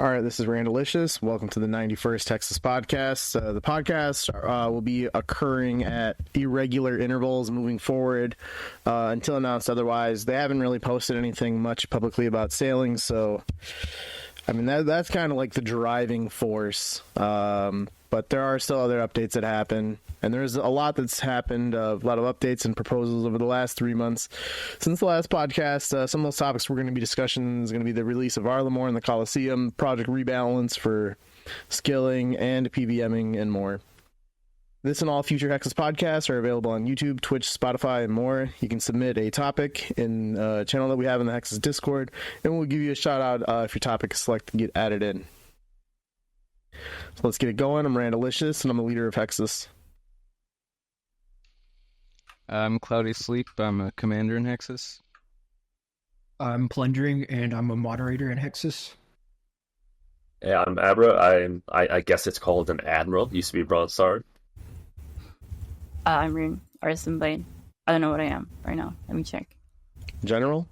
All right, this is Randalicious. Welcome to the 91st Hexis Podcast. The podcast will be occurring at irregular intervals moving forward until announced otherwise. They haven't really posted anything much publicly about sailing, so I mean that's kind of like the driving force. But there are still other updates that happen, and there's a lot that's happened, a lot of updates and proposals over the last 3 months since the last podcast. Some of those topics we're going to be discussing is going to be the release of Arlamore and the Coliseum, Project Rebalance for skilling and PVMing, and more. This and all future Hexis podcasts are available on YouTube, Twitch, Spotify, and more. You can submit a topic in a channel that we have in the Hexis Discord, and we'll give you a shout out if your topic is selected and get added in. So let's get it going. I'm Randalicious, and I'm the leader of Hexis. I'm Cloudy Sleep. I'm a commander in Hexis. I'm Plundering, and I'm a moderator in Hexis. Yeah, I'm Abra. I guess it's called an admiral. Used to be bronze sword. I'm Rune, Artisan Blade. I don't know what I am right now. Let me check. General,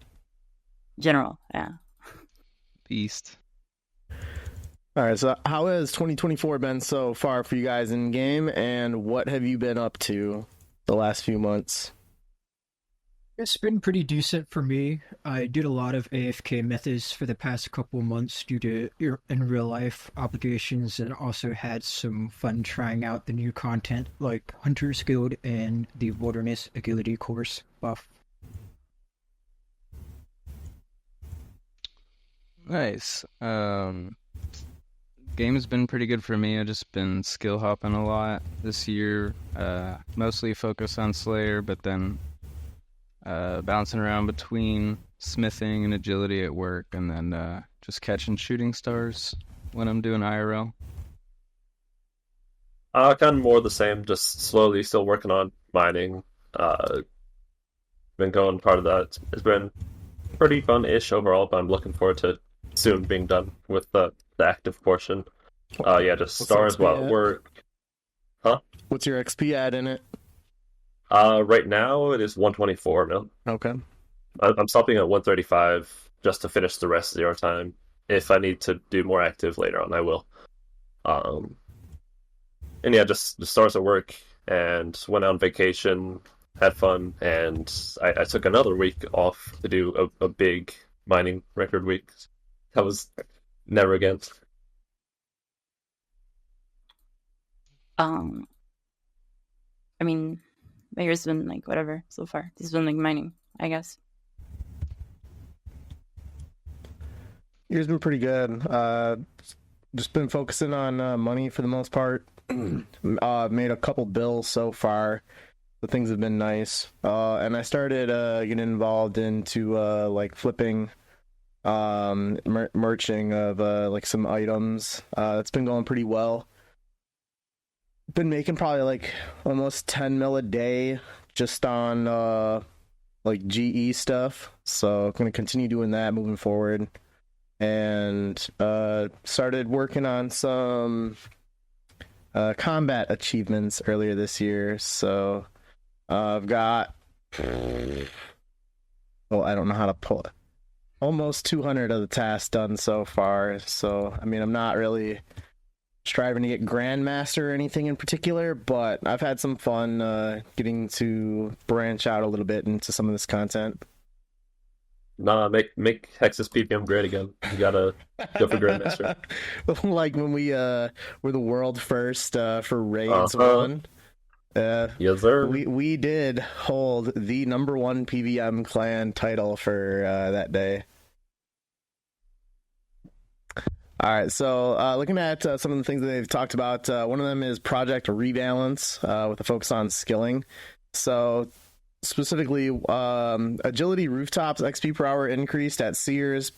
yeah. Beast. All right, so how has 2024 been so far for you guys in game, and what have you been up to the last few months? It's been pretty decent for me. I did a lot of AFK methods for the past couple of months due to in real life obligations, and also had some fun trying out the new content like Hunter's Guild and the Wilderness Agility course buff. Nice. Game has been pretty good for me. I've just been skill hopping a lot this year. Mostly focused on Slayer, but then bouncing around between smithing and agility at work, and then just catching shooting stars when I'm doing IRL. Kind of more the same, just slowly still working on mining. Been going part of that. It's been pretty fun-ish overall, but I'm looking forward to soon being done with the active portion. Yeah, just stars while at work. Huh? What's your XP at in it? Right now it is 124 mil. Okay. I'm stopping at 135 just to finish the rest of your time. If I need to do more active later on, I will. And yeah, just stars at work and went on vacation, had fun, and I took another week off to do a big mining record week. That was never again. I mean, my year's been like whatever so far. This has been like mining, I guess. Year's been pretty good. Just been focusing on money for the most part. Made a couple bills so far. The things have been nice. And I started getting involved into like flipping, merching of like some items. It's been going pretty well. Been making probably like almost 10 mil a day just on like GE stuff. So I'm going to continue doing that moving forward. And started working on some combat achievements earlier this year. So I've got, well, I don't know how to pull it. Almost 200 of the tasks done so far. So, I mean, I'm not really striving to get Grandmaster or anything in particular, but I've had some fun getting to branch out a little bit into some of this content. Nah, make Hexis PPM great again. You gotta go for Grandmaster. Like when we were the world first for Raids 1. Yes, sir. We did hold the #1 PVM clan title for that day. All right, so looking at some of the things that they've talked about, one of them is Project Rebalance with a focus on skilling. So specifically, agility rooftops XP per hour increased at Sears,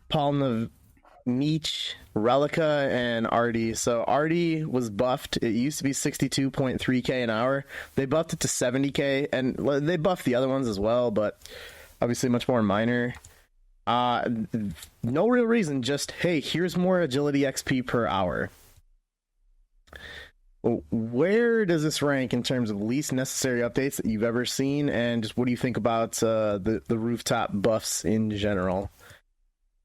Palm Meech, Relica, and Artie. So Artie was buffed. It used to be 62.3k an hour. They buffed it to 70k, and they buffed the other ones as well, but obviously much more minor. No real reason, just, hey, here's more agility XP per hour. Where does this rank in terms of least necessary updates that you've ever seen, and just what do you think about the rooftop buffs in general?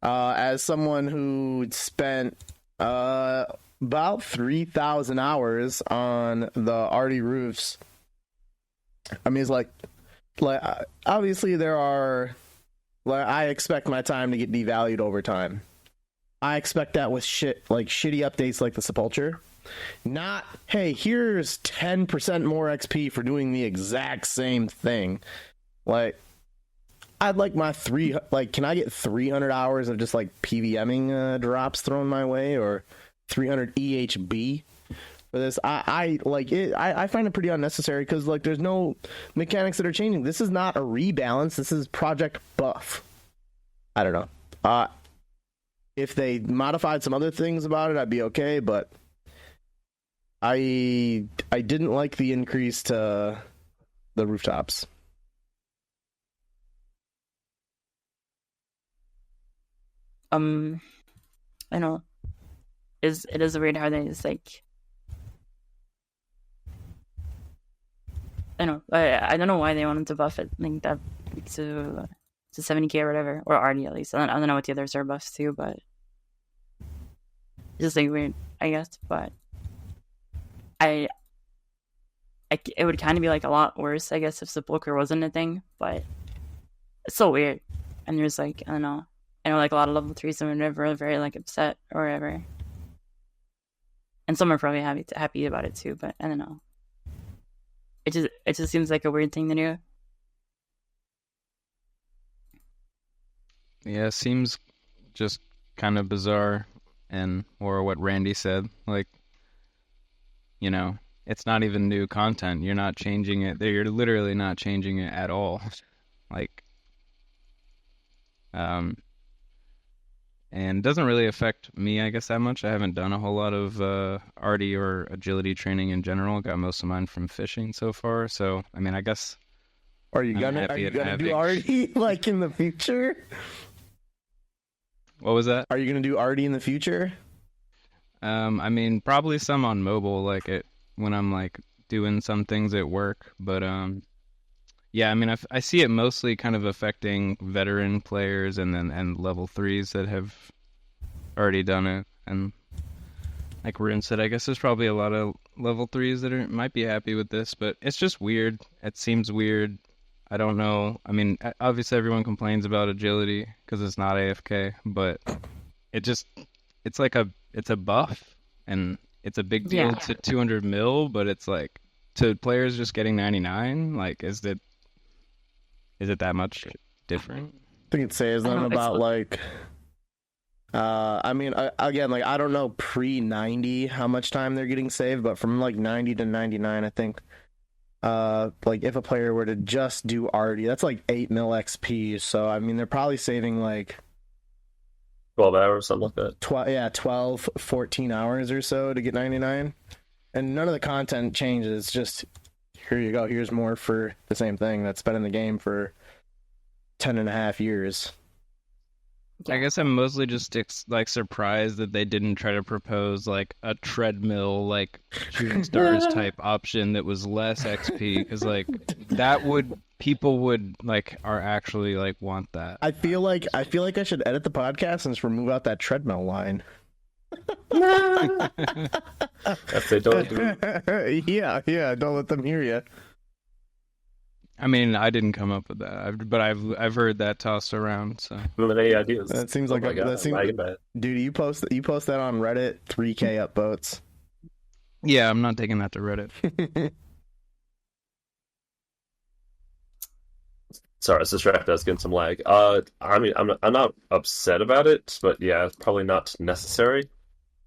As someone who spent about 3,000 hours on the arty roofs, I mean, it's like obviously there are, like, I expect my time to get devalued over time. I expect that with shitty updates like the Sepulture. Not, hey, here's 10% more XP for doing the exact same thing. Like, I'd like my can I get 300 hours of just like PVMing drops thrown my way, or 300 EHB for this? I like it. I find it pretty unnecessary because like there's no mechanics that are changing. This is not a rebalance. This is project buff. I don't know. If they modified some other things about it, I'd be okay, but I didn't like the increase to the rooftops. I know. It is weird how they just like. I know. I don't know why they wanted to buff it like that to 70k or whatever, or RD at least. I don't know what the others are buffs too, but it's just like weird, I guess. But it would kind of be like a lot worse, I guess, if Sepulcher wasn't a thing. But it's so weird, and there's like, I don't know. I know like a lot of level 3s are never very like upset or whatever, and some are probably happy about it too. But I don't know. It just seems like a weird thing to do. Yeah, it seems just kind of bizarre, or what Randy said, like, you know, it's not even new content. You're not changing it. You're literally not changing it at all. Like, and it doesn't really affect me, I guess, that much. I haven't done a whole lot of arty or agility training in general. Got most of mine from fishing so far. So, I mean, I guess. Are you gonna do arty like in the future? What was that? Are you gonna do arty in the future? I mean, probably some on mobile, like when I'm like doing some things at work. But yeah, I mean, I see it mostly kind of affecting veteran players and level 3s that have already done it. And like Rune said, I guess there's probably a lot of level 3s that might be happy with this, but it's just weird. It seems weird. I don't know. I mean, obviously everyone complains about agility because it's not AFK, but it's a buff, and it's a big deal to 200 mil, but it's like to players just getting 99. Like, is it that much different? I think it says them about like. I mean, again, like I don't know pre-90 how much time they're getting saved, but from like 90 to 99, I think. Like if a player were to just do arty, that's like 8 mil XP. So I mean, they're probably saving like 12 hours, something like that. 12, 14 hours or so to get 99. And none of the content changes. Just here you go. Here's more for the same thing that's been in the game for 10 and a half years. I guess I'm mostly just like surprised that they didn't try to propose like a treadmill, like shooting stars type option that was less XP, because like people would like are actually like want that. I feel like I should edit the podcast and just remove out that treadmill line. If they don't do yeah, don't let them hear you. I mean, I didn't come up with that, but I've heard that tossed around. So, any ideas? That seems like dude. You post that on Reddit. 3K upvotes. Yeah, I'm not taking that to Reddit. Sorry, I was distracted. I was getting some lag. I mean, I'm not upset about it, but yeah, it's probably not necessary.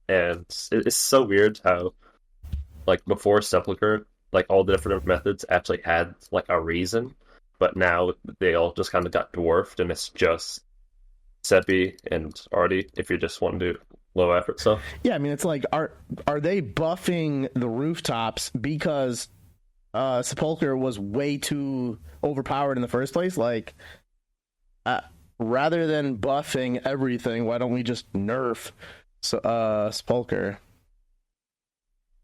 And it's so weird how, like before Sepulcher, like all the different methods actually had like a reason, but now they all just kind of got dwarfed, and it's just Sepi and Arty if you just want to do low effort stuff. Yeah, I mean, it's like are they buffing the rooftops because Sepulcher was way too overpowered in the first place? Like, rather than buffing everything, why don't we just nerf Sepulcher?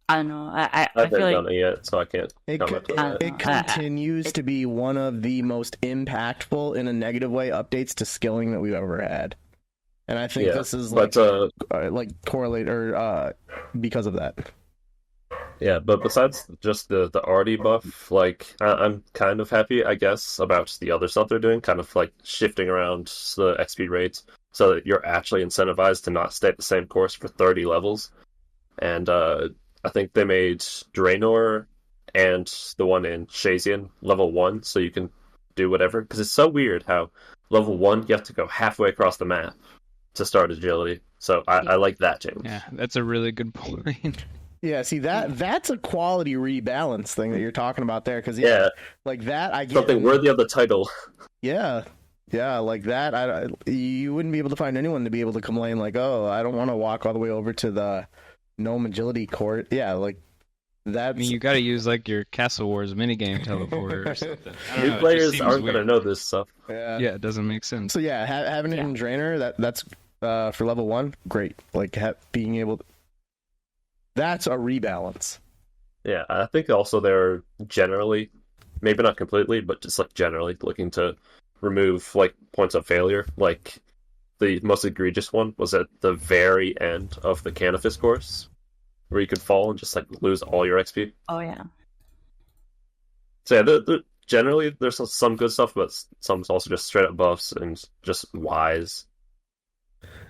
I don't know. I haven't feel like done it yet, so I can't. It continues to be one of the most impactful, in a negative way, updates to skilling that we've ever had. And I think this is but like correlate or because of that. yeah, but besides just the arty buff, like I'm kind of happy, I guess, about the other stuff they're doing, kind of like shifting around the XP rates so that you're actually incentivized to not stay at the same course for 30 levels. And I think they made Draenor and the one in Shazian level 1, so you can do whatever. Because it's so weird how level 1, you have to go halfway across the map to start agility. So I like that change. Yeah, that's a really good point. Yeah, see that's a quality rebalance thing that you're talking about there, because like that I get something worthy of the title. Yeah, like that. You wouldn't be able to find anyone to be able to complain like, oh, I don't want to walk all the way over to the Gnome Agility Court. Yeah, like that. I mean, you got to use like your Castle Wars minigame teleporter or something. New players aren't going to know this stuff. Yeah, it doesn't make sense. So yeah, having it in Draenor, that's for level 1, great. Like being able to, that's a rebalance. Yeah, I think also they're generally, maybe not completely, but just like generally looking to remove like points of failure. Like the most egregious one was at the very end of the Canifis course, where you could fall and just like lose all your XP. Oh yeah. So yeah, generally there's some good stuff, but some's also just straight up buffs and just wise.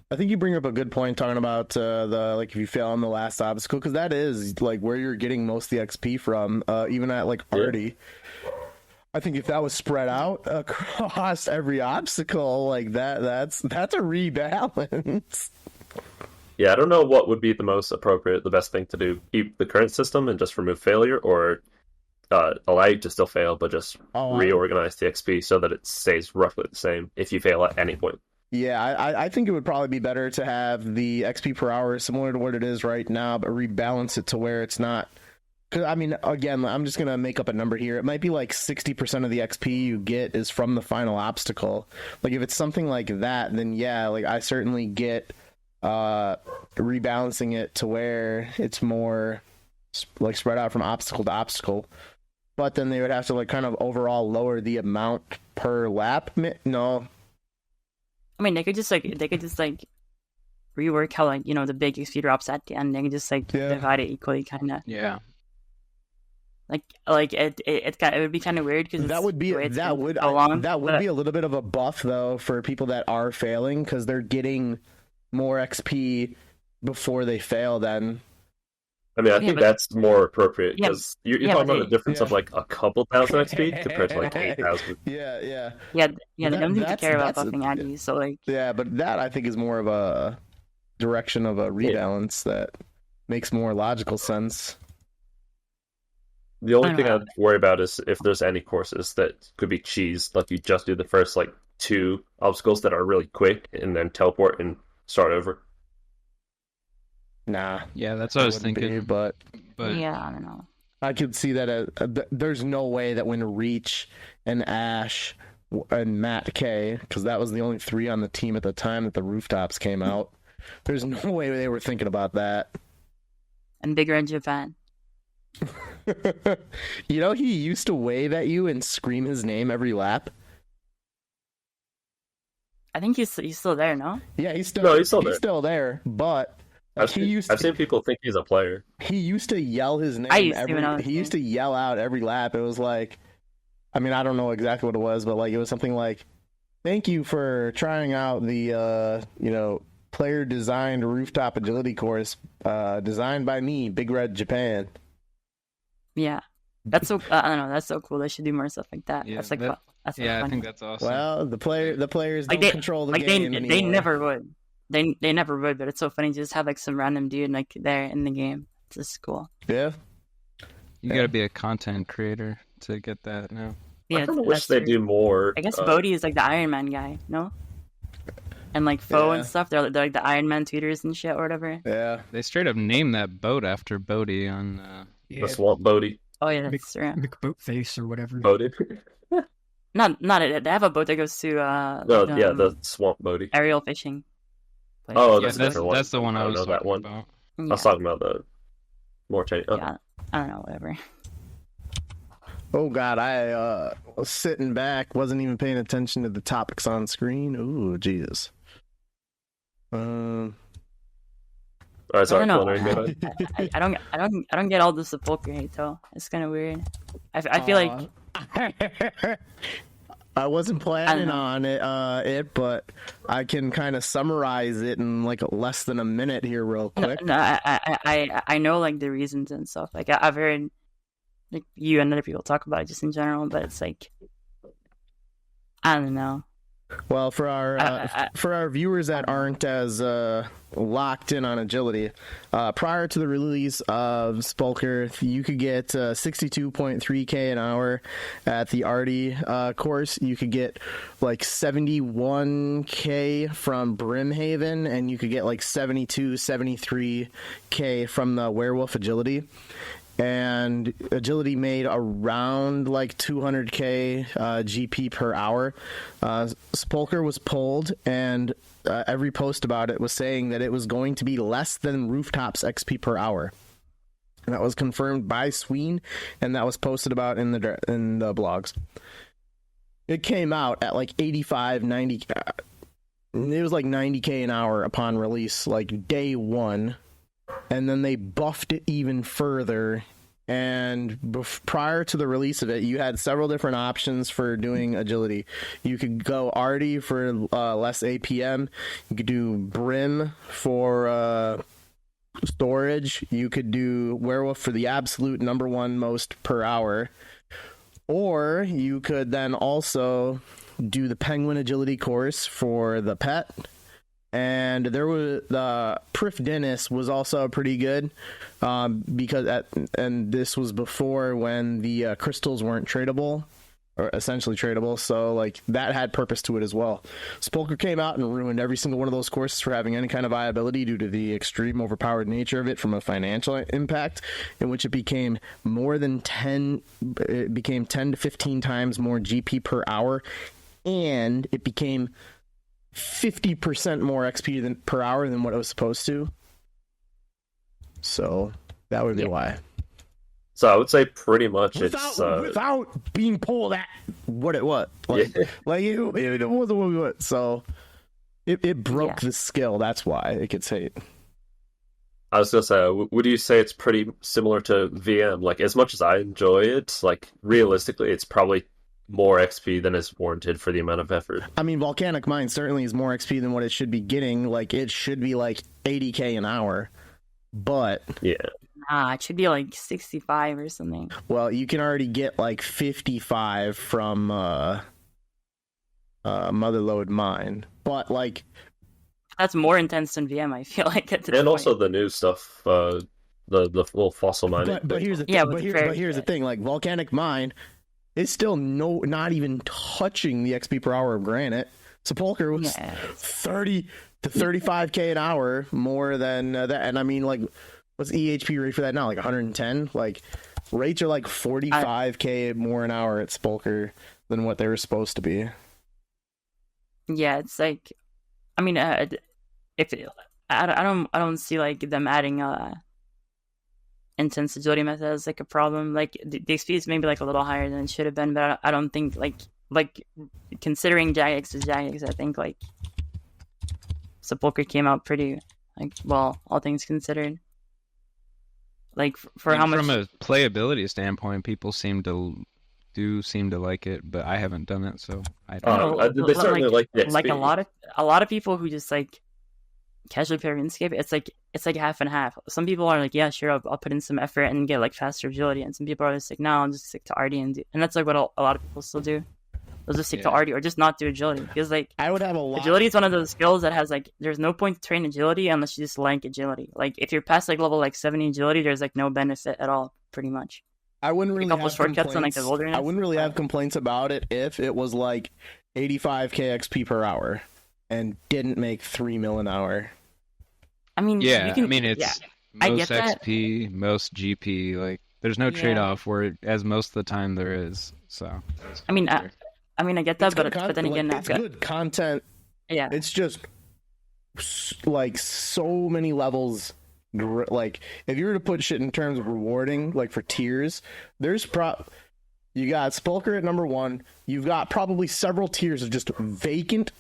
I think you bring up a good point talking about the like if you fail on the last obstacle, because that is like where you're getting most of the XP from, even at like Arty. I think if that was spread out across every obstacle, like that's a rebalance. Yeah, I don't know what would be the most appropriate, the best thing to do. Keep the current system and just remove failure, or allow you to still fail, but just reorganize the XP so that it stays roughly the same if you fail at any point. Yeah, I think it would probably be better to have the XP per hour similar to what it is right now, but rebalance it to where it's not. Because, I mean, again, I'm just going to make up a number here. It might be like 60% of the XP you get is from the final obstacle. Like, if it's something like that, then yeah, like, I certainly get rebalancing it to where it's more, like, spread out from obstacle to obstacle. But then they would have to, like, kind of overall lower the amount per lap. No. I mean, they could just rework how, like, you know, the big XP drops at the end. They could just, like, divide it equally, kind of. Yeah. Like it would be kind of weird because that would be a little bit of a buff though for people that are failing, because they're getting more XP before they fail. Then I mean, I think that's more appropriate, because you're talking about a difference of like a couple thousand XP compared to like 8,000. Yeah. They don't need to care about buffing Aggies, so like. Yeah, but that I think is more of a direction of a rebalance that makes more logical sense. The only thing I'd worry about is if there's any courses that could be cheesed, like you just do the first like 2 obstacles that are really quick and then teleport and start over. Nah. Yeah, that's what I was thinking. But yeah, I don't know. I could see that there's no way that when Reach and Ash and Matt K, because that was the only 3 on the team at the time that the rooftops came out, there's no way they were thinking about that. And Big Red Japan. You know, he used to wave at you and scream his name every lap. I think he's still there, no? Yeah, he's still there. But I've seen people think he's a player. He used to yell his name. He used to yell out every lap. It was like, I mean, I don't know exactly what it was, but like it was something like, "Thank you for trying out the player designed rooftop agility course designed by me, Big Red Japan." Yeah, that's so. I don't know. That's so cool. They should do more stuff like that. Yeah, that's like that's yeah. fun. I think that's awesome. Well, the players don't control the game anymore. They never would. They never would. But it's so funny to just have like some random dude like there in the game. It's just cool. Yeah. You gotta be a content creator to get that now. Yeah, I kind of wish they do more. I guess Bodhi is like the Iron Man guy, no? And like Foe and stuff, they're like the Iron Man tutors and shit or whatever. Yeah. They straight up named that boat after Bodhi on. The Swamp Bodhi. Oh yeah, that's true. McBoatface or whatever. Bodhi. Not it. They have a boat that goes to the Swamp Bodhi. Aerial fishing. Place. Oh, that's a different one. That's the one I was talking that one. about. Yeah. I was talking about the Mortani. Oh. Yeah, I don't know, whatever. Oh God, I was sitting back, wasn't even paying attention to the topics on screen. Ooh, Jesus. Um, All right, I sorry, don't know. Plundering, go ahead. I don't get all the sepulcher hate though. It's kind of weird. I feel like I wasn't planning know. on it, but I can kind of summarize it in like less than a minute here, real quick. no, I know like the reasons and stuff. Like I've heard like you and other people talk about it just in general, but it's like I don't know. Well, for our viewers that aren't as locked in on agility, prior to the release of Spulker, you could get 62.3k an hour at the Arty course. You could get like 71k from Brimhaven, and you could get like 73k from the Werewolf agility. And agility made around like 200k GP per hour. Spulker was pulled, and every post about it was saying that it was going to be less than rooftops XP per hour. And that was confirmed by Sween, and that was posted about in the blogs. It came out at like 85, 90. It was like 90k an hour upon release, like day one. And then they buffed it even further. And prior to the release of it, you had several different options for doing agility. You could go Arty for less APM. You could do Brim for storage. You could do Werewolf for the absolute number one most per hour. Or you could then also do the Penguin agility course for the pet. And there was the Prif Dennis was also pretty good because this was before when the crystals weren't tradable or essentially tradable, so like that had purpose to it as well. Spulker came out and ruined every single one of those courses for having any kind of viability due to the extreme overpowered nature of it from a financial impact, in which it became more than 10 to 15 times more GP per hour, and it became 50% more XP per hour than what it was supposed to. So that would be why. So I would say pretty much without being pulled at what it was. Like, it wasn't what we want. So it broke the skill. That's why it gets hate. I was gonna say, would you say it's pretty similar to VM? Like, as much as I enjoy it, like realistically, it's probably more XP than is warranted for the amount of effort. I mean, Volcanic Mine certainly is more XP than what it should be getting. Like, it should be like 80k an hour, but it should be like 65 or something. Well, you can already get like 55 from Motherlode Mine, but like that's more intense than VM. I feel like at this point. Also the new stuff, the little fossil mining. But here's the thing. Here's the thing. Like Volcanic Mine. It's still not even touching the XP per hour of Granite. Sepulcher was 30 to 35k an hour more than that. And I mean, like, what's EHP rate for that now? Like 110? Like, rates are like 45k more an hour at Sepulcher than what they were supposed to be. Yeah, it's like, I mean, I don't see like them adding intense agility method as like a problem. Like the XP is maybe like a little higher than it should have been, but I don't think like considering Jagex is Jagex, I think like Sepulcher came out pretty like well, all things considered. Like for how much from a playability standpoint, people seem to like it, but I haven't done it, so I don't know. They certainly like the XP. Like a lot of people who just like casually play RuneScape, it's like half and half. Some people are like, yeah, sure, I'll put in some effort and get like faster agility, and some people are just like, no, I'll just stick to RD and that's like what a lot of people still do. They'll just stick to RD or just not do agility because like I would have a lot. Agility is one of those skills that has like there's no point to train agility unless you just like agility. Like if you're past like level like 70 agility, there's like no benefit at all, pretty much. I wouldn't really have shortcuts on like the wilderness. I wouldn't really have complaints about it if it was like 85k XP per hour and didn't make 3 mil an hour. I mean, it's most XP, most GP. Like, there's no trade-off where, as most of the time there is. So, I mean, I get that, but then again, it's good content. Yeah, it's just like so many levels. Like, if you were to put shit in terms of rewarding, like for tiers, you got Spulker at number 1. You've got probably several tiers of just vacant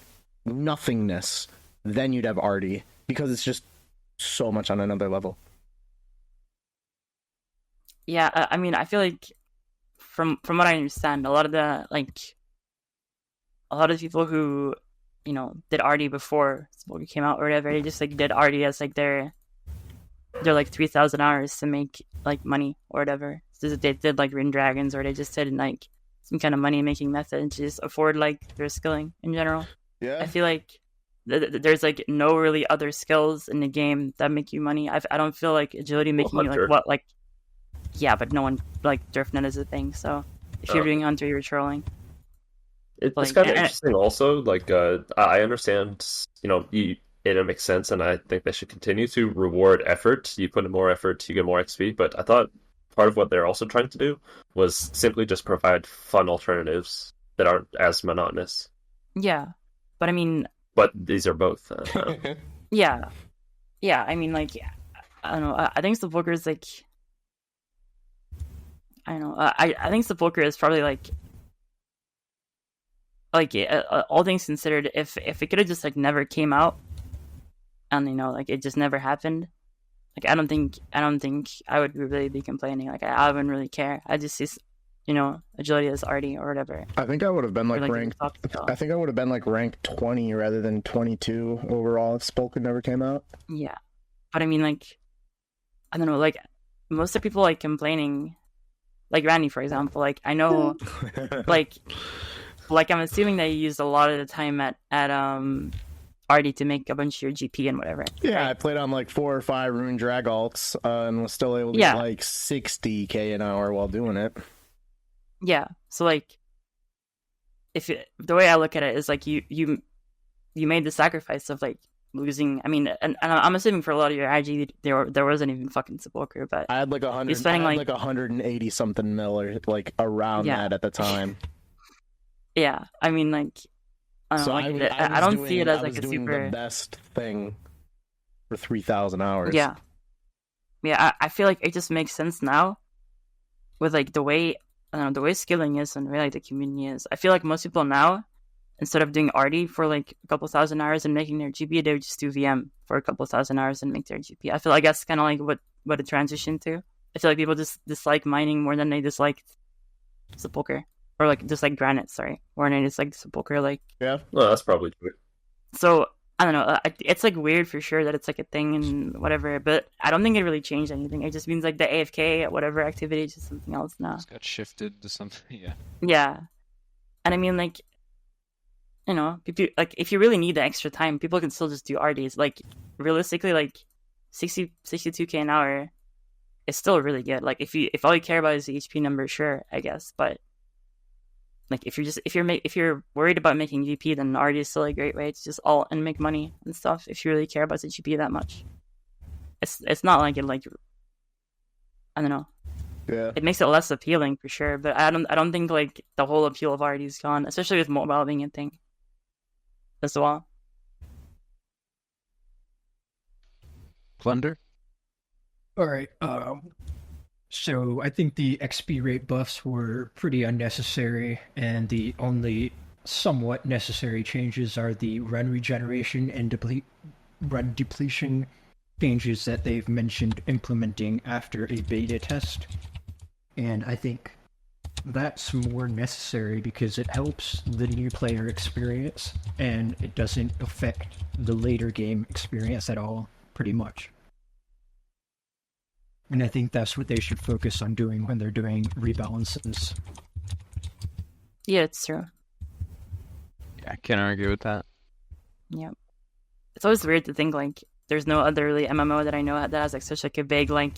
nothingness then you'd have Artie, because it's just so much on another level. Yeah, I mean, I feel like from what I understand, a lot of people who, you know, did Artie before Spoker came out or whatever, they just like did Artie as like their like 3,000 hours to make like money or whatever. So they did like Rin Dragons, or they just did like some kind of money making method to just afford like their skilling in general. Yeah, I feel like there's like no really other skills in the game that make you money. I don't feel like agility making you like what like. Yeah, but no one like Driftnet is a thing. So if you're doing Hunter, you're trolling. It's like, kind of interesting. Also, like I understand, you know, it makes sense, and I think they should continue to reward effort. You put in more effort, you get more XP. But I thought part of what they're also trying to do was simply just provide fun alternatives that aren't as monotonous. Yeah, but I mean, but these are both. yeah. I mean, like, I don't know. I think Sepulchre is like. I don't know. I think Sepulchre is probably like all things considered, if it could have just like never came out, and you know, like it just never happened, like I don't think I would really be complaining. Like I wouldn't really care. I just see, you know, agility as Artie or whatever. I think I would have been like ranked. I think I would have been like ranked 20 rather than 22 overall if Sepulchre never came out. Yeah, but I mean, like, I don't know. Like most of the people like complaining. Like Randy, for example, like I know, like I'm assuming that you used a lot of the time at Artie to make a bunch of your GP and whatever. Yeah, right? I played on like 4 or 5 Rune Drag alts and was still able to get like 60k an hour while doing it. Yeah, so like, the way I look at it is like you made the sacrifice of like losing. I mean, and I'm assuming for a lot of your IG there wasn't even fucking Sepulchre, but I had like 100. I had like 180 something mil or like around that at the time. Yeah, I mean, like, I don't know, like, I don't see it as like a super the best thing for 3,000 hours. Yeah, I feel like it just makes sense now with like the way skilling is and the way like the community is. I feel like most people now, instead of doing Artie for like a couple thousand hours and making their GP, they would just do VM for a couple thousand hours and make their GP. I feel like that's kind of like what it transitioned to. I feel like people just dislike mining more than they dislike Sepulchre. Or like dislike Granite, sorry. More than they dislike Sepulchre, like... Yeah, no, that's probably true. So, I don't know. It's like weird for sure that it's like a thing and whatever, but I don't think it really changed anything. It just means like the AFK, whatever activity is just something else now. It's got shifted to something, yeah. Yeah. And I mean, like... You know, if you really need the extra time, people can still just do RDs. Like, realistically, like, 62k an hour is still really good. Like, if all you care about is the HP number, sure, I guess. But, like, if you're worried about making GP, then RD is still a great way to just alt and make money and stuff. If you really care about the GP that much, it's not like it like, I don't know. Yeah, it makes it less appealing for sure. But I don't think like the whole appeal of RD is gone, especially with mobile being a thing as well. Plunder? Alright, so I think the XP rate buffs were pretty unnecessary, and the only somewhat necessary changes are the run regeneration and run depletion changes that they've mentioned implementing after a beta test. And I think that's more necessary because it helps the new player experience and it doesn't affect the later game experience at all, pretty much. And I think that's what they should focus on doing when they're doing rebalances. Yeah, it's true. Yeah, I can't argue with that. Yeah. It's always weird to think like there's no other really MMO that I know that has like such like a big like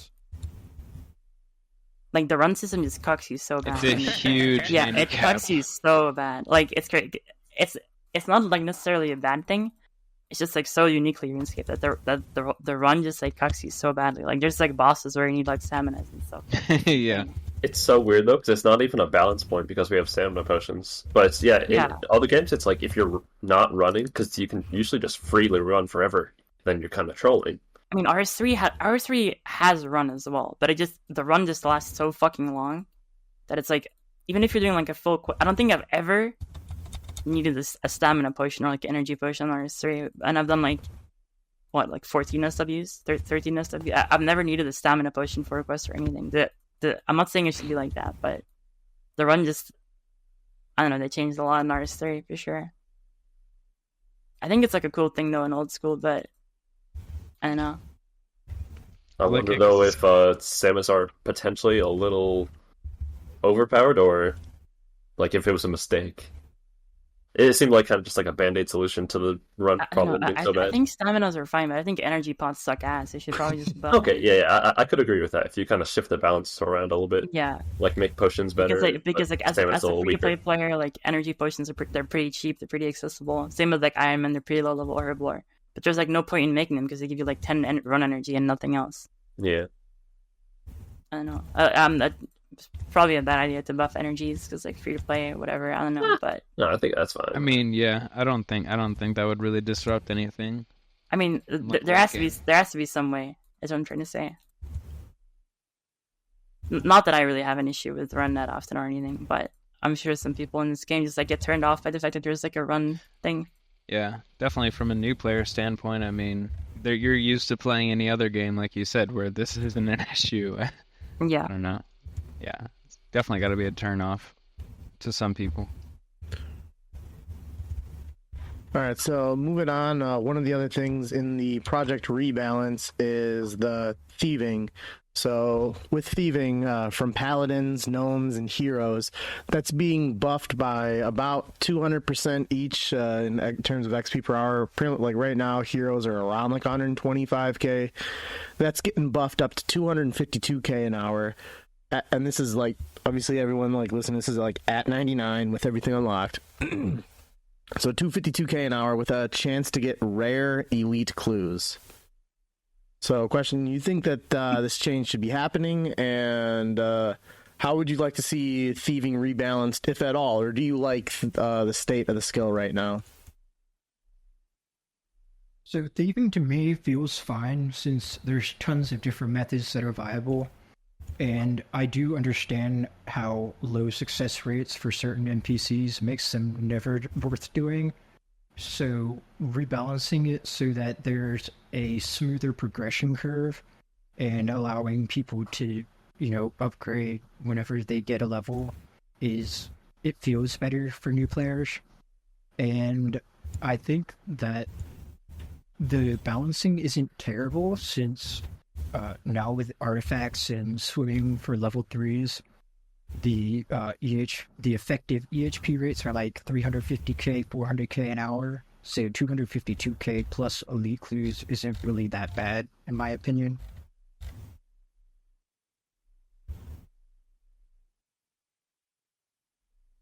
the run system just cucks you so bad. It's a huge yeah, it cucks you so bad. Like it's great. It's not like necessarily a bad thing. It's just like so uniquely RuneScape that the run just like cucks you so badly. Like there's like bosses where you need like stamina and stuff. Yeah. It's so weird though because it's not even a balance point because we have stamina potions. But it's, in all the games it's like if you're not running because you can usually just freely run forever, then you're kind of trolling. I mean, RS3 has run as well, but the run just lasts so fucking long that it's like even if you're doing like a full, I don't think I've ever needed a stamina potion or like energy potion on RS3, and I've done like 14 SWs, 13 SWs. I've never needed a stamina potion for a quest or anything. I'm not saying it should be like that, but the run just, I don't know, they changed a lot in RS3 for sure. I think it's like a cool thing though in old school, but I don't know. I wonder though if Samus are potentially a little overpowered, or like if it was a mistake. It seemed like kind of just like a band-aid solution to the run problem being so bad. I think staminas are fine, but I think energy pots suck ass. They should probably just buff. Okay, yeah, I could agree with that. If you kind of shift the balance around a little bit, yeah, like make potions better. Because as a free-to-play player, like energy potions they're pretty cheap, they're pretty accessible. Same with like Iron Man, they're pretty low level Herblore. But there's like no point in making them because they give you like 10 run energy and nothing else. Yeah. I don't know. It's probably a bad idea to buff energies because like free to play or whatever. I don't know, but no, I think that's fine. I mean, yeah, I don't think that would really disrupt anything. I mean, there has to be some way. Is what I'm trying to say. Not that I really have an issue with run that often or anything, but I'm sure some people in this game just like get turned off by the fact that there's like a run thing. Yeah, definitely from a new player standpoint. I mean, you're used to playing any other game, like you said, where this isn't an issue. Yeah. I don't know. Yeah, it's definitely got to be a turn off to some people. All right, so moving on, one of the other things in the Project Rebalance is the Thieving. So with Thieving, from Paladins, Gnomes, and Heroes, that's being buffed by about 200% each in terms of XP per hour. Like right now, Heroes are around like 125k. That's getting buffed up to 252k an hour. And this is like, obviously everyone like listening, this is like at 99 with everything unlocked. So 252k an hour with a chance to get rare elite clues. So question, you think that this change should be happening, and how would you like to see Thieving rebalanced, if at all, or do you like the state of the skill right now? So Thieving to me feels fine since there's tons of different methods that are viable. And I do understand how low success rates for certain NPCs makes them never worth doing. So rebalancing it so that there's a smoother progression curve and allowing people to, upgrade whenever they get a level it feels better for new players. And I think that the balancing isn't terrible since now with artifacts and swimming for level 3s, the effective EHP rates are like 350k, 400k an hour. So 252k plus elite clues isn't really that bad, in my opinion.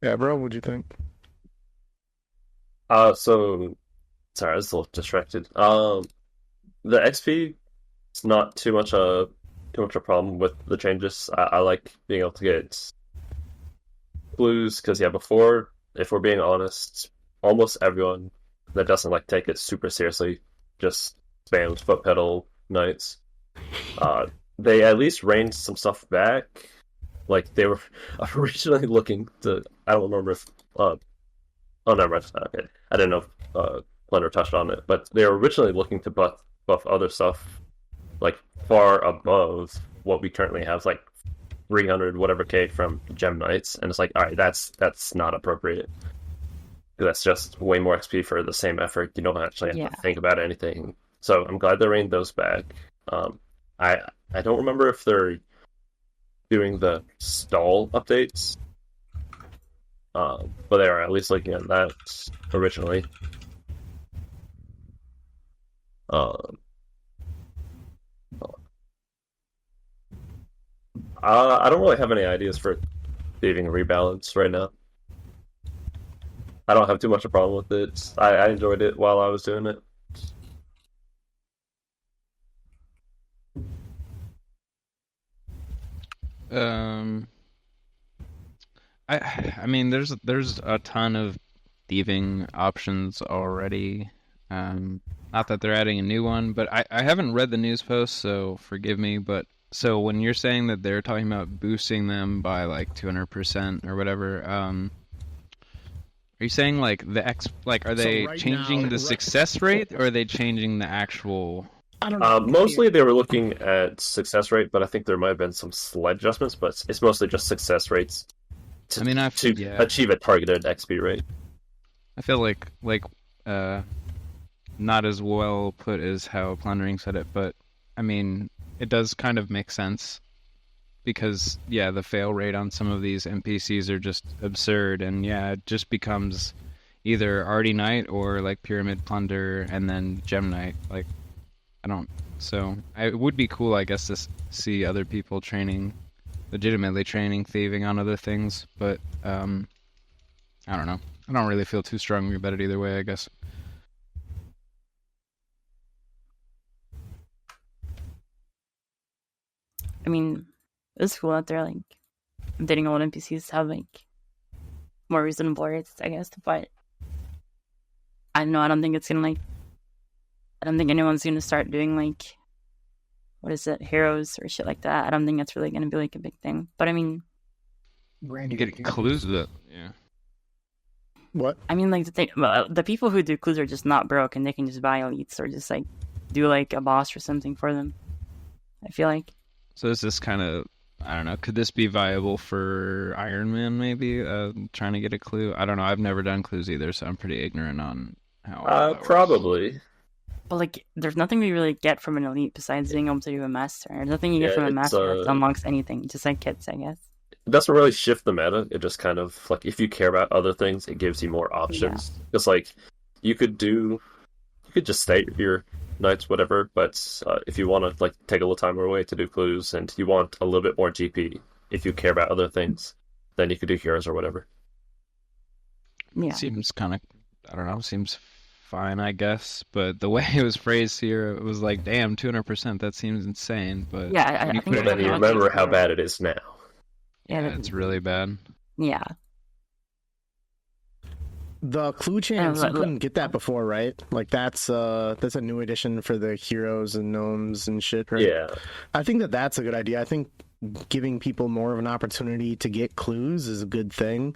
Yeah, bro, what'd you think? Sorry, I was a little distracted. The XP, it's not too much a problem with the changes. I like being able to get clues because before, if we're being honest, almost everyone that doesn't like take it super seriously just spams foot pedal knights. They at least reined some stuff back. Like they were originally looking to. I don't remember if. Oh, never mind. Okay, I didn't know if Plunder touched on it, but they were originally looking to buff other stuff, like far above what we currently have, like 300 whatever K from Gem Knights, and it's like, all right, that's not appropriate. That's just way more XP for the same effort. You don't actually have to think about anything. So I'm glad they reined those back. I don't remember if they're doing the stall updates, but they are at least looking at that originally. I don't really have any ideas for Thieving Rebalance right now. I don't have too much a problem with it. I enjoyed it while I was doing it. I mean, there's a ton of thieving options already. Not that they're adding a new one, but I haven't read the news post, so forgive me. But so when you're saying that they're talking about boosting them by like 200% or whatever, Are you saying like are they right changing now- the success rate, or are they changing the actual? I don't know. Mostly they were looking at success rate, but I think there might have been some slight adjustments, but it's mostly just success rates to, I mean, to achieve a targeted XP rate. I feel like not as well put as how Plundering said it, but I mean, it does kind of make sense because the fail rate on some of these NPCs are just absurd, and it just becomes either Arty Knight or like Pyramid Plunder and then Gem Knight. Like, so it would be cool, I guess, to see other people legitimately training thieving on other things, but I don't know. I don't really feel too strongly about it either way, I guess. I mean, it's cool that they're like updating old NPCs to have like more reasonable rates, I guess. But I don't know. I don't think anyone's gonna start doing like, what is it, heroes or shit like that. I don't think that's really gonna be like a big thing. But I mean, Randy, get clues that What? I mean, like the people who do clues are just not broke, and they can just buy elites or just like do like a boss or something for them. I feel like. So is this kind of, I don't know, could this be viable for Iron Man maybe, trying to get a clue? I don't know, I've never done clues either, so I'm pretty ignorant on how that works. Probably. But like, there's nothing we really get from an elite besides being able to do a master. There's nothing you get from a master that unlocks anything, just like kits, I guess. It doesn't really shift the meta. It just kind of, like, if you care about other things, it gives you more options. Because, like, you could just stay your knights, whatever, but if you want to like take a little time away to do clues and you want a little bit more GP, if you care about other things, then you could do heroes or whatever. Yeah, seems kind of, I don't know, seems fine, I guess, but the way it was phrased here, it was like, damn, 200%, that seems insane. But I think then you remember how bad it is now. Yeah, it's really bad. Yeah. The clue chance, you couldn't get that before, right? Like that's a new addition for the heroes and gnomes and shit, right? Yeah. I think that's a good idea. I think giving people more of an opportunity to get clues is a good thing.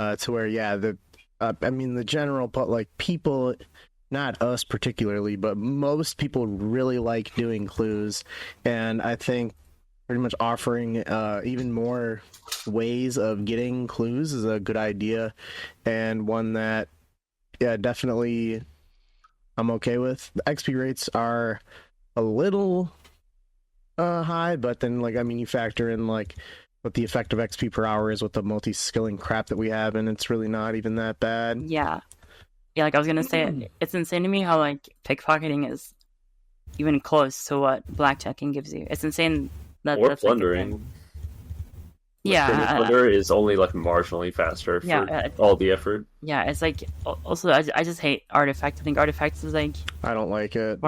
To where, the general, but like people, not us particularly, but most people really like doing clues, and I think pretty much offering even more ways of getting clues is a good idea, and one that definitely I'm okay with. The XP rates are a little high, but then you factor in like what the effective XP per hour is with the multi-skilling crap that we have, and it's really not even that bad. Yeah, like I was gonna say, it's insane to me how like pickpocketing is even close to what blackjacking gives you. It's insane. Or plundering. Plunder is only like marginally faster for all the effort. Yeah, it's like also I just hate artifact. I think artifacts is like, I don't like it.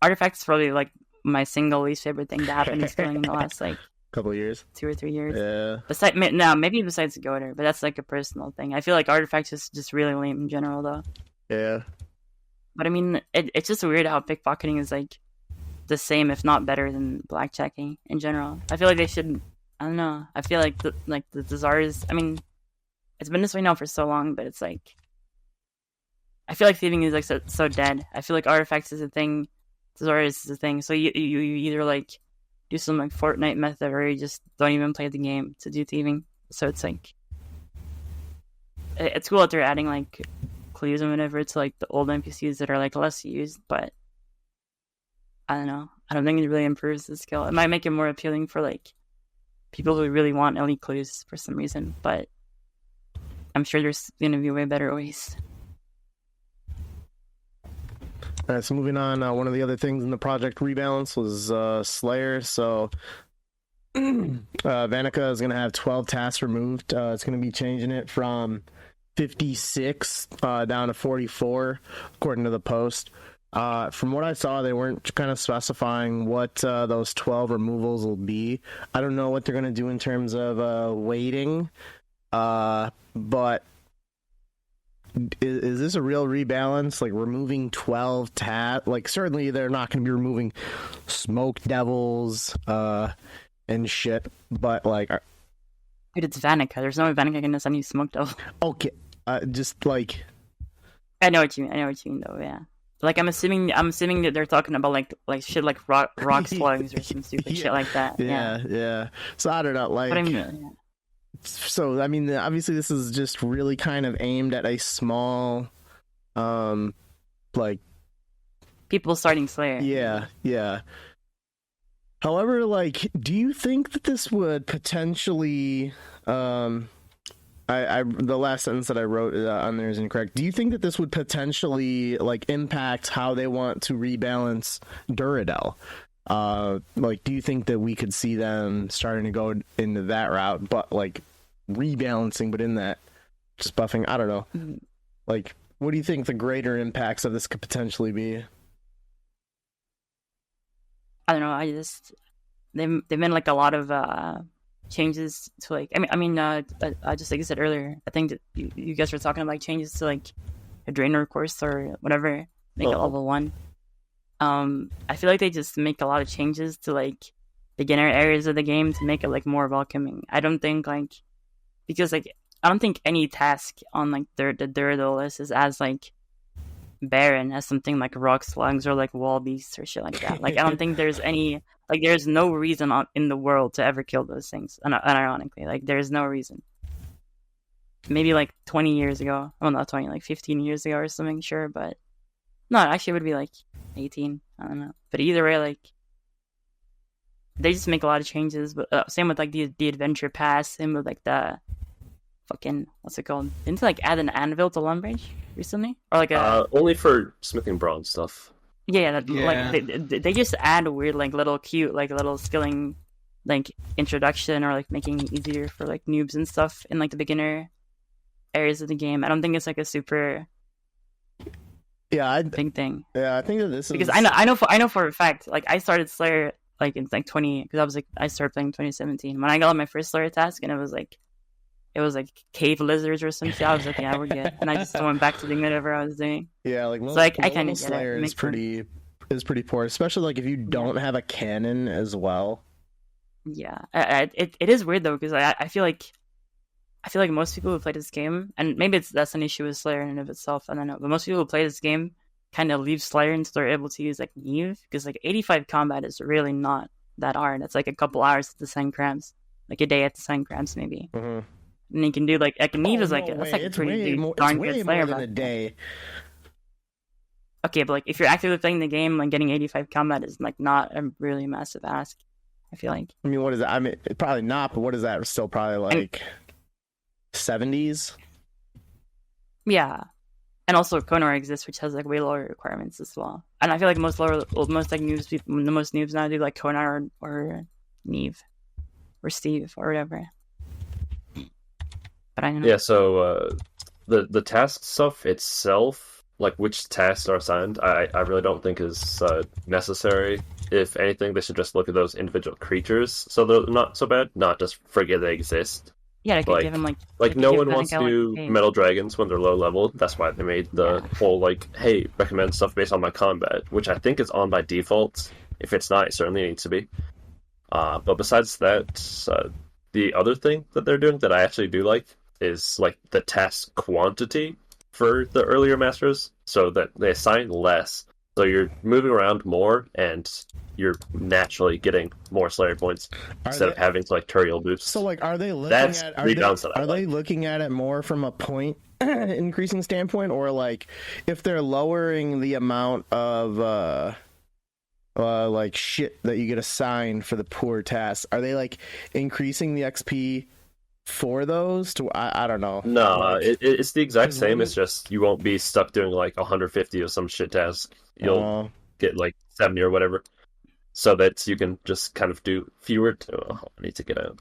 Artifacts is probably like my single least favorite thing to happen in skilling in the last like couple of years, 2 or 3 years. Yeah. Maybe besides Goater, but that's like a personal thing. I feel like artifacts is just really lame in general, though. Yeah. But I mean, it's just weird how pickpocketing is like the same, if not better, than blackjacking in general. I feel like they should. I don't know. I feel like the Czars. I mean, it's been this way now for so long, but it's like I feel like thieving is like so dead. I feel like artifacts is a thing, Czars is a thing. So you either like do some like Fortnite method, or you just don't even play the game to do thieving. So it's like it's cool that they're adding like clues and whatever to like the old NPCs that are like less used, but I don't know. I don't think it really improves the skill. It might make it more appealing for like people who really want elite clues for some reason, but I'm sure there's going to be way better ways. All right, so moving on, one of the other things in the project Rebalance was Slayer. So Vannaka is going to have 12 tasks removed. It's going to be changing it from 56 down to 44, according to the post. From what I saw, they weren't kind of specifying what those 12 removals will be. I don't know what they're going to do in terms of weighting, but is this a real rebalance? Like removing 12 tasks? Like certainly they're not going to be removing smoke devils and shit, but like Dude, it's Vannaka. There's no way Vannaka can send you Smoke Devil. Okay, just like I know what you mean, though. Yeah. Like I'm assuming that they're talking about like shit like rock slugs or some stupid shit like that. Yeah. So I don't know, like. But I mean, yeah. So I mean, obviously, this is just really kind of aimed at a small, like people starting Slayer. Yeah. However, like, do you think that this would potentially, the last sentence that I wrote on there is incorrect. Do you think that this would potentially like impact how they want to rebalance Duradel? Like, do you think that we could see them starting to go into that route, but like rebalancing, but in that just buffing? I don't know. Mm-hmm. Like, what do you think the greater impacts of this could potentially be? I don't know. They've made like a lot of changes to like. I mean, just like I said earlier, I think that you guys were talking about like changes to like a Draenor course or whatever, make it level 1. I feel like they just make a lot of changes to like beginner areas of the game to make it like more welcoming. I don't think like because like I don't think any task on like the Duradel list is as like barren as something like rock slugs or like wall beasts or shit like that. Like I don't think there's any like there's no reason in the world to ever kill those things. Unironically, like there's no reason. Maybe like 20 years ago, well not 20, like 15 years ago or something, sure, but no, actually it would be like 18. I don't know, but either way, like they just make a lot of changes. But same with like the adventure pass, same with like the fucking what's it called? Didn't they like add an anvil to Lumbridge recently, or like only for smithing bronze stuff? Yeah. Like they just add weird like little cute like little skilling like introduction or like making it easier for like noobs and stuff in like the beginner areas of the game. I don't think it's like a super big thing. Yeah, I think that this is because I know for a fact like I started Slayer like in like 20 because I started playing 2017 when I got my first Slayer task and it was like cave lizards or something. I was like, yeah, we're good. And I just went back to doing whatever I was doing. Yeah, like so I kind of Slayer is pretty poor, especially like if you don't have a cannon as well. Yeah, it is weird though because I feel like most people who play this game, and maybe that's an issue with Slayer in and of itself. I don't know, but most people who play this game kind of leave Slayer until they're able to use like Neve because like 85 combat is really not that hard. It's like a couple hours at the Sun Cramps, like a day at the Sun Cramps maybe. Mm-hmm. And you can do like Neve is like that's like it's pretty way darn good Slayer more than a day. Okay, but like if you're actively playing the game, like getting 85 combat is like not a really massive ask. I feel like. I mean, what is that? I mean, probably not, but what is that? Still probably like 70s. Yeah, and also Konar exists, which has like way lower requirements as well. And I feel like most like noobs people, the most noobs now do like Konar or Neve or Steve or whatever. But I don't know. Yeah, so the task stuff itself, like which tasks are assigned, I really don't think is necessary. If anything, they should just look at those individual creatures so they're not so bad, not just forget they exist. Yeah, they could give them like no one wants to do metal dragons when they're low level. That's why they made the whole like, hey, recommend stuff based on my combat, which I think is on by default. If it's not, it certainly needs to be. But besides that, the other thing that they're doing that I actually do like is like the task quantity for the earlier masters, so that they assign less, so you're moving around more and you're naturally getting more Slayer points instead of having to like Turiel boosts. So like, are they looking That's at are they looking at it more from a point increasing standpoint, or like if they're lowering the amount of like shit that you get assigned for the poor tasks, are they like increasing the XP for those to I don't know. No, like, it's the exact same. It's just you won't be stuck doing like 150 of some shit task. You'll get like 70 or whatever, so that you can just kind of do fewer. I need to get out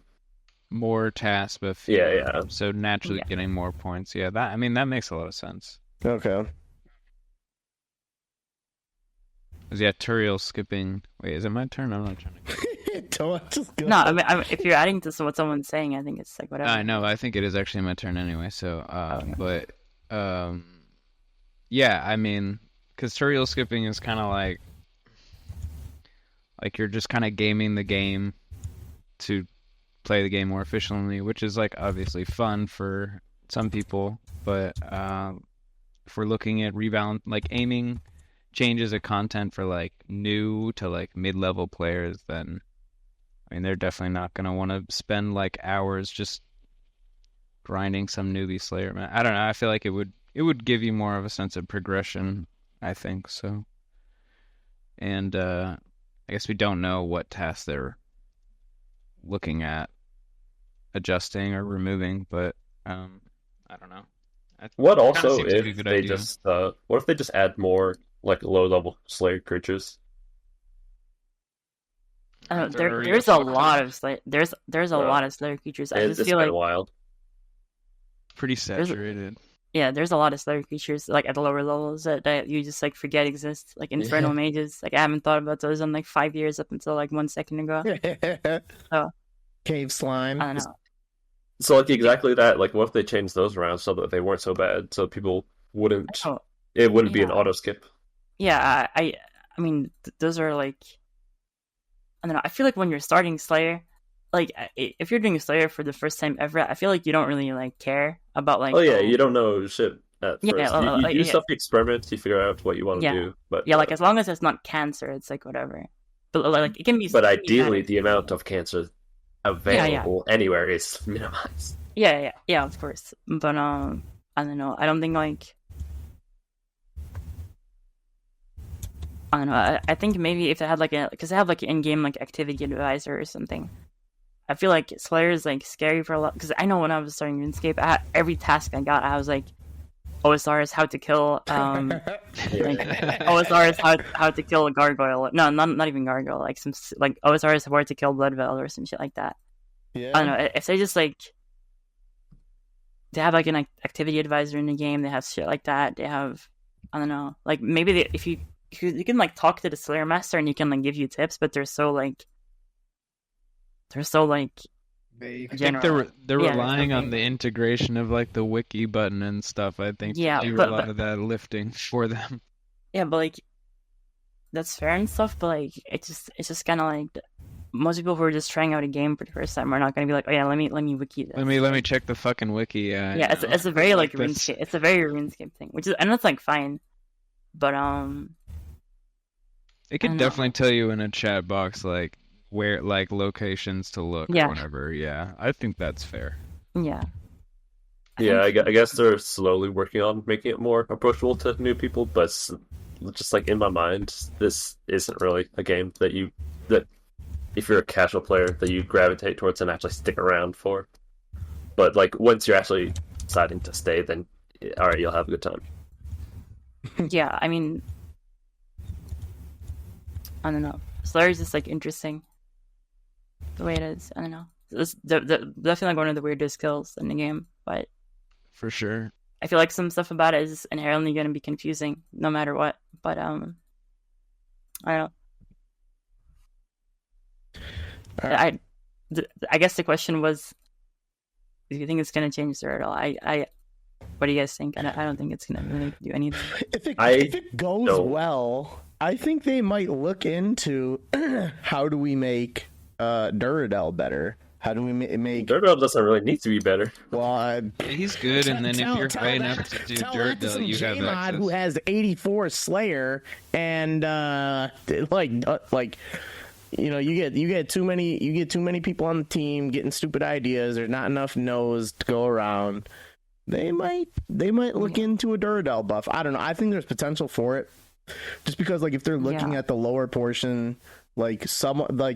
more tasks, but fewer, yeah. So naturally getting more points. Yeah, that makes a lot of sense. Okay. Yeah, Turiel skipping. Wait, is it my turn? I'm not trying to. No, I mean, if you're adding to what someone's saying, I think it's like whatever. I know. I think it is actually my turn anyway. So, yeah. I mean, because Turiel skipping is kind of like you're just kind of gaming the game to play the game more efficiently, which is like obviously fun for some people. But if we're looking at rebalance, like aiming changes of content for like new to like mid-level players, then I mean they're definitely not gonna want to spend like hours just grinding some newbie Slayer. Man, I don't know. I feel like it would give you more of a sense of progression. I think so. And I guess we don't know what tasks they're looking at adjusting or removing, but I don't know. What Kinda also seems to be a if good they idea. just what if they just add more like low level Slayer creatures? There's a lot of Slayer. There's a lot of Slayer creatures. I It's just feel kind like of wild. Pretty saturated. yeah, there's a lot of Slayer creatures like at the lower levels that you just like forget exist. Like Infernal mages. Like I haven't thought about those in like 5 years up until like 1 second ago. So Cave slime. I don't know. So like exactly that. Like what if they changed those around so that they weren't so bad, so people wouldn't. Oh, It wouldn't be an yeah. auto skip. Yeah, I mean those are like I don't know. I feel like when you're starting Slayer, like if you're doing Slayer for the first time ever, I feel like you don't really like care about like. Oh yeah, you don't know shit at Yeah, first. well, You like, do yeah. stuff, you experiment, you figure out what you want to Yeah. do. But Yeah, like as long as it's not cancer, it's like whatever. But like it can be. but it can be ideally, bad. the amount of cancer available anywhere is minimized. Yeah, of course. But I don't know. I don't think like. I don't know. I think maybe if they had like because they have like an in-game like activity advisor or something. I feel like Slayer is like scary for a lot because I know when I was starting RuneScape, every task I got, I was like, OSR is how to kill like OSR is how to kill a gargoyle. No, not even gargoyle. Like some like OSR is where to kill Blood Veil or some shit like that. Yeah. I don't know if they just like they have like an activity advisor in the game. They have shit like that. They have I don't know. Like maybe if you can like talk to the Slayer Master and you can like give you tips, but they're so like Vague. I think general. they're Yeah, relying on okay. the integration of like the wiki button and stuff. I think Yeah, to do but- a lot of that lifting for them. Yeah, but like that's fair and stuff. But like it's just kind of like most people who are just trying out a game for the first time are not going to be like, oh yeah, let me wiki this. Let me check the fucking wiki. Yeah, Yeah, it's a very like that's- RuneScape. It's a very RuneScape thing, which is and it's like fine, but It I could don't know. definitely tell you in a chat box like where like locations to look Yeah. or whatever. Yeah, I think that's fair. yeah. Yeah, think- I guess they're slowly working on making it more approachable to new people, but just like in my mind, this isn't really a game that if you're a casual player that you gravitate towards and actually stick around for. But like once you're actually deciding to stay, then all right, you'll have a good time. Yeah, I mean, I don't know. Slayer's just like interesting. The way it is, I don't know. It's definitely like one of the weirdest kills in the game, but For sure. I feel like some stuff about it is inherently going to be confusing no matter what. But I don't know. I guess the question was, do you think it's going to change there at all? What do you guys think? I don't think it's going to really do anything. If it I goes don't. well, I think they might look into how do we make Duradel better? How do we make? Dirt doesn't really need to be better. Well, He's good, and then if you're high enough to do dirt, to some you have JMOD access. who has 84 Slayer and like you know you get too many people on the team getting stupid ideas. There's not enough no's to go around. They might look into a Duradel buff. I don't know. I think there's potential for it, just because like if they're looking Yeah. at the lower portion, like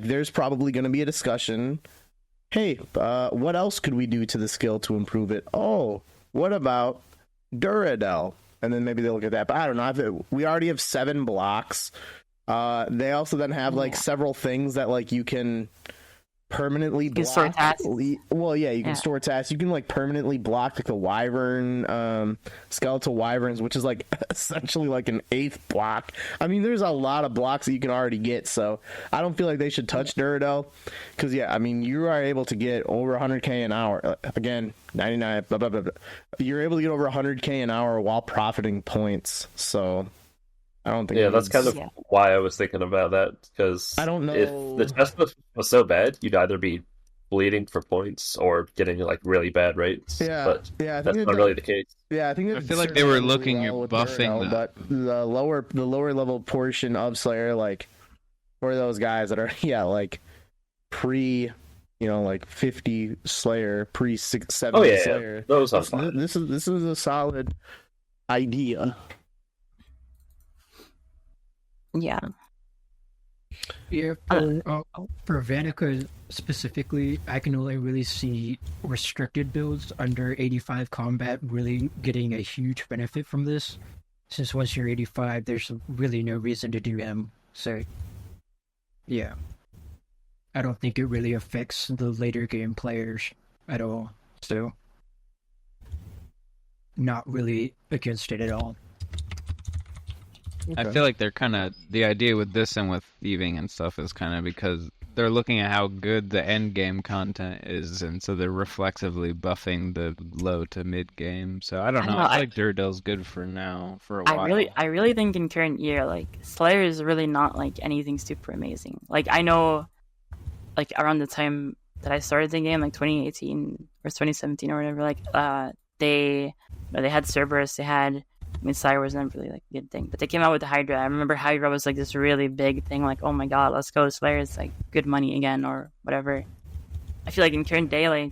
there's probably going to be a discussion. Hey, what else could we do to the skill to improve it? Oh, what about Duradel? And then maybe they look at that. But I don't know. We already have 7 blocks. They also then have like Yeah. several things that like you can permanently can block. store tasks. Well, yeah, you can Yeah. store tasks. You can like permanently block like the wyvern, skeletal wyverns, which is like essentially like an 8th block. I mean, there's a lot of blocks that you can already get, so I don't feel like they should touch Duradel, because yeah, I mean, you are able to get over 100k an hour. Again, 99. Blah, blah, blah, blah. You're able to get over 100k an hour while profiting points. So I don't think. Yeah, it that's kind needs- of why I was thinking about that, because I don't know. if the chest was so bad, you'd either be bleeding for points or getting like really bad rates. Yeah, but yeah, I that's think not really the case. Yeah, I think I feel like they were looking at with buffing Muriel, that. but the lower level portion of Slayer, like for those guys that are like pre, like 50 Slayer, pre 70 Slayer. Those are fine. This is a solid idea. Yeah. Yeah, for Vannaka specifically, I can only really see restricted builds under 85 combat really getting a huge benefit from this. Since once you're 85, there's really no reason to do M. So, yeah. I don't think it really affects the later game players at all. So, not really against it at all. I feel like they're kind of, the idea with this and with Thieving and stuff is kind of because they're looking at how good the end game content is, and so they're reflexively buffing the low to mid game. So I don't know. I feel like Duradell's good for now, for a while. I really think in current year, like, Slayer is really not like anything super amazing. Like, I know, like, around the time that I started the game, like 2018 or 2017 or whatever, like, they had Cerberus, they had, Slayer was never really like a good thing, but they came out with the Hydra. I remember Hydra was like this really big thing, like, oh my god, let's go, Slayer is like good money again or whatever. I feel like in current day, like,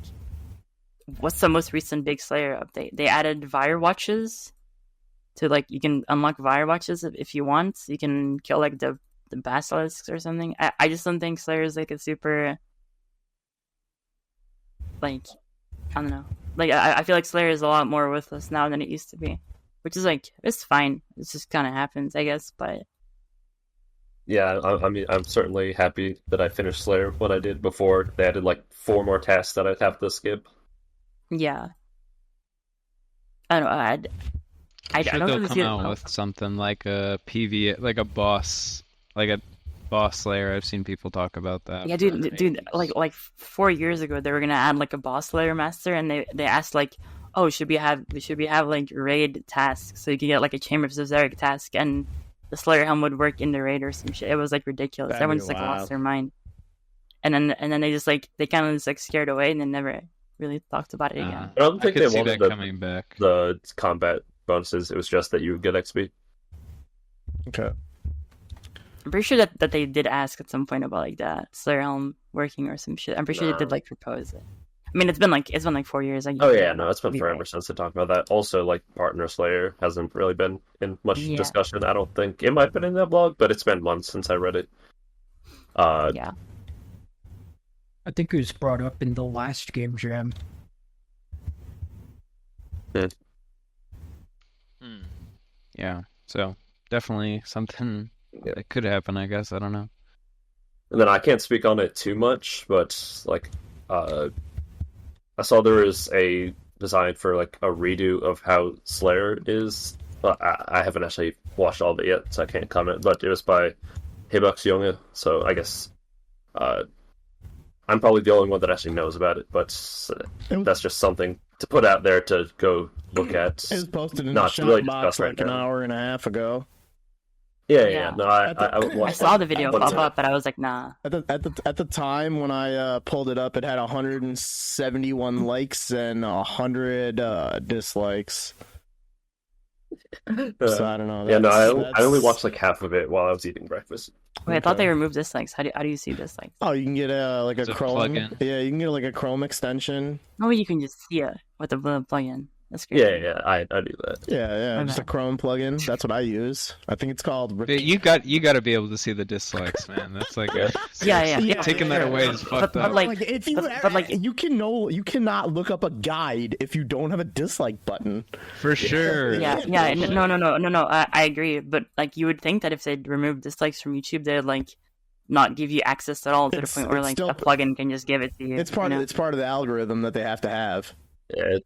what's the most recent big Slayer update? They added Fire Watches to, like, you can unlock Fire Watches if you want. You can kill like the basilisks or something. I just don't think Slayer is like a super, like, I don't know. Like, I feel like Slayer is a lot more worthless now than it used to be. Which is like, it's fine. It just kind of happens, I guess. But yeah, I mean, I'm certainly happy that I finished Slayer when I did before they added like 4 more tasks that I'd have to skip. Yeah, I don't know. I sure don't they'll come out with something like a PV, like a boss Slayer. I've seen people talk about that. Yeah, dude, like 4 years ago, they were gonna add like a boss Slayer master, and they asked like, oh, should we have like raid tasks so you could get like a Chamber of Zozeric task and the Slayer helm would work in the raid or some shit. It was like ridiculous. Everyone just like lost their mind. And then they just like they kind of just like scared away and then never really talked about it again. I don't think they wanted coming back. The combat bonuses. It was just that you would get XP. Okay. I'm pretty sure that they did ask at some point about like that Slayer helm working or some shit. I'm pretty sure they did like propose it. I mean, it's been like 4 years. Oh yeah, no, it's been forever since they talked about that. Also, like, Partner Slayer hasn't really been in much discussion. I don't think it might have been in that blog, but it's been months since I read it. Yeah, I think it was brought up in the last game jam. Yeah, so definitely something that could happen, I guess. I don't know. And then I can't speak on it too much, but like, I saw there is a design for like a redo of how Slayer is. I haven't actually watched all of it yet, so I can't comment. But it was by Hibux Junge, so I guess I'm probably the only one that actually knows about it. But that's just something to put out there to go look at. It was posted in the shout box like an hour and a half ago. Yeah. No, I saw the video pop up, but I was like, nah. At the time when I pulled it up, it had 171 likes and 100 dislikes. So I don't know. Yeah, no, I only watched like half of it while I was eating breakfast. Wait, I thought they removed dislikes. How do you see dislikes? Oh, you can get like a Chrome plugin. Yeah, you can get like a Chrome extension. Oh, you can just see it with the plugin. That's great. Yeah, I do that. Yeah, just a Chrome plugin. That's what I use. I think it's called. But you got to be able to see the dislikes, man. That's like taking that away is fucked up. You cannot look up a guide if you don't have a dislike button. For sure. Yeah. No. I agree, but like you would think that if they'd remove dislikes from YouTube, they'd like not give you access at all to the point where like a plugin can just give it to you. It's part of the algorithm that they have to have. Yeah,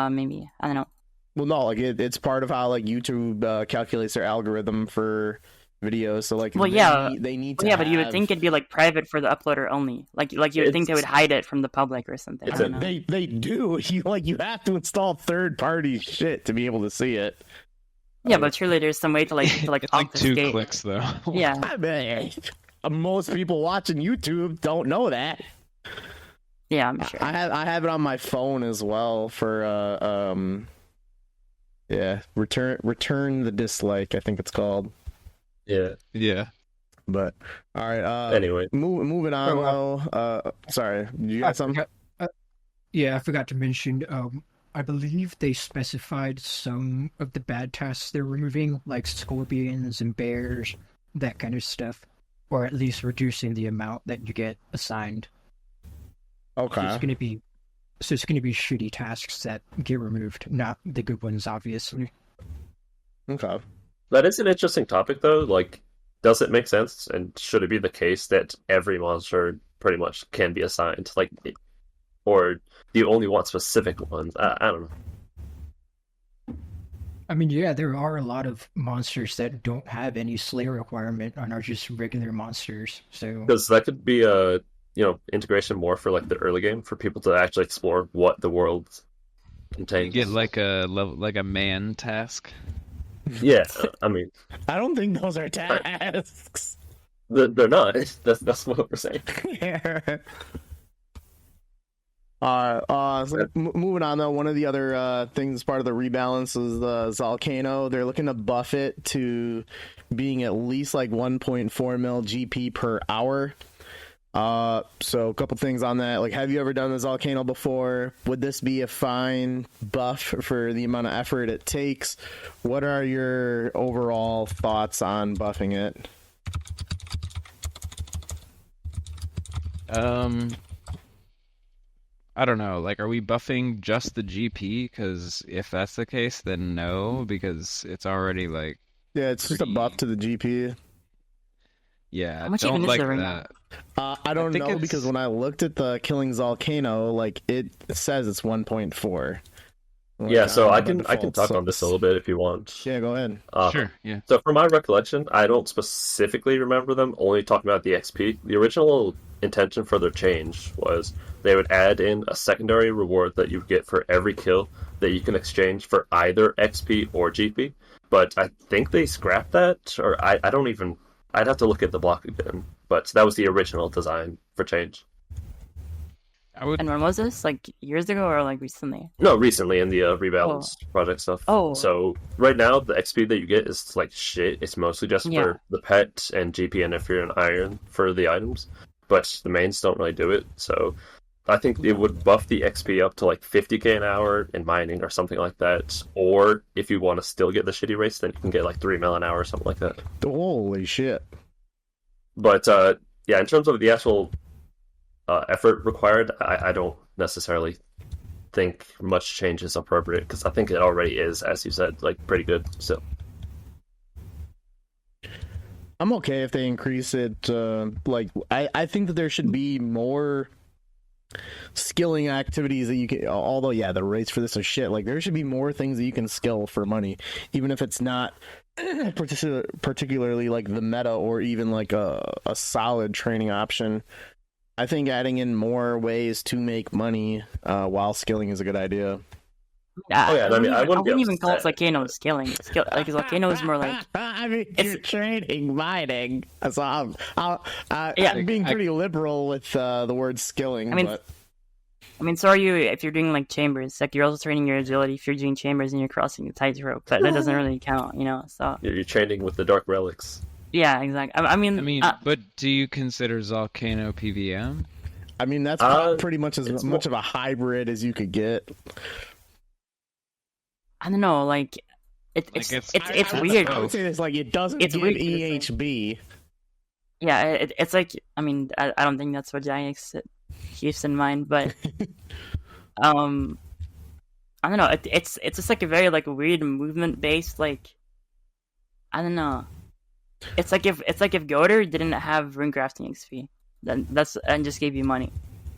maybe I don't know. Well, no, like it's part of how like YouTube calculates their algorithm for videos. So like, they need to. Yeah, but you would think it'd be like private for the uploader only. Like you would think they would hide it from the public or something. I don't know. They do. You have to install third party shit to be able to see it. Yeah, but surely there's some way to like it's like 2 clicks though. Yeah. I mean, most people watching YouTube don't know that. Yeah, I'm sure. I have it on my phone as well for return the dislike, I think it's called. Yeah. Yeah. But all right. Anyway, moving on though. Sorry, you got something? I forgot to mention. I believe they specified some of the bad tasks they're removing, like scorpions and bears, that kind of stuff, or at least reducing the amount that you get assigned. Okay. So it's gonna be shitty tasks that get removed, not the good ones, obviously. Okay. that is an interesting topic, though. Like, does it make sense, and should it be the case that every monster pretty much can be assigned? Like, or do you only want specific ones? I don't know. I mean, yeah, there are a lot of monsters that don't have any Slayer requirement and are just regular monsters. So Because that could be a integration more for like the early game for people to actually explore what the world You contains. get like a man task. Yeah, I mean, I don't think those are tasks. they're not. That's what we're saying. Moving on though, one of the other things part of the rebalance is the Zalcano. They're looking to buff it to being at least like 1.4 mil GP per hour. So a couple things on that. Like, have you ever done the Zalcano before? Would this be a fine buff for the amount of effort it takes? What are your overall thoughts on buffing it? I don't know. Like, are we buffing just the GP? Because if that's the case, then no, because it's already like. Yeah, it's just a buff to the GP. Yeah, How much don't even is like there right that. I don't think know it's- because when I looked at the Killing Zalcano, like it says it's 1.4. Like, Yeah, so I by can default, talk so on this a little bit if you want. Yeah, go ahead. Sure, yeah. So from my recollection, I don't specifically remember them only talking about the XP. The original intention for their change was they would add in a secondary reward that you get for every kill that you can exchange for either XP or GP. But I think they scrapped that, or I don't even... I'd have to look at the block again. But that was the original design for change. I would. And when was this? Like years ago or like recently? No, recently in the Rebalance project stuff. Oh. So right now, the XP that you get is like shit. It's mostly just Yeah. for the pet and GP and if you're an iron for the items. But the mains don't really do it. So I think it would buff the XP up to like 50k an hour in mining or something like that. Or if you want to still get the shitty race, then you can get like 3 mil an hour or something like that. Holy shit. But yeah, in terms of the actual effort required, I don't necessarily think much change is appropriate because I think it already is, as you said, like pretty good still. I'm okay if they increase it. Like, I think that there should be more skilling activities that you can. Although, yeah, the rates for this are shit. Like, there should be more things that you can skill for money, even if it's not particularly like the meta or even like a solid training option. I think adding in more ways to make money while skilling is a good idea. Oh, yeah, I mean, I wouldn't be wouldn't even call it upset. Zalcano scaling. Like Zalcano is more like I mean, It's- you're training mining. So Yeah. I'm being pretty liberal with the word skilling. I mean, but so are you if you're doing like chambers. Like you're also training your agility if you're doing chambers and you're crossing the tightrope. But that doesn't really count, So You're training with the dark relics. yeah, exactly. I mean, But do you consider Zalcano PVM? I mean, that's pretty much as it's much of a hybrid as you could get. I don't know. Like it's weird. I would say this like it doesn't It's give weird. EHB. Yeah, it's like I mean I don't think that's what Jax keeps in mind, but I don't know. It's just like a very like weird movement based like I don't know. It's like if Goater didn't have rune crafting XP, then and just gave you money.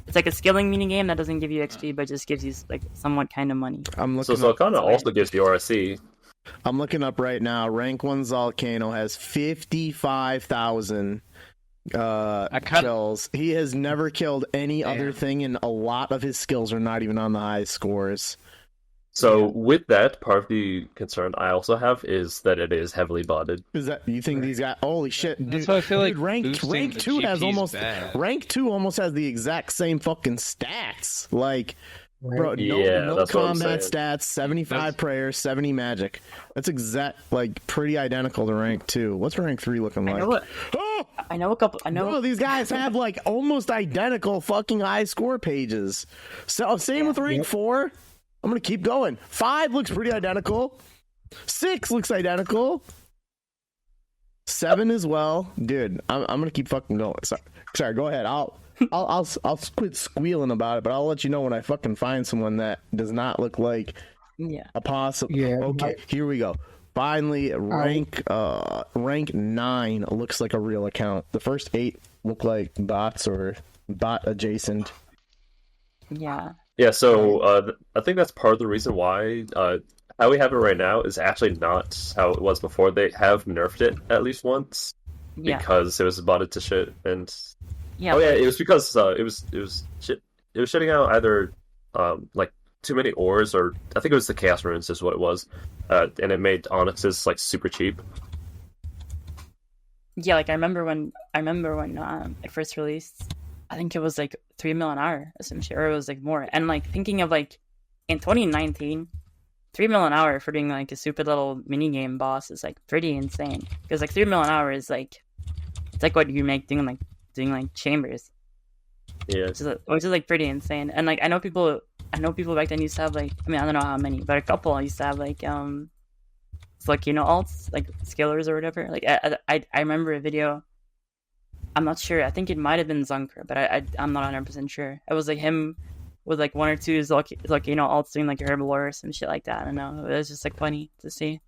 It's like a skilling minigame that doesn't give you XP, but just gives you like somewhat kind of money. I'm So looking up, Zalcano also gives you RSC. I'm looking up right now. Rank 1 Zalcano has 55,000 kills. He has never killed any other thing, and a lot of his skills are not even on the high scores. So with that, part of the concern I also have is that it is heavily botted. Is that you think these guys? Holy shit, dude! That's why I feel like rank boosting the 2 has GP is almost bad. rank 2 almost has the exact same fucking stats. Like, bro, Yeah, no that's what I'm combat saying. stats, 75 prayer, 70 magic. That's pretty identical to rank 2. What's rank 3 looking like? I know a couple. I know Bro, these guys have like almost identical fucking high score pages. So same with rank 4. I'm gonna keep going. 5 looks pretty identical. 6 looks identical. 7 as well, dude. I'm gonna keep fucking going. Sorry, go ahead. I'll quit squealing about it, but I'll let you know when I fucking find someone that does not look like a possible. Yeah. Okay, here we go. Finally, rank 9 looks like a real account. The first 8 look like bots or bot adjacent. Yeah. Yeah, so I think that's part of the reason why how we have it right now is actually not how it was before. They have nerfed it at least once because it was botted to shit. And it was because it was shitting out either like too many ores, or I think it was the chaos runes is what it was, and it made onyxes like super cheap. Yeah, like I remember when it first released. I think it was like 3 mil an hour, essentially, or it was like more. And like thinking of like in 2019, 3 mil an hour for doing like a stupid little mini game boss is like pretty insane. Because like 3 mil an hour is like it's like what you make doing like chambers. Yeah, which is like pretty insane. And like I know people back then used to have like, I mean, I don't know how many, but a couple used to have like Zalcano alts, like scalers or whatever. Like I remember a video. I'm not sure. I think it might have been Zunker, but I'm not 100% sure. It was like him with like 1 or 2 Zalcano alts doing like herbal or some shit like that. I don't know. It was just like funny to see.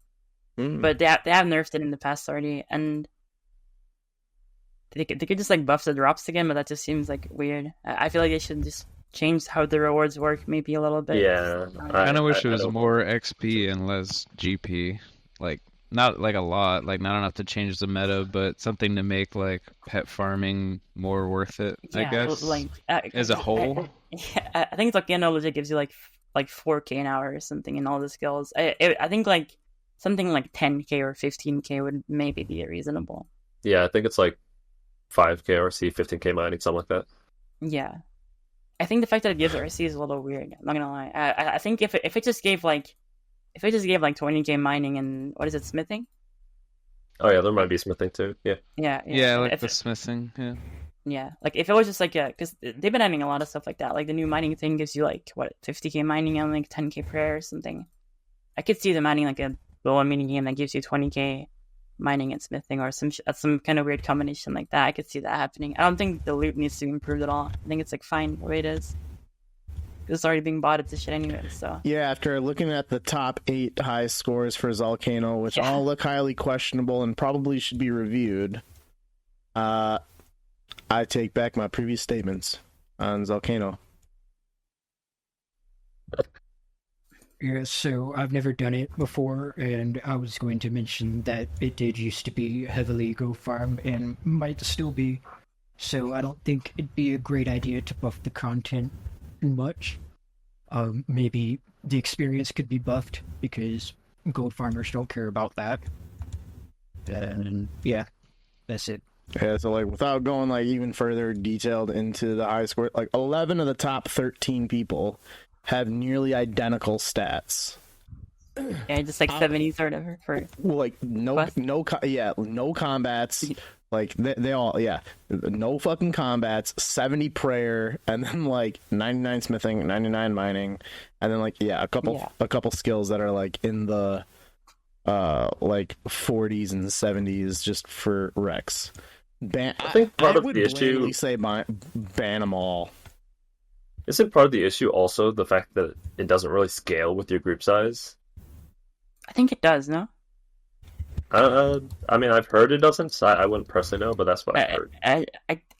But they have nerfed it in the past already, and they could just like buff the drops again, but that just seems like weird. I feel like they should just change how the rewards work maybe a little bit. Yeah, I kind of wish it was more XP and less GP. Like, not like a lot, like not enough to change the meta, but something to make like pet farming more worth it, I guess. Like as a whole. I think Zalcano legit gives you like 4K an hour or something in all the skills. I think like something like 10K or 15K would maybe be reasonable. Yeah, I think it's like 5K RC, 15K mining, something like that. Yeah. I think the fact that it gives RC is a little weird. I'm not gonna lie. I think if it just gave like 20K mining and what is it, smithing? Oh yeah, there might be smithing too. Yeah. Yeah, like the smithing. Yeah. Yeah, like if it was just like because they've been adding a lot of stuff like that. Like the new mining thing gives you like 50K mining and like 10K prayer or something. I could see them adding like a little mini game that gives you 20K mining and smithing or some kind of weird combination like that. I could see that happening. I don't think the loot needs to be improved at all. I think it's like fine the way it is. It's already being botted to shit anyway, so. Yeah, after looking at the top 8 high scores for Zalcano, which all look highly questionable and probably should be reviewed, I take back my previous statements on Zalcano. Yeah, so I've never done it before, and I was going to mention that it did used to be heavily go farm and might still be, so I don't think it'd be a great idea to buff the content much. Maybe the experience could be buffed because gold farmers don't care about that. And yeah, that's it. Yeah, so like without going like even further detailed into the high score, like 11 of the top 13 people have nearly identical stats. Yeah, just like 70s or whatever. Like no combats. Like they all no fucking combats, 70 prayer, and then like 99 smithing, 99 mining, and then like a couple skills that are like in the like 40s and 70s just for Rex. I think part of the issue say ban them all. Isn't part of the issue also the fact that it doesn't really scale with your group size? I think it does, no? I mean, I've heard it doesn't, so I wouldn't personally know, but that's what I've heard.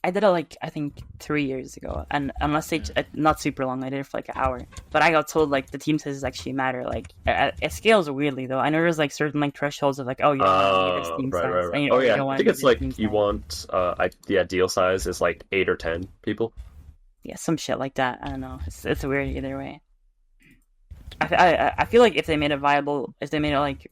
I did it like, I think 3 years ago, and unless they, not super long, I did it for like an hour, but I got told like the team sizes actually matter, like, it scales weirdly though. I know there's like certain like thresholds of like, oh, you don't need this team size. Right. And, I think it's like you want, the ideal size is like 8 or 10 people. Yeah, some shit like that, I don't know. It's weird either way. I feel like if they made it viable, if they made it like,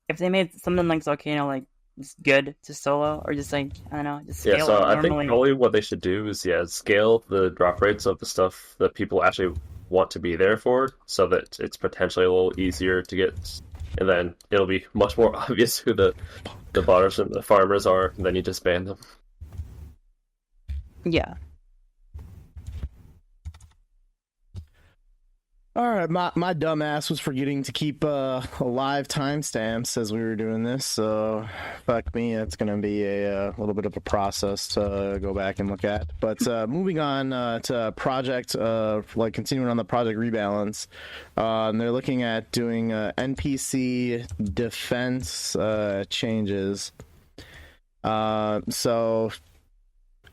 if they made something like Zalcano like just good to solo, or just like I don't know, just scale Yeah, so it I think normally. probably what they should do is scale the drop rates of the stuff that people actually want to be there for, so that it's potentially a little easier to get, and then it'll be much more obvious who the botters and the farmers are, and then you just ban them. Yeah. All right, my dumb ass was forgetting to keep live timestamps as we were doing this, so fuck me, it's gonna be a little bit of a process to go back and look at. But moving on to project, like continuing on the project rebalance, they're looking at doing NPC defense changes. So.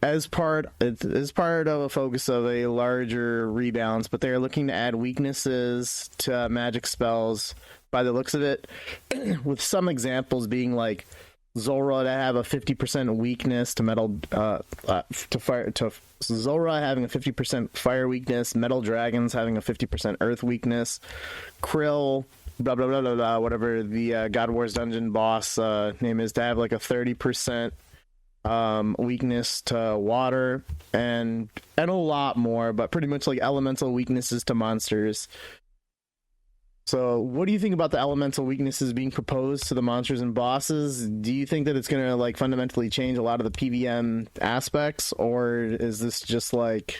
As part of a focus of a larger rebalance, but they're looking to add weaknesses to magic spells by the looks of it, with some examples being like Zulrah to have a 50% weakness to metal, to fire, to Zulrah having a 50% fire weakness, metal dragons having a 50% earth weakness, Krill, blah blah blah blah blah, whatever the God Wars dungeon boss name is, to have like a 30% weakness to water, and a lot more, but pretty much like elemental weaknesses to monsters. So what do you think about the elemental weaknesses being proposed to the monsters and bosses? Do you think that it's gonna like fundamentally change a lot of the PVM aspects, or is this just like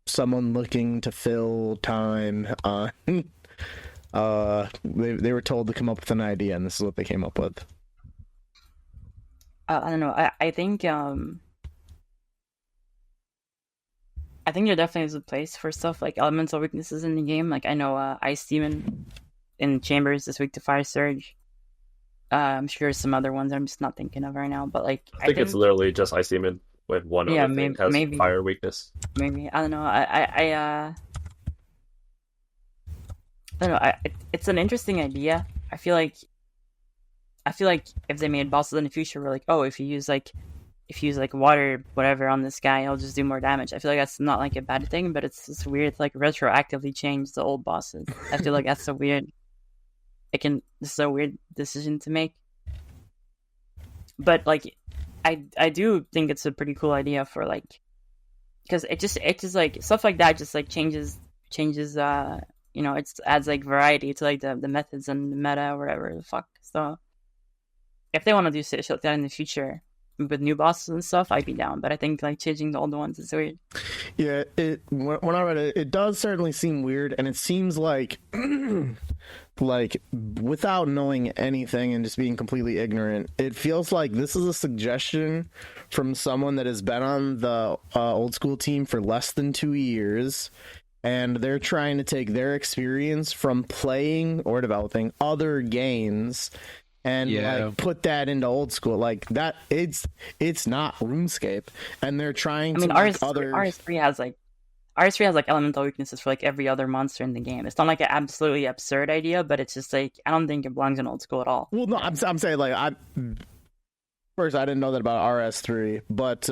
someone looking to fill time on they were told to come up with an idea and this is what they came up with? I don't know. I think there definitely is a place for stuff like elemental weaknesses in the game. Like I know Ice Demon in Chambers this week to Fire Surge. I'm sure there's some other ones I'm just not thinking of right now. But like I think it's literally just Ice Demon with one other thing has maybe fire weakness. Maybe I don't know. I don't know. It's an interesting idea. I feel like if they made bosses in the future, we're like, oh, if you use like water, whatever on this guy, he'll just do more damage. I feel like that's not like a bad thing, but it's just weird to like retroactively change the old bosses. I feel like that's this is a weird decision to make. But like, I do think it's a pretty cool idea for like, because it just like stuff like that just like changes. It adds like variety to like the methods and the meta or whatever the fuck. So if they want to do shit like that in the future with new bosses and stuff, I'd be down. But I think like changing the old ones is weird. Yeah, when I read it, it does certainly seem weird, and it seems like, like without knowing anything and just being completely ignorant, it feels like this is a suggestion from someone that has been on the old school team for less than 2 years, and they're trying to take their experience from playing or developing other games and like put that into old school. Like that, it's not RuneScape, and they're trying to make RS3 has like elemental weaknesses for like every other monster in the game. It's not like an absolutely absurd idea, but it's just like I don't think it belongs in old school at all. Well, no, I'm saying like first I didn't know that about RS3, but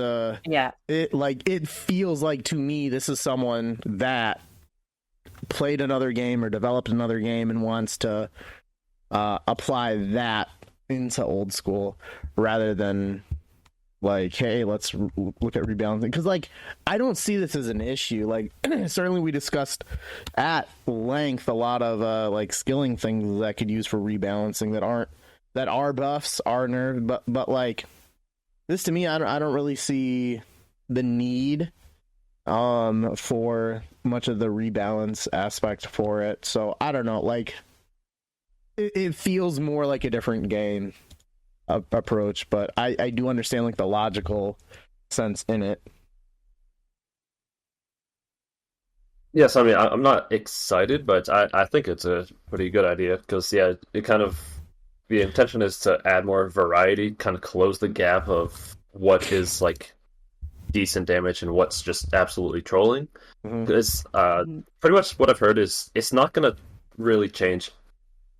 it feels like to me this is someone that played another game or developed another game and wants to apply that into old school rather than like, hey, let's look at rebalancing. Because like I don't see this as an issue. Like certainly we discussed at length a lot of like skilling things that could use for rebalancing that are buffs, are nerfed, but like this to me, I don't really see the need for much of the rebalance aspect for it. So I don't know, like it feels more like a different game approach, but I do understand like the logical sense in it. Yes, I mean I'm not excited, but I think it's a pretty good idea because it kind of, the intention is to add more variety, kind of close the gap of what is like decent damage and what's just absolutely trolling. Because pretty much what I've heard is it's not going to really change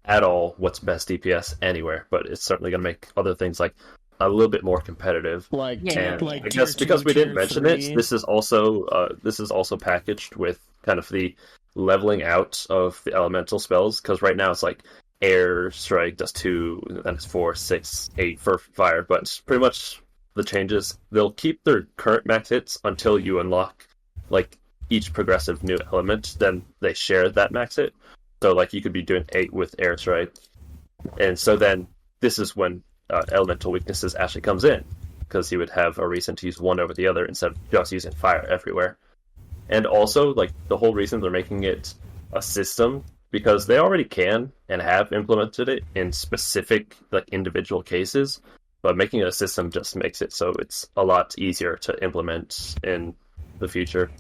at all what's best DPS anywhere, but it's certainly going to make other things like a little bit more competitive. Like I guess because we didn't mention it, this is also packaged with kind of the leveling out of the elemental spells, because right now it's like air strike does 2, then it's 4, 6, 8 for fire, but pretty much the changes, they'll keep their current max hits until you unlock like each progressive new element, then they share that max hit. So like you could be doing 8 with air strike, and so then this is when elemental weaknesses actually comes in, because he would have a reason to use one over the other instead of just using fire everywhere. And also, like, the whole reason they're making it a system, because they already can and have implemented it in specific, like, individual cases, but making it a system just makes it so it's a lot easier to implement in the future.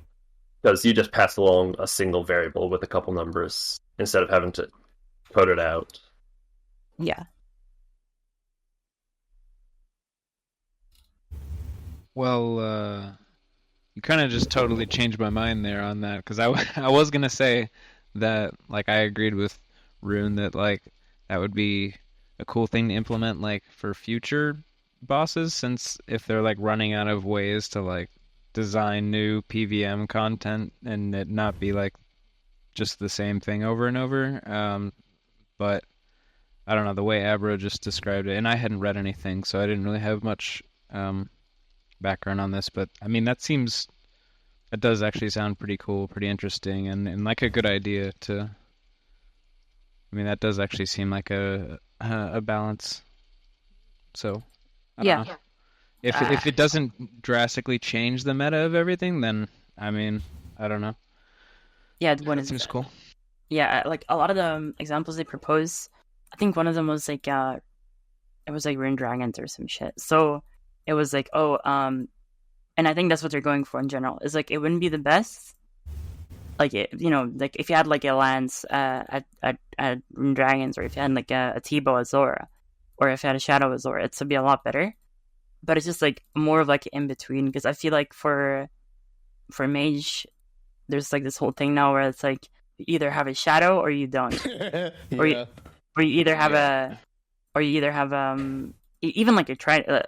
Because you just pass along a single variable with a couple numbers instead of having to code it out. Yeah. Well, you kind of just totally changed my mind there on that, because I was gonna say that, like, I agreed with Rune that, like, that would be a cool thing to implement, like, for future bosses, since if they're, like, running out of ways to, like, design new PVM content and it not be, like, just the same thing over and over. But I don't know, the way Abra just described it, and I hadn't read anything, so I didn't really have much background on this, but I mean, that does actually sound pretty cool, pretty interesting, and like a good idea to. I mean, that does actually seem like a balance. So, I don't know. If it doesn't drastically change the meta of everything, then I mean, I don't know. Yeah, That seems cool. Yeah, like a lot of the examples they propose, I think one of them was like it was like Rune Dragons or some shit. So it was like, and I think that's what they're going for in general. Is like it wouldn't be the best, like like if you had like a lance at Rune Dragons, or if you had like a T-bow at Zora, or if you had a Shadow at Zora, it'd be a lot better. But it's just like more of like in between, because I feel like for mage, there's like this whole thing now where it's like you either have a shadow or you don't, Yeah. or you either have even like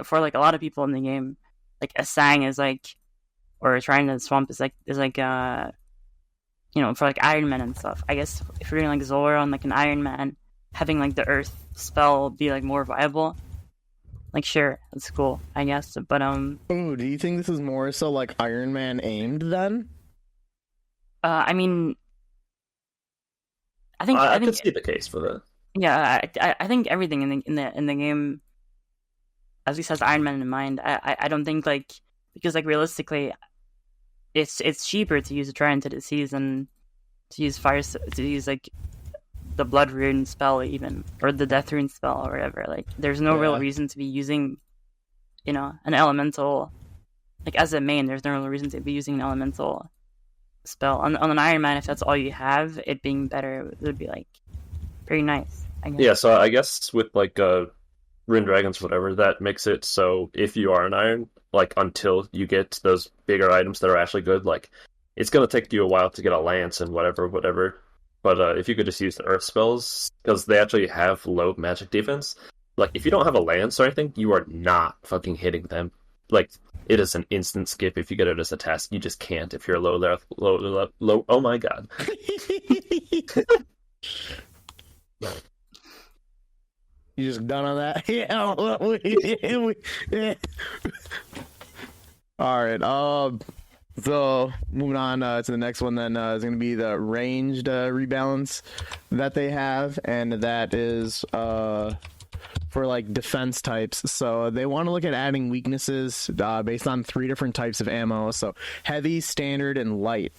for like a lot of people in the game, like a Sang is like, or trying to swamp is like for like Iron Man and stuff. I guess if you're doing like Zora on like an Iron Man, having like the Earth spell be like more viable. Like, sure, that's cool, I guess. But Ooh, do you think this is more so like Iron Man aimed then? I mean, I could think see the case for that. Yeah, I think everything in the game, at least has Iron Man in mind. I don't think, like, because like realistically, it's cheaper to use a Trident to the Seas than to use like the Blood Rune spell even, or the Death Rune spell or whatever. Like, there's no real reason to be using, an elemental, like, as a main. There's no real reason to be using an elemental spell on an Iron Man. If that's all you have, it being better would be like very nice, I guess. Yeah, so I guess with like Rune Dragons or whatever, that makes it so if you are an Iron, like, until you get those bigger items that are actually good, like, it's gonna take you a while to get a lance and whatever. But if you could just use the Earth spells, because they actually have low magic defense, like, if you don't have a lance or anything, you are not fucking hitting them. Like, it is an instant skip if you get it as a task. You just can't if you're low. Oh my god. You just done on that? Yeah. All right. So moving on to the next one, then is going to be the ranged rebalance that they have, and that is for like defense types. So they want to look at adding weaknesses based on 3 different types of ammo. So heavy, standard, and light.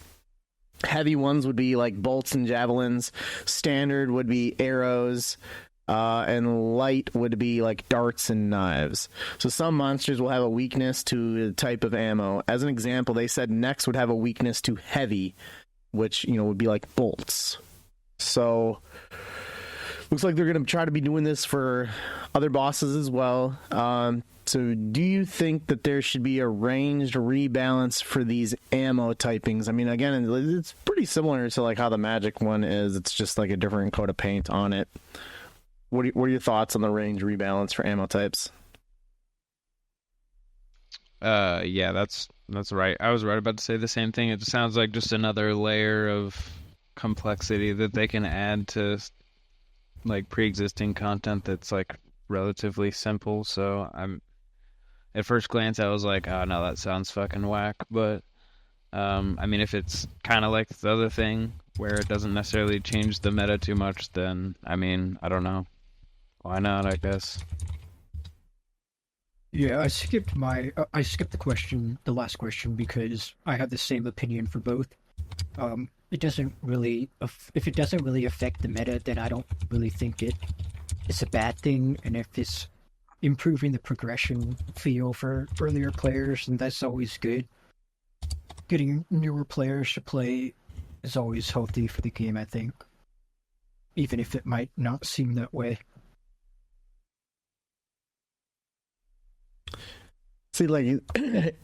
Heavy ones would be like bolts and javelins. Standard would be arrows. And light would be like darts and knives. So some monsters will have a weakness to the type of ammo. As an example, they said Nex would have a weakness to heavy, which, would be like bolts. So looks like they're going to try to be doing this for other bosses as well. So do you think that there should be a ranged rebalance for these ammo typings? I mean, again, it's pretty similar to like how the magic one is. It's just like a different coat of paint on it. What are your thoughts on the range rebalance for ammo types? Yeah, that's right. I was right about to say the same thing. It sounds like just another layer of complexity that they can add to like pre-existing content that's like relatively simple. So at first glance I was like, oh no, that sounds fucking whack. But I mean, if it's kind of like the other thing where it doesn't necessarily change the meta too much, then I mean, I don't know, why not? I guess. Yeah, I skipped the last question, because I have the same opinion for both. It doesn't really, if it doesn't really affect the meta, then I don't really think it's a bad thing. And if it's improving the progression feel for earlier players, then that's always good. Getting newer players to play is always healthy for the game, I think. Even if it might not seem that way. See, like,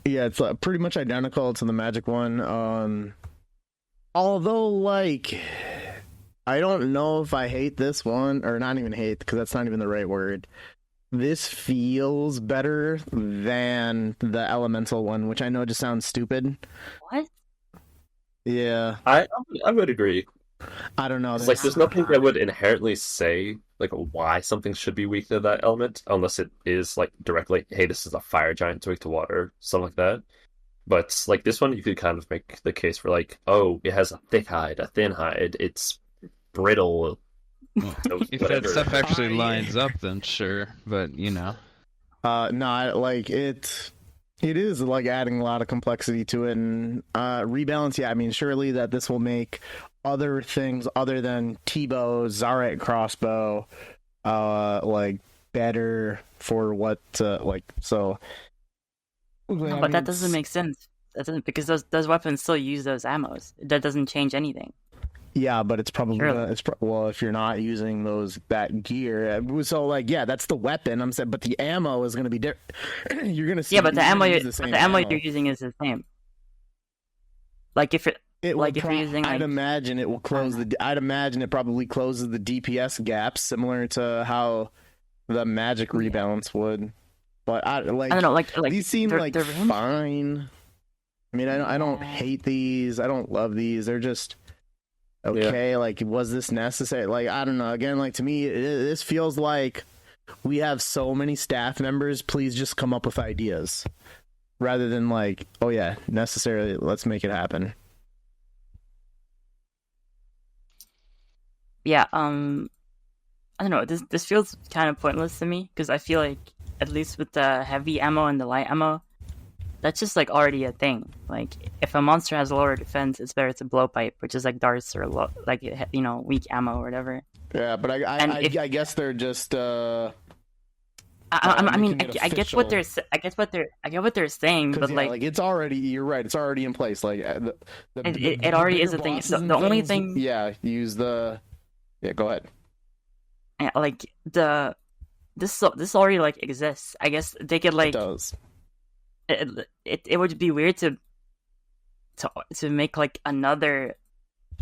yeah, it's pretty much identical to the Magic one. Although, like, I don't know if I hate this one, or not even hate, because that's not even the right word. This feels better than the Elemental one, which I know just sounds stupid. What? Yeah. I would agree. I don't know. It's like there's nothing that would inherently say like why something should be weak to that element, unless it is like directly, hey, this is a fire giant weak to water, something like that. But like this one, you could kind of make the case for like, oh, it has a thick hide, a thin hide, it's brittle. If that stuff actually lines up, then sure. But you know, no, like it is like adding a lot of complexity to it, and rebalance. Yeah, I mean, surely that this will make other things other than T-bow, Zarite crossbow, like better for what, like so. No, but that doesn't make sense. That doesn't, because those weapons still use those ammos. That doesn't change anything. Yeah, but it's probably well, if you're not using that gear, so like yeah, that's the weapon. I'm saying, but the ammo is going to be different. You're going to see. Yeah, but the ammo ammo you're using is the same. Like if if you're using, I'd imagine it will close I'd imagine it probably closes the DPS gap, similar to how the Magic rebalance would. But I don't know, like these seem like fine. I mean, I don't hate these. I don't love these. They're just okay. Yeah. Like, was this necessary? Like, I don't know. Again, like to me, this feels like we have so many staff members. Please just come up with ideas, rather than like, oh yeah, necessarily. Let's make it happen. Yeah. I don't know. This feels kind of pointless to me, because I feel like, at least with the heavy ammo and the light ammo, that's just like already a thing. Like if a monster has lower defense, it's better to blowpipe, which is like darts or weak ammo or whatever. Yeah, but I guess they're just. I get what they're saying, but like it's already. You're right. It's already in place. Like it already is a thing. So the only thing. Yeah, use the. Yeah, go ahead. Yeah, like this already like exists. I guess they could like. It does. It would be weird to make like another,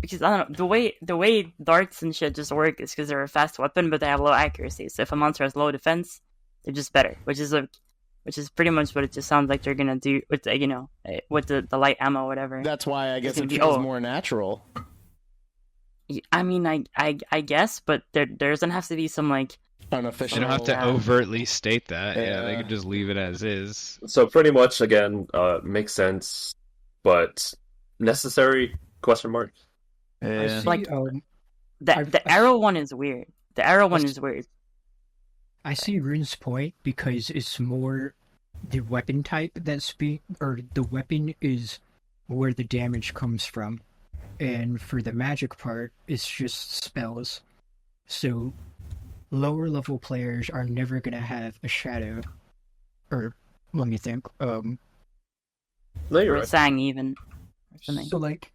because I don't know, the way darts and shit just work is because they're a fast weapon, but they have low accuracy. So if a monster has low defense, they're just better, which is pretty much what it just sounds like they're gonna do with with the light ammo, whatever. That's why I guess it feels more natural. I mean, I guess, but there doesn't have to be some like unofficial. You don't have to overtly state that. Yeah, they could just leave it as is. So pretty much, again, makes sense, but necessary? Question mark. Like the arrow one is weird. The arrow one is weird. I see Rune's point, because it's more the weapon type the weapon is where the damage comes from, and for the magic part, it's just spells. So lower level players are never going to have a shadow, or let me think. No, you're right. Sang even. Or something. So like,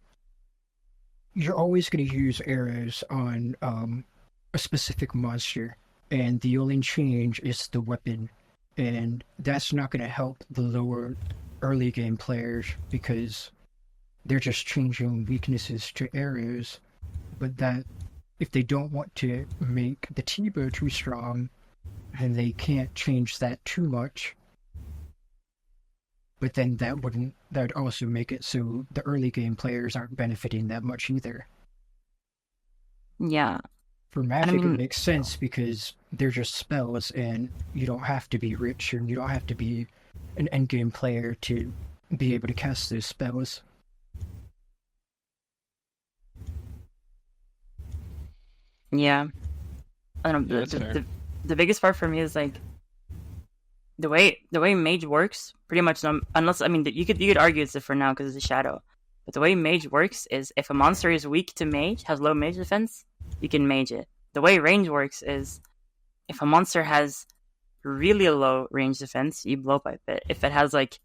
you're always going to use arrows on a specific monster, and the only change is the weapon, and that's not going to help the lower early game players, because they're just changing weaknesses to arrows. But that, if they don't want to make the T-bow too strong, and they can't change that too much, but then that would also make it so the early game players aren't benefiting that much either. Yeah. For magic, mean- it makes sense because they're just spells, and you don't have to be rich, and you don't have to be an endgame player to be able to cast those spells. Yeah. I don't know. Yeah, that's fair. The biggest part for me is like the way mage works. Pretty much, unless I mean you could argue it's different now because it's a shadow. But the way mage works is if a monster is weak to mage, has low mage defense, you can mage it. The way range works is if a monster has really low range defense, you blow pipe it. If it has like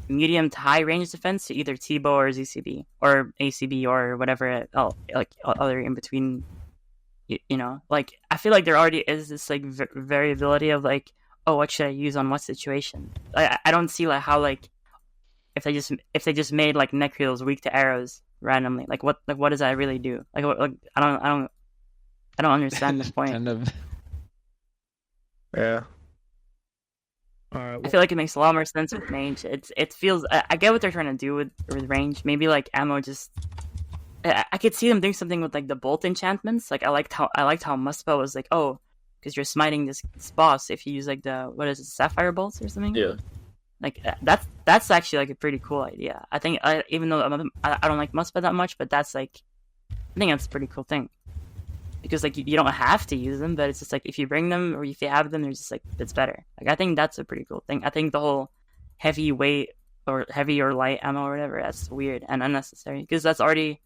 medium to high range defense, so either T-bow or ZCB or ACB or whatever, like other in between. You know, like I feel like there already is this like variability of like, oh, what should I use on what situation? I don't see like how like if they just made like Necreals weak to arrows randomly, like what does that really do? Like I don't understand the point. Kind of. Yeah. All right. I feel like it makes a lot more sense with mage. It feels I get what they're trying to do with range. Maybe like ammo just. I could see them doing something with like the bolt enchantments. Like I liked how Muspel was like, oh, because you're smiting this boss if you use like the sapphire bolts or something. Yeah. Like that's actually like a pretty cool idea. I think even though I don't like Muspel that much, but that's like I think that's a pretty cool thing because like you don't have to use them, but it's just like if you bring them or if you have them, they're just like it's better. Like I think that's a pretty cool thing. I think the whole heavy or light ammo or whatever that's weird and unnecessary because that's already.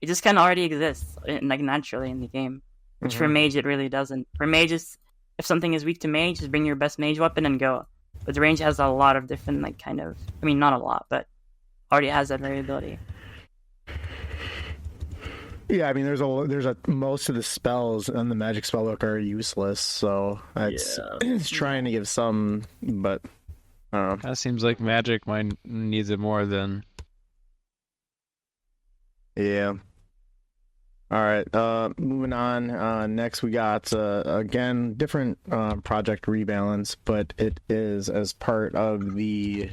It just kind of already exists, like naturally in the game. Which for mage, it really doesn't. For mages, if something is weak to mage, just bring your best mage weapon and go. But the range has a lot of different, like, kind of. I mean, not a lot, but already has that variability. Yeah, I mean, there's most of the spells on the magic spellbook are useless, so it's trying to give some, but I don't know. That seems like magic needs it more than. Yeah. All right, moving on. Next, we got, again, different project Rebalance, but it is as part of the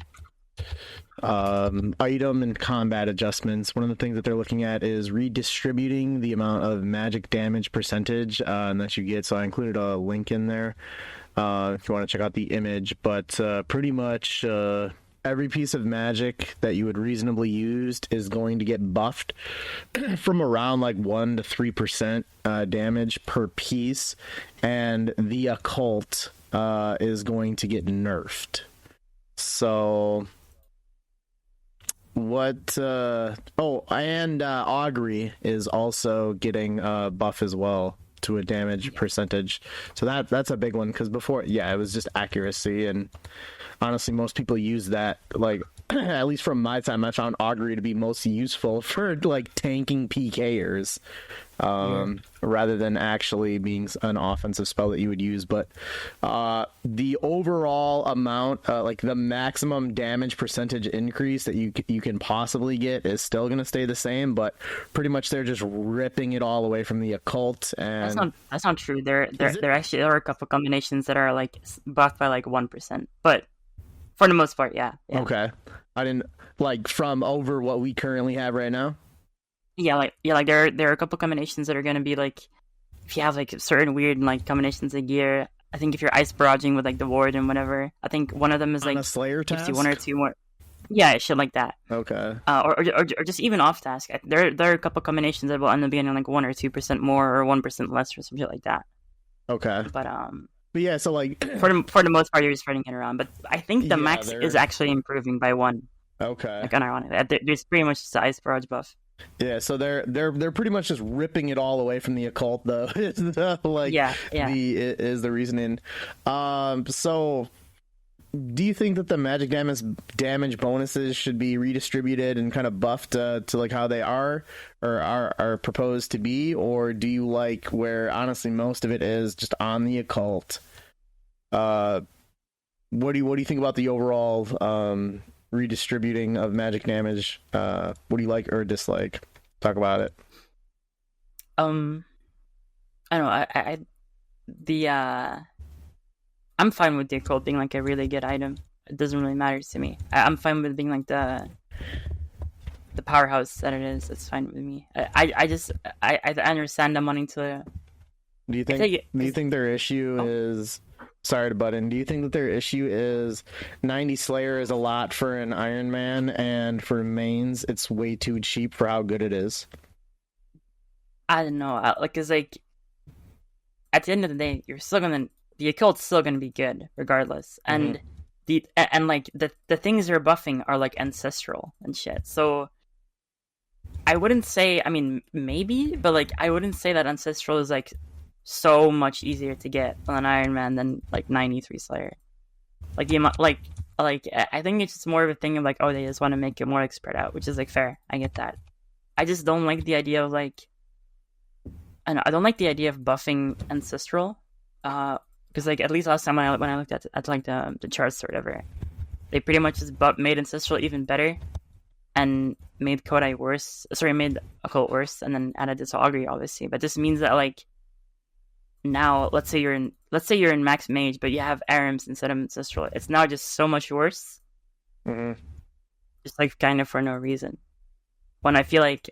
item and combat adjustments. One of the things that they're looking at is redistributing the amount of magic damage percentage that you get. So I included a link in there if you want to check out the image, but pretty much... every piece of magic that you would reasonably use is going to get buffed from around like 1 to 3% damage per piece, and the occult is going to get nerfed. So what and augury is also getting buff as well to a damage percentage. So that's a big one because before it was just accuracy, and honestly, most people use that, like, at least from my time, I found augury to be most useful for, like, tanking PKers, rather than actually being an offensive spell that you would use. But the overall amount, like, the maximum damage percentage increase that you can possibly get is still going to stay the same, but pretty much they're just ripping it all away from the occult. And That's not true. There are a couple combinations that are, like, buffed by, like, 1%, but... For the most part, yeah. Okay. I didn't like from over what we currently have right now. Like there are a couple combinations that are gonna be like if you have like certain weird like combinations of gear. I think if you're ice barraging with like the ward and whatever, I think one of them is On like a Slayer gives task? you 1 or 2 more. Yeah, shit like that. Okay. Or just even off task. There are a couple combinations that will end up being like 1 or 2% more or 1% less or some shit like that. Okay. But yeah, so like for the most part, you're just spreading it around. But I think the max is actually improving by 1. Okay. Like unironically, there's pretty much just the ice barrage buff. Yeah, so they're pretty much just ripping it all away from the occult, though. Like is the reasoning. So do you think that the magic damage bonuses should be redistributed and kind of buffed to like how they are or are proposed to be, or do you like where honestly most of it is just on the occult? What do you think about the overall redistributing of magic damage? What do you like or dislike? Talk about it. I don't know. I'm fine with the occult being like a really good item. It doesn't really matter to me. I'm fine with being like the the powerhouse that it is, it's fine with me. I understand them wanting to. Do you think their issue is? Sorry to butt in. Do you think that their issue is 90 Slayer is a lot for an Iron Man, and for mains it's way too cheap for how good it is? I don't know. Cause like at the end of the day, the occult's still gonna be good regardless, and the things they're buffing are like ancestral and shit. So I wouldn't say. I mean, maybe, but like I wouldn't say that ancestral is like so much easier to get on an Iron Man than like 93 Slayer. Like the amount, like I think it's just more of a thing of like, oh, they just want to make it more like spread out, which is like fair. I get that. I just don't like the idea of like, I don't like the idea of buffing ancestral, because like at least last time when I looked at like the charts or whatever, they pretty much just made ancestral even better, and made Kodai worse. Sorry, made occult worse, and then added this augury obviously. But this means that like. Now, let's say you're in max mage, but you have Arims instead of ancestral. It's now just so much worse. Just like kind of for no reason. When I feel like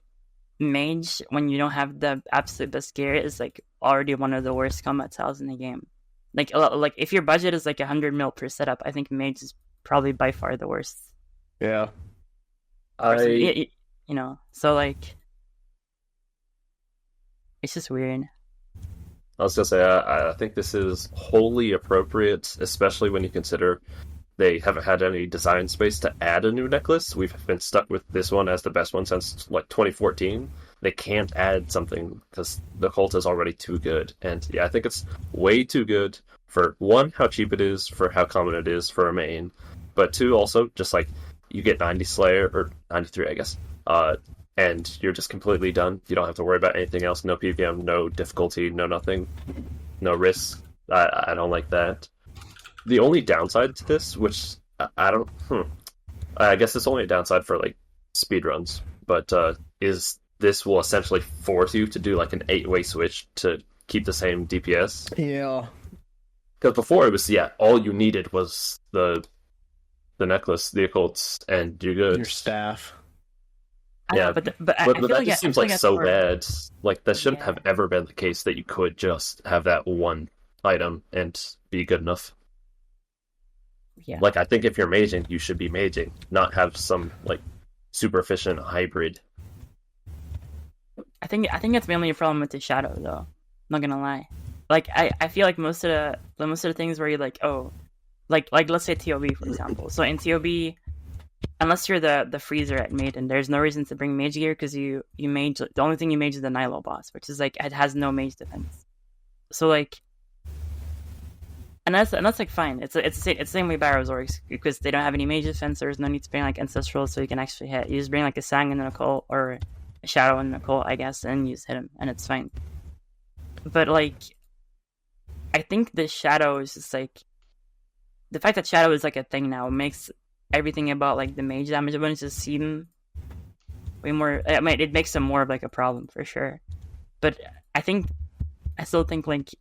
mage, when you don't have the absolute best gear, is like already one of the worst combat styles in the game. Like if your budget is like 100 mil per setup, I think mage is probably by far the worst. Yeah. So like it's just weird. I was gonna say, I think this is wholly appropriate, especially when you consider they haven't had any design space to add a new necklace. We've been stuck with this one as the best one since like 2014. They can't add something because the cult is already too good. And yeah, I think it's way too good for, one, how cheap it is, for how common it is for a main, but two, also, just like, you get 90 Slayer, or 93, I guess, and you're just completely done. You don't have to worry about anything else. No PVM, no difficulty, no nothing, no risk. I don't like that. The only downside to this, which I guess it's only a downside for like speedruns, but is this will essentially force you to do like an 8-way switch to keep the same DPS. Yeah. Because before it was, all you needed was the necklace, the occults, and you're good. Your staff. Yeah, but that just seems like so bad. Like, that shouldn't have ever been the case that you could just have that one item and be good enough. Yeah. Like, I think if you're maging, you should be maging, not have some, like, super efficient hybrid. I think it's mainly a problem with the shadow, though. I'm not gonna lie. Like, I feel like most of the things where you're like, oh, like let's say TOB, for example. So in TOB, unless you're the freezer at Maiden, there's no reason to bring mage gear, because you mage, the only thing you mage is the Nilo boss, which is like, it has no mage defense. So like, and that's like fine. It's the same way Barrows works, because they don't have any mage defense. There's no need to bring like ancestral, so you can actually hit. You just bring like a Sang and an occult, or a shadow and an occult, I guess, and you just hit him, and it's fine. But like, I think the shadow is just like, the fact that shadow is like a thing now makes everything about like the mage damage bonus seem way more. I mean, it makes them more of like a problem for sure. But I still think like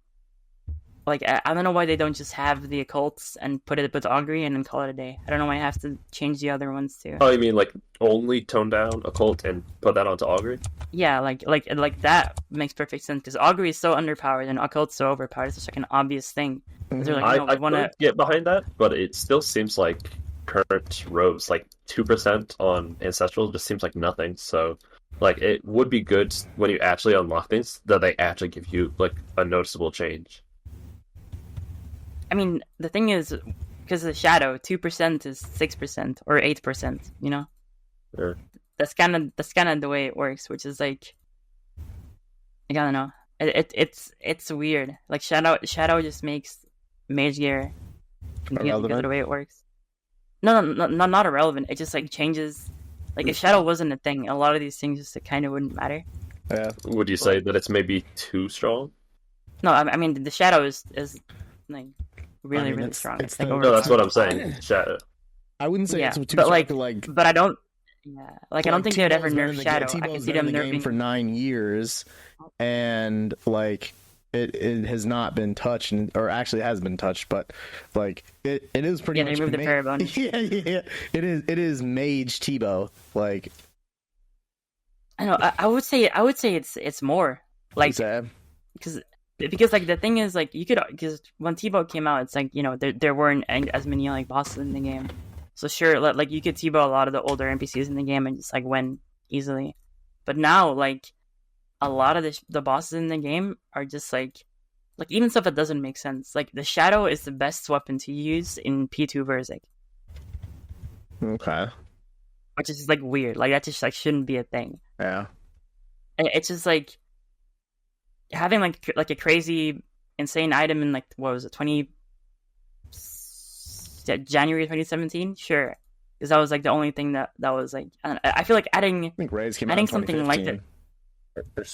I don't know why they don't just have the occults and put it with augury and then call it a day. I don't know why I have to change the other ones too. Oh, you mean like only tone down occult and put that onto augury? Yeah, like that makes perfect sense, because augury is so underpowered and occult's so overpowered. It's just like an obvious thing. Like, I could get behind that, but it still seems like current robes, like 2% on ancestral, just seems like nothing. So like, it would be good when you actually unlock things that they actually give you like a noticeable change. I mean, the thing is, because of the shadow, 2% is 6% or 8%. You know, Sure. That's kind of the way it works, which is like, I don't know. It's weird. Like shadow just makes mage gear confusing because of the way it works. No, not irrelevant. It just like changes. Like, if shadow wasn't a thing, a lot of these things just kind of wouldn't matter. Yeah. Would you say that it's maybe too strong? No, I mean the shadow is like really really strong. It's like, no, that's what I'm saying. Shadow. I wouldn't say it's too but strong. But I don't. Yeah, like I don't think they would ever nerf shadow. I can see them nerfing the game for 9 years, and like it has not been touched, or actually has been touched, but like it is pretty much. Yeah, they moved the parabon. Yeah. It is mage Tebow. Like, I know. I would say it's more like Sad. because like the thing is like you could because when T-Bow came out, it's like there weren't as many like bosses in the game. So sure, like you could T-Bow a lot of the older NPCs in the game and just like win easily. But now like a lot of the bosses in the game are just like even stuff that doesn't make sense. Like the Shadow is the best weapon to use in P2 Verzik. Okay. Which is like weird. Like that just like shouldn't be a thing. Yeah. And it's just like having like a crazy insane item in like what was it, January 2017? Sure. Because that was like the only thing that was like I feel like adding Raids came out in something like that.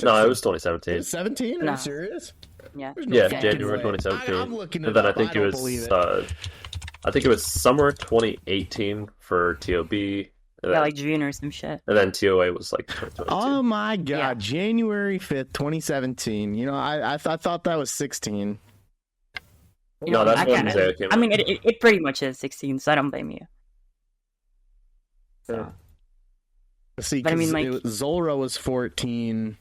No, it was 2017. It was 17? Are No. you serious? Yeah. Yeah, fucking January way. 2017. I'm looking And then up. I think it don't was believe it. I think it was summer 2018 for TOB. And Yeah, then, like June or some shit. and then TOA was like 2022. Oh my god, Yeah. January 5th, 2017. I thought that was 16. No, that's I when can't- Zaya came I out. mean, it pretty much is 16, so I don't blame you. So, Yeah. See, But I mean, 'cause like- Zulrah was 14.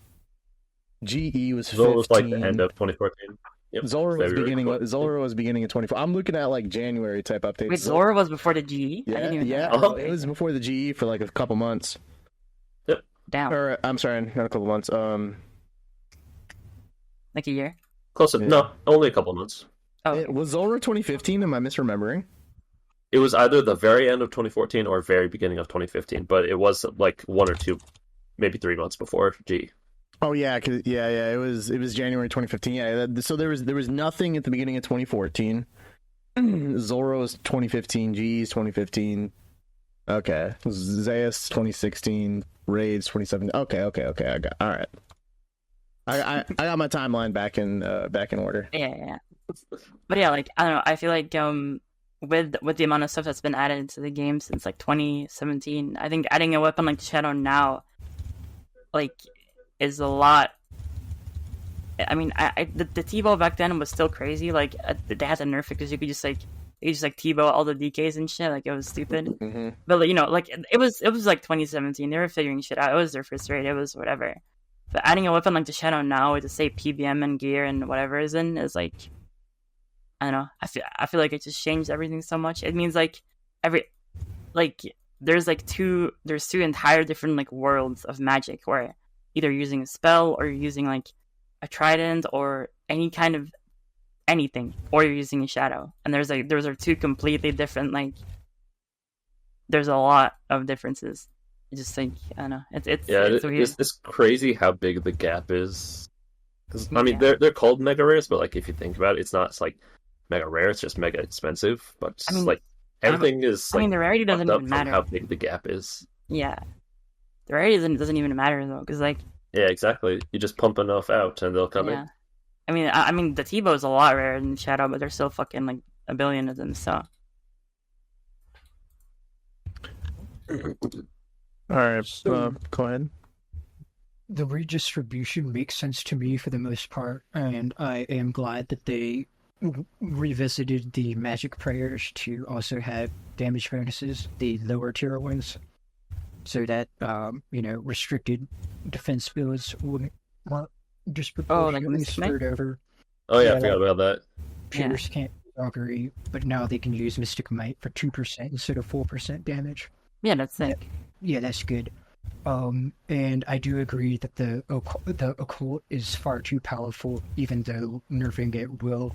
GE was 15. Zola was like the end of 2014. Yep. Zulrah was February beginning. 20. Zulrah was beginning of 24. I'm looking at like January type updates. wait, Zora was before the GE? I Yeah, didn't even know. yeah. Uh-huh. It was before the GE for like a couple months. Damn, Or I'm sorry, not a couple months. like a year. Close to, Yeah. no, only a couple months. Oh, Was Zulrah 2015? Am I misremembering? It was either the very end of 2014 or very beginning of 2015, but it was like 1 or 2, maybe 3 months before G. Oh yeah, it was January 2015. Yeah, so there was nothing at the beginning of 2014. Zulrah was 2015. GE's 2015. Okay, Zayas 2016. Raids 2017. Okay. I got all right. I got my timeline back in order. yeah. But yeah, like I don't know. I feel like with the amount of stuff that's been added to the game since like 2017, I think adding a weapon like Shadow now, like, is a lot. I mean, the T-Bow back then was still crazy. Like they had to nerf it because you could just like T-Bow all the DKs and shit. Like it was stupid. Mm-hmm. But like, like it was like 2017. They were figuring shit out. It was their first raid. It was whatever. But adding a weapon like the Shadow now with the same PBM and gear and whatever is in is like, I don't know. I feel like it just changed everything so much. It means like there's two entire different like worlds of magic where either you're using a spell or you're using like a trident or any kind of anything, or you're using a shadow. And those are two completely different, like, there's a lot of differences. I just think, I don't know, it's weird. It's crazy how big the gap is. 'Cause, I mean, Yeah. they're called mega rares, but like if you think about it, it's like mega rare. It's just mega expensive. But I mean, like everything is. I mean, Like, the rarity doesn't fucked up even from matter. how big the gap is. Yeah, the rarity doesn't even matter though, because like, Yeah, exactly. You just pump enough out, and they'll come yeah, I mean the T-Bow is a lot rarer than Shadow, but there's still fucking like a billion of them. So All right, So- go ahead. The redistribution makes sense to me for the most part, and I am glad that they revisited the magic prayers to also have damage bonuses, the lower tier ones, so that restricted defense builds weren't disproportionately Mystic Knight? screwed over. Oh yeah, I Yeah, forgot about that. Pierce can't do augury, but now they can use Mystic Might for 2% instead of 4% damage. yeah, that's sick. Yeah, that's good. And I do agree that the occult is far too powerful, even though nerfing it will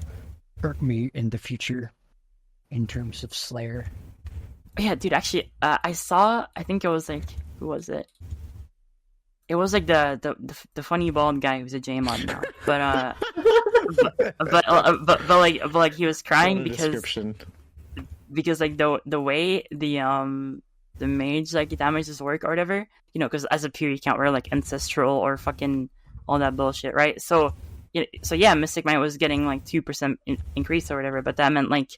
hurt me in the future in terms of Slayer. Yeah, dude, actually, I think it was like, who was it? It was like the funny bald guy who's a JMOD now, but like he was crying What a because description. like the way the mage like damages work or whatever, because as a peer you can't wear like ancestral or fucking all that bullshit, right? So yeah, Mystic Might was getting like 2% increase or whatever, but that meant like,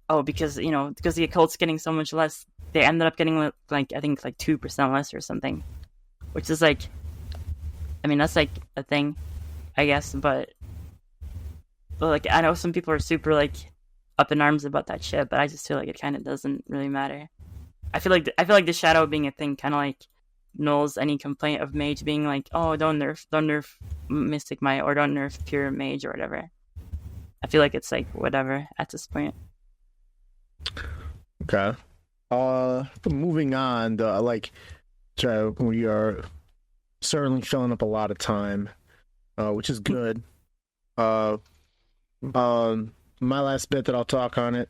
oh, because the occult's getting so much less, they ended up getting like I think like 2% less or something, which is like, I mean that's like a thing, I guess, but like I know some people are super like up in arms about that shit, but I just feel like it kind of doesn't really matter. I feel like the shadow being a thing kind of like nulls any complaint of Mage being like, oh, don't nerf Mystic Might or don't nerf pure Mage or whatever. I feel like it's like whatever at this point. Okay. Moving on, so we are certainly filling up a lot of time, which is good. My last bit that I'll talk on it.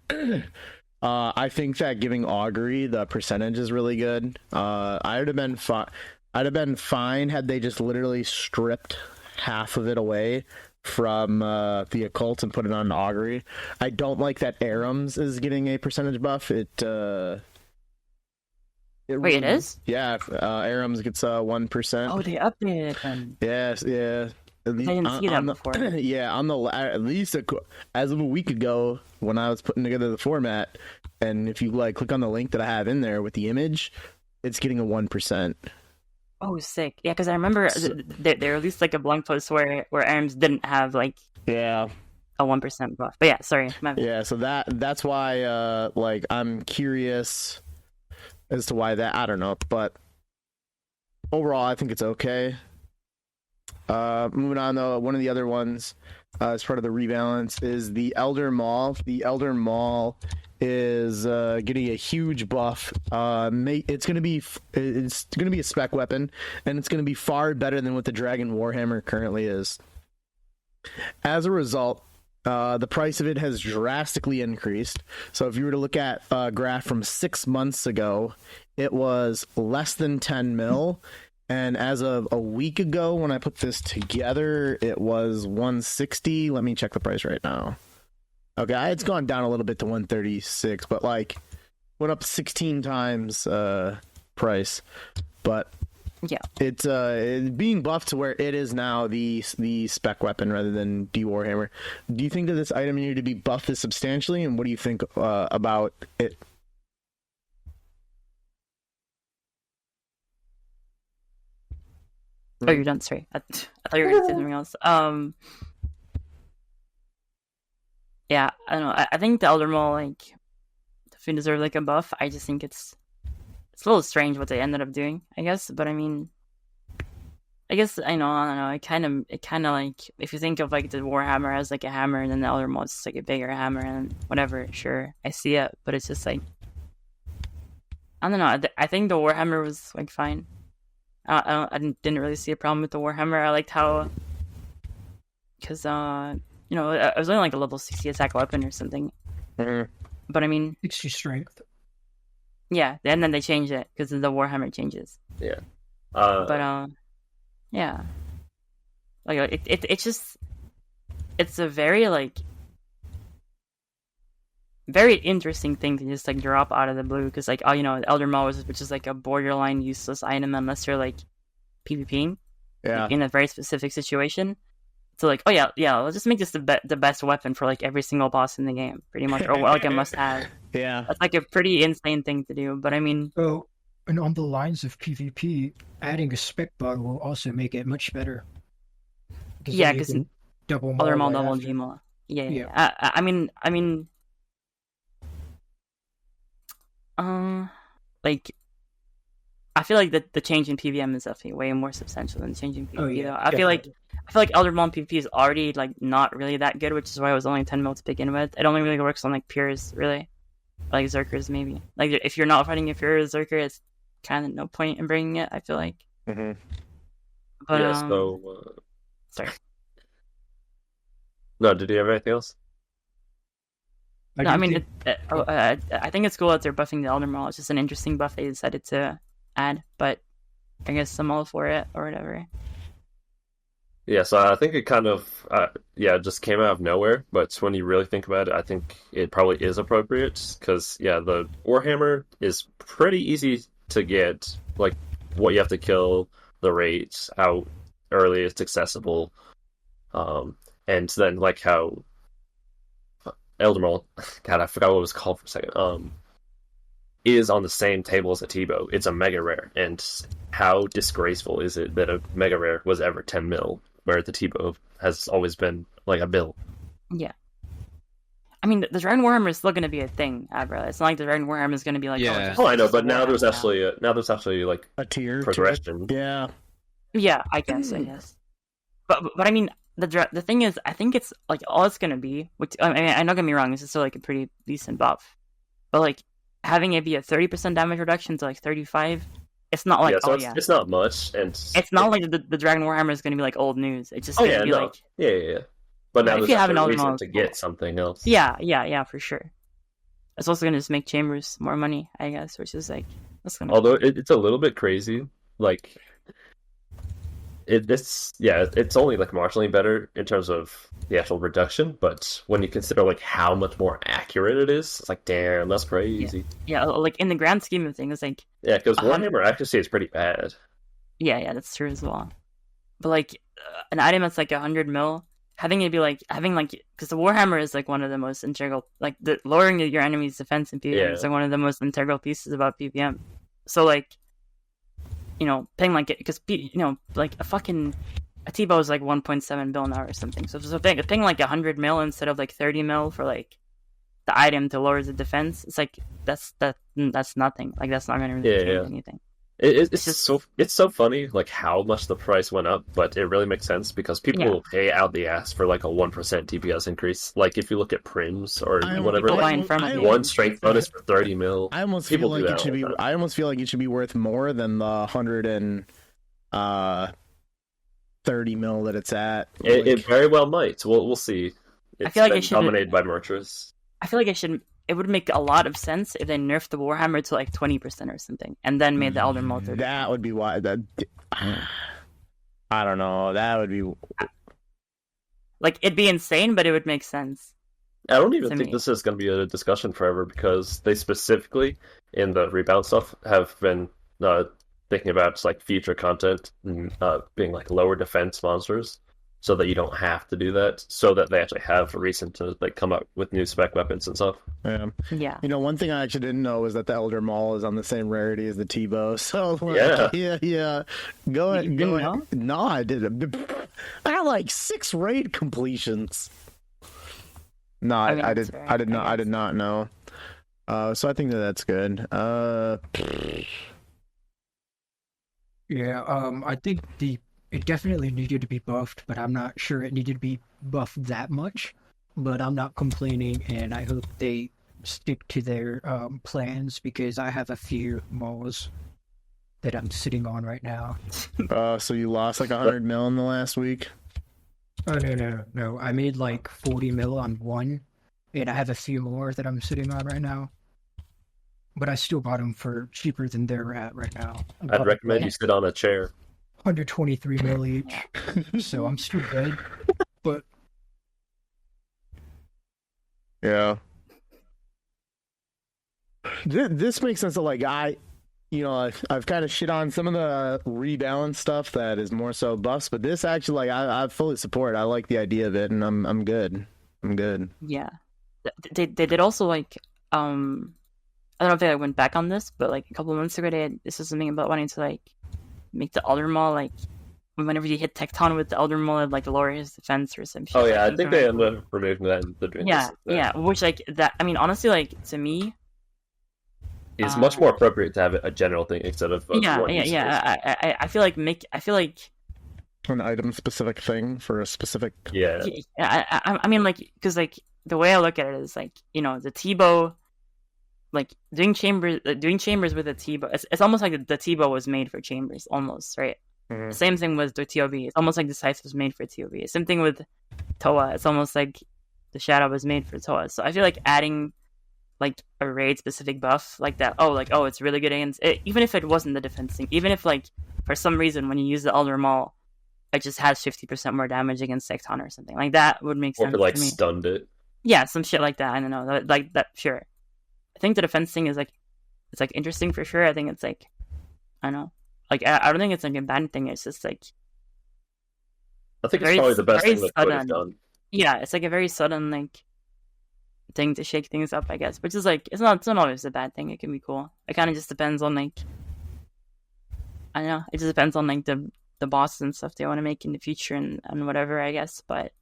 I think that giving Augury the percentage is really good. I'd have been fine had they just literally stripped half of it away from the occult and put it on Augury. I don't like that Arams is getting a percentage buff. Wait, it is? Yeah, Arams gets 1%. Oh, they updated it then. Yes, yeah. I didn't see that before. Yeah, at least as of a week ago when I was putting together the format, and if you click on the link that I have in there with the image, it's getting a 1%. Oh, sick! Yeah, because I remember they released a blog post where Arams didn't have a 1% buff. But yeah, sorry. Yeah, so that's why I'm curious as to why that. I don't know, but overall, I think it's okay. Moving on though, one of the other ones as part of the rebalance is the Elder Maul. The Elder Maul is getting a huge buff. It's gonna be a spec weapon, and it's gonna be far better than what the Dragon Warhammer currently is. As a result, the price of it has drastically increased. So if you were to look at a graph from 6 months ago, it was less than 10 mil. And as of a week ago, when I put this together, it was 160. Let me check the price right now. Okay, it's gone down a little bit to 136, but went up 16 times price. But yeah, it's being buffed to where it is now the spec weapon rather than the Warhammer. Do you think that this item needed to be buffed this substantially, and what do you think about it? Oh, you're done. Sorry, I thought you were going to say something else. Yeah, I don't know. I think the Elder Maul definitely deserve a buff. I just think it's a little strange what they ended up doing, I guess. But I mean, I guess I don't know. It kind of if you think of the Warhammer as a hammer, and then the Elder Maul is just a bigger hammer and whatever. Sure, I see it, but it's just I don't know. I think the Warhammer was fine. I didn't really see a problem with the Warhammer. I liked how, because it was only a level 60 attack weapon or something. Mm-hmm. But I mean, 60 strength. Yeah, and then they changed it because the Warhammer changes. Yeah. Yeah. It's a very very interesting thing to just drop out of the blue because Elder Maul which is a borderline useless item unless you're PvPing in a very specific situation. So oh yeah, let's just make this the best weapon for every single boss in the game, pretty much, or a must have. Yeah, that's a pretty insane thing to do. But I mean, and on the lines of PvP, adding a spec bug will also make it much better. Yeah, because double Elder Maul, right double after. Gmaul. Yeah. I mean. I feel the change in PVM is definitely way more substantial than changing PvP. Though. I feel like Elder Maul PvP is already not really that good, which is why it was only 10 mil to begin with. It only really works on pures, really, Zerkers maybe. If you're not fighting a pure Zerker, it's kind of no point in bringing it. I feel like. Mm-hmm. But yeah. So. Sorry. No, did you have anything else? No, I mean, I think it's cool that they're buffing the Elder Maul. It's just an interesting buff they decided to add, but I guess I'm all for it or whatever. Yeah, so I think it kind of, just came out of nowhere, but when you really think about it, I think it probably is appropriate, because, the Warhammer is pretty easy to get, what you have to kill, the rates, how early it's accessible, and then, how Elder Maul, God, I forgot what it was called for a second, is on the same table as a T-bow. It's a mega rare, and how disgraceful is it that a mega rare was ever 10 mil, where the T-bow has always been a bill? Yeah. I mean, the Dragon Warhammer is still going to be a thing, Abra. It's not like the Dragon Warhammer is going to be like, Yeah. just Oh, I know, but Warhammer now there's actually like A tier to it. progression. Yeah. Yeah, I guess. But I mean, the thing is, I think it's like all it's gonna be. Which I mean, don't get me wrong, this is still like a pretty decent buff. But like having it be a 30% damage reduction to like 35, it's not like it's not much, and it's not like the Dragon Warhammer is gonna be like old news. It's just oh gonna yeah, be no, like yeah. But now if there's you have an actually a Elder reason Maul, to get something else. yeah, for sure. It's also gonna just make Chambers more money, I guess, which is like that's gonna. Although it's a little bit crazy, like it's only like marginally better in terms of the actual reduction, but when you consider like how much more accurate it is, it's like damn, that's crazy. Yeah, like in the grand scheme of things, like Yeah, because Warhammer accuracy is pretty bad. yeah, that's true as well. But like an item that's like 100 mil, having it be like because the Warhammer is like one of the most integral, like the lowering your enemy's defense in PvM is like one of the most integral pieces about PvM. So like, you know, paying like it because you know like a T-bow is like 1.7 bill now or something. So paying like 100 mil instead of like 30 mil for like the item to lower the defense, it's like that's nothing. Like that's not going to really change anything. It's so funny like how much the price went up, but it really makes sense because people will pay out the ass for like a 1% DPS increase. Like if you look at Prims or whatever, like one strength bonus for 30 mil. I almost feel like it should be. I almost feel like it should be worth more than the 130 mil that it's at. It very well might. We'll see. I feel like it should dominated by Merchers. I feel like it would make a lot of sense if they nerfed the Warhammer to like 20% or something, and then made the Elder Maul 30%. That would be why. I don't know. That would be like it'd be insane, but it would make sense. I don't even think this is going to be a discussion forever because they specifically in the Rebalance stuff have been thinking about just, like future content being like lower defense monsters, so that you don't have to do that, so that they actually have a reason to like come up with new spec weapons and stuff. Yeah. You know, one thing I actually didn't know was that the Elder Maul is on the same rarity as the T-bow. So yeah. Go ahead. No, I didn't. I got like 6 raid completions. No, I did not know. So I think that's good. Yeah, I think it definitely needed to be buffed, but I'm not sure it needed to be buffed that much. But I'm not complaining, and I hope they stick to their plans because I have a few Mauls that I'm sitting on right now. So you lost like 100 mil in the last week? Oh, no. I made like 40 mil on one, and I have a few more that I'm sitting on right now. But I still bought them for cheaper than they're at right now. I'd recommend you sit on a chair. 123 mil each, so I'm still good. But yeah, this makes sense. Like I've kind of shit on some of the rebalance stuff that is more so buffs, but this actually, like, I fully support. I like the idea of it, and I'm good. Yeah, they did also like I don't know if they went back on this, but like a couple of months ago, this was something about wanting to like make the Elder Maul like whenever you hit Tecton with the Elder Maul, it'd, like lower his defense or some shit. Oh yeah, I think they ended up removing that in the Dreamless. Yeah, which like that. I mean, honestly, like to me, it's much more appropriate to have a general thing instead of I feel like an item specific thing for a specific. Yeah. I mean, like, because like the way I look at it is like, you know, the T-bow, like doing chambers with a T-bow. It's almost like the T-bow was made for chambers, almost, right? Mm-hmm. Same thing with the TOB. It's almost like the scythe was made for TOB. Same thing with Toa. It's almost like the shadow was made for Toa. So I feel like adding like a raid specific buff like that. Oh, it's really good against it, even if it wasn't the defense thing. Even if like for some reason when you use the Elder Maul, it just has 50% more damage against Tecton or something like that would make sense. Or like to me. Stunned it. Yeah, some shit like that. I don't know, like that. Sure. I think the defense thing is like, it's like interesting for sure. I think it's like, I don't know, like I don't think it's like a bad thing. It's just like, I think it's probably the best thing that could have done. Yeah, it's like a very sudden like thing to shake things up, I guess. Which is like, it's not always a bad thing. It can be cool. It kind of just depends on like, I don't know. It just depends on like the bosses and stuff they want to make in the future and whatever, I guess. But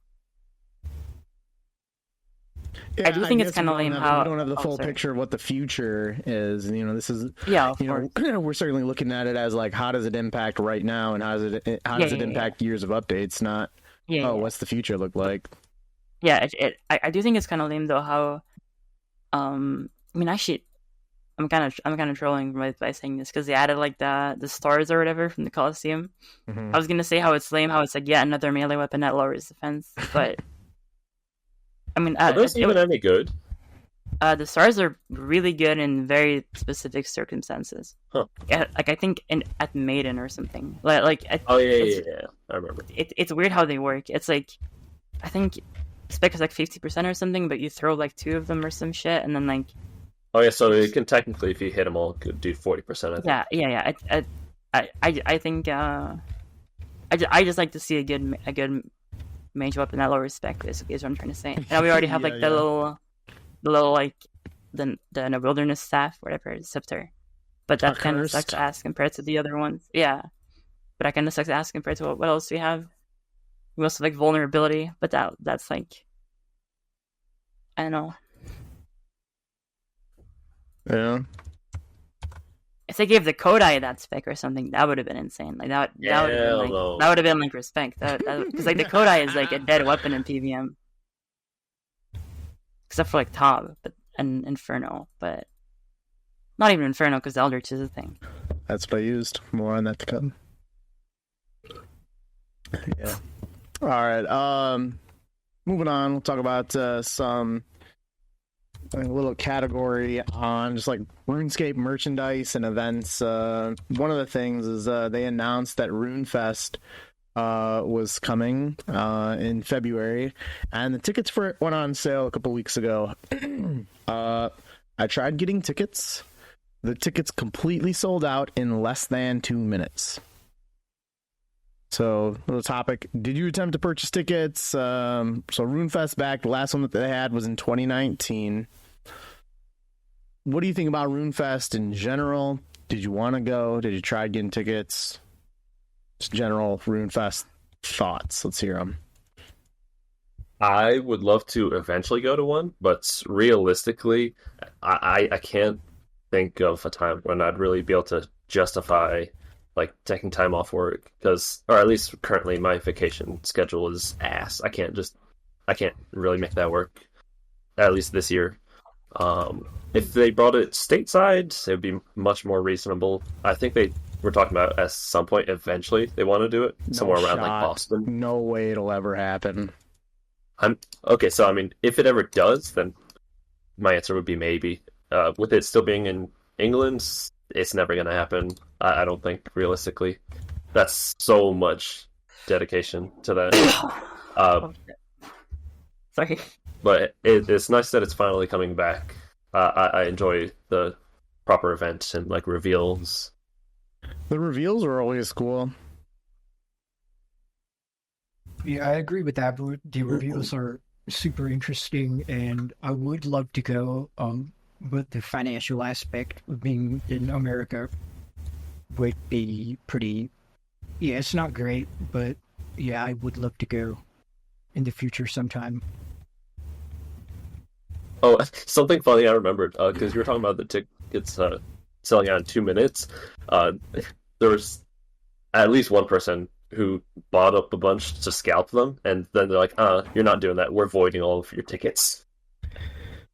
I do think it's kind of lame how we don't have the full sorry. picture of what the future is. And, this is Of course. we're certainly looking at it as like, how does it impact right now, and how does it impact years of updates? Not what's the future look like? Yeah, I do think it's kind of lame though how, actually, I'm kind of trolling by saying this because they added like the stars or whatever from the Colosseum. Mm-hmm. I was gonna say how it's lame, how it's like another melee weapon that lowers defense, but are those even any good? The stars are really good in very specific circumstances. Huh. Yeah, like I think at Maiden or something. Like I remember. It's weird how they work. It's like I think spec is like 50% or something, but you throw like 2 of them or some shit, and then like. Oh yeah, so it can technically, if you hit them all, could do 40%. I think. Yeah. I think I just like to see a good mage weapon that lowers spec. Basically, is what I'm trying to say. Now we already have like the little like the wilderness staff, whatever, scepter, but that kind of sucks ass compared to the other ones. Yeah, but that kind of sucks ass compared to what else do we have? We also have like vulnerability, but that's like I don't know. Yeah. If they gave the Kodai that spec or something, that would have been insane. Like that would have been like respect. Because like the Kodai is like a dead weapon in PVM, except for like Taub, and Infernal, but not even Infernal because Eldritch is a thing. That's what I used. More on that to come. Yeah. All right. Moving on, we'll talk about some. A little category on just like RuneScape merchandise and events. One of the things is they announced that Runefest was coming in February, and the tickets for it went on sale a couple weeks ago. I tried getting tickets. The tickets completely sold out in less than 2 minutes. So, the topic, did you attempt to purchase tickets? So Runefest back, the last one that they had was in 2019. What do you think about Runefest in general? Did you want to go? Did you try getting tickets? Just general Runefest thoughts. Let's hear them. I would love to eventually go to one, but realistically, I can't think of a time when I'd really be able to justify like taking time off work, because, or at least currently my vacation schedule is ass. I can't really make that work, at least this year. If they brought it stateside, it would be much more reasonable. I think they were talking about at some point eventually they want to do it somewhere around like Boston. No way it'll ever happen. Okay, so I mean, if it ever does, then my answer would be maybe. With it still being in England, it's never going to happen. I don't think, realistically. That's so much dedication to that. Sorry. But it's nice that it's finally coming back. I enjoy the proper events and like reveals. The reveals are always cool. Yeah, I agree with that. But the reveals are super interesting, and I would love to go. But the financial aspect of being in America would be pretty. Yeah, it's not great, but yeah, I would love to go in the future sometime. Oh, something funny I remembered, because you were talking about the tickets selling out in 2 minutes. There was at least one person who bought up a bunch to scalp them, and then they're like, you're not doing that. We're voiding all of your tickets.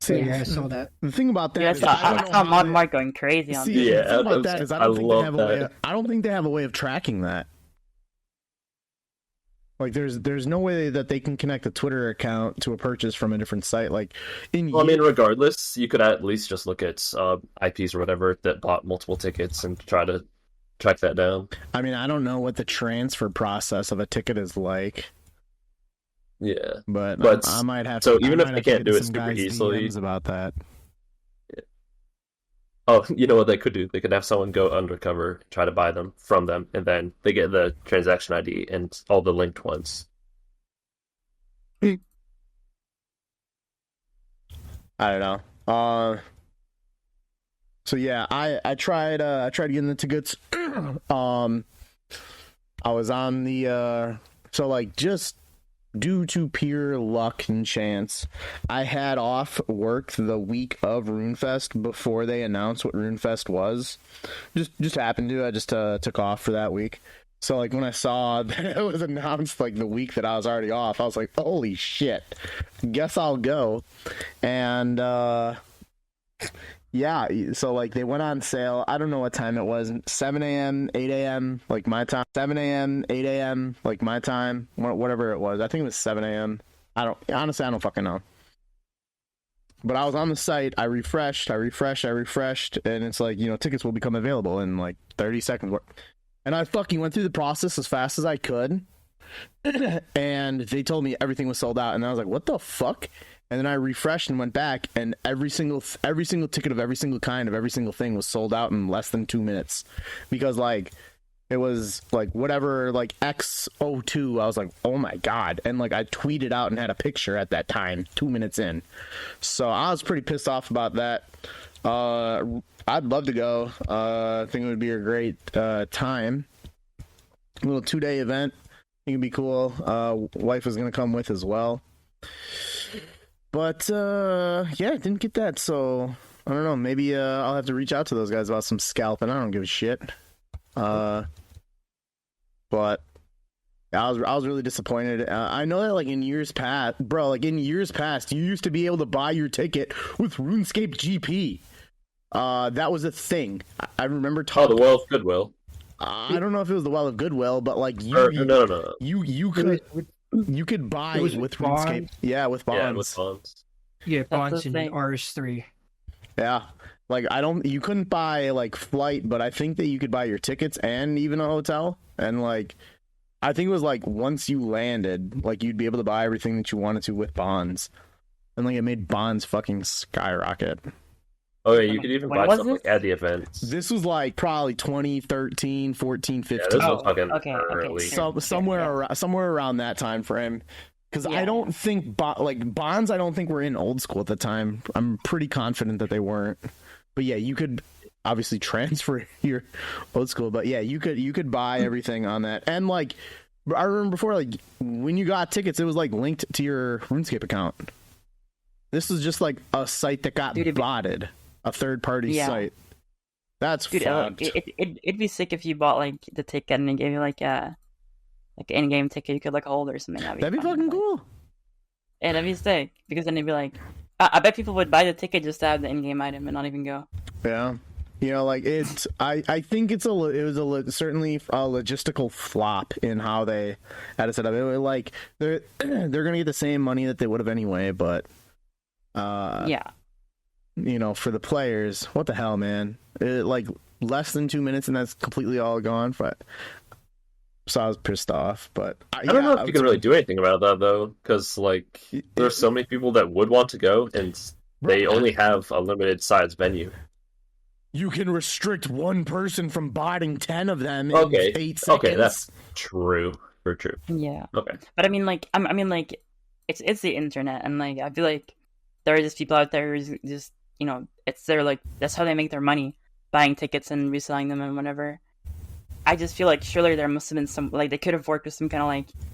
See, yeah, I saw that. The thing about that is I saw Mark going crazy on that. Yeah, the thing about that is I don't think they have a way of tracking that. Like, there's no way that they can connect a Twitter account to a purchase from a different site. Like, I mean, regardless, you could at least just look at IPs or whatever that bought multiple tickets and try to track that down. I mean, I don't know what the transfer process of a ticket is like. Yeah, but I might have. So to, even if they can't do it super easily, DMs about that. Yeah. Oh, you know what they could do? They could have someone go undercover, try to buy them from them, and then they get the transaction ID and all the linked ones. I don't know. So yeah, I tried getting the tickets. I was on the so like just due to pure luck and chance, I had off work the week of Runefest before they announced what Runefest was. Just happened to. I just took off for that week. So like when I saw that it was announced like the week that I was already off, I was like, holy shit, guess I'll go. And yeah, so like they went on sale. I don't know what time it was, 7 a.m., 8 a.m., like my time, 7 a.m., 8 a.m., like my time, whatever it was. I think it was 7 a.m. Honestly, I don't fucking know. But I was on the site, I refreshed, and it's like, you know, tickets will become available in like 30 seconds. And I fucking went through the process as fast as I could. And they told me everything was sold out. And I was like, what the fuck? And then I refreshed and went back, and every single ticket of every single kind of every single thing was sold out in less than 2 minutes. Because, like, it was, like, whatever, like, X02. I was like, oh my god. And, like, I tweeted out and had a picture at that time, 2 minutes in. So I was pretty pissed off about that. I'd love to go. I think it would be a great time. A little 2-day event. I think it'd be cool. Wife is going to come with as well. But, yeah, I didn't get that, so I don't know. Maybe I'll have to reach out to those guys about some scalping. I don't give a shit. But I was really disappointed. I know that, like, in years past, you used to be able to buy your ticket with RuneScape GP. That was a thing. I remember talking. Oh, the Well of Goodwill. I don't know if it was the Well of Goodwill, but, like, No. You could buy with RuneScape. Yeah, with bonds. Yeah, with bonds. Yeah, bonds That's the and thing. RS3. Yeah. Like, you couldn't buy, like, flight, but I think that you could buy your tickets and even a hotel. And, like, I think it was, like, once you landed, like, you'd be able to buy everything that you wanted to with bonds. And, like, it made bonds fucking skyrocket. Oh, yeah, you could even When buy was stuff this? like at the events. This was, like, probably 2013, 14, 15. Yeah, this was Oh, fucking okay, early. sure. Somewhere around that time frame. Because Yeah. I don't think bonds, I don't think were in old school at the time. I'm pretty confident that they weren't. But yeah, you could obviously transfer your old school. But yeah, you could buy everything on that. And like, I remember before, like when you got tickets, it was like linked to your RuneScape account. This is just like a site that got botted, a third party site. That's fucked. It'd be sick if you bought like the ticket and they gave you like in-game ticket you could like hold or something. That'd be fun, fucking like- cool. Yeah, that'd be sick because then they'd be like, I bet people would buy the ticket just to have the in-game item and not even go. Yeah. You know, like it's. I think it was certainly a logistical flop in how they had it set up. It was like they're gonna get the same money that they would have anyway, but Yeah. you know, for the players, what the hell, man? Like less than 2 minutes and that's completely all gone. But so I was pissed off. But I don't know if you can really do anything about that though, because like there's so many people that would want to go, and they only have a limited size venue. You can restrict one person from botting 10 of them in Okay. 8 seconds. Okay, that's true. For true. Yeah. Okay. But I mean, like, it's the internet, and like, I feel like there are just people out there who's just, you know, it's their like that's how they make their money, buying tickets and reselling them and whatever. I just feel like surely there must have been some like they could have worked with some kind of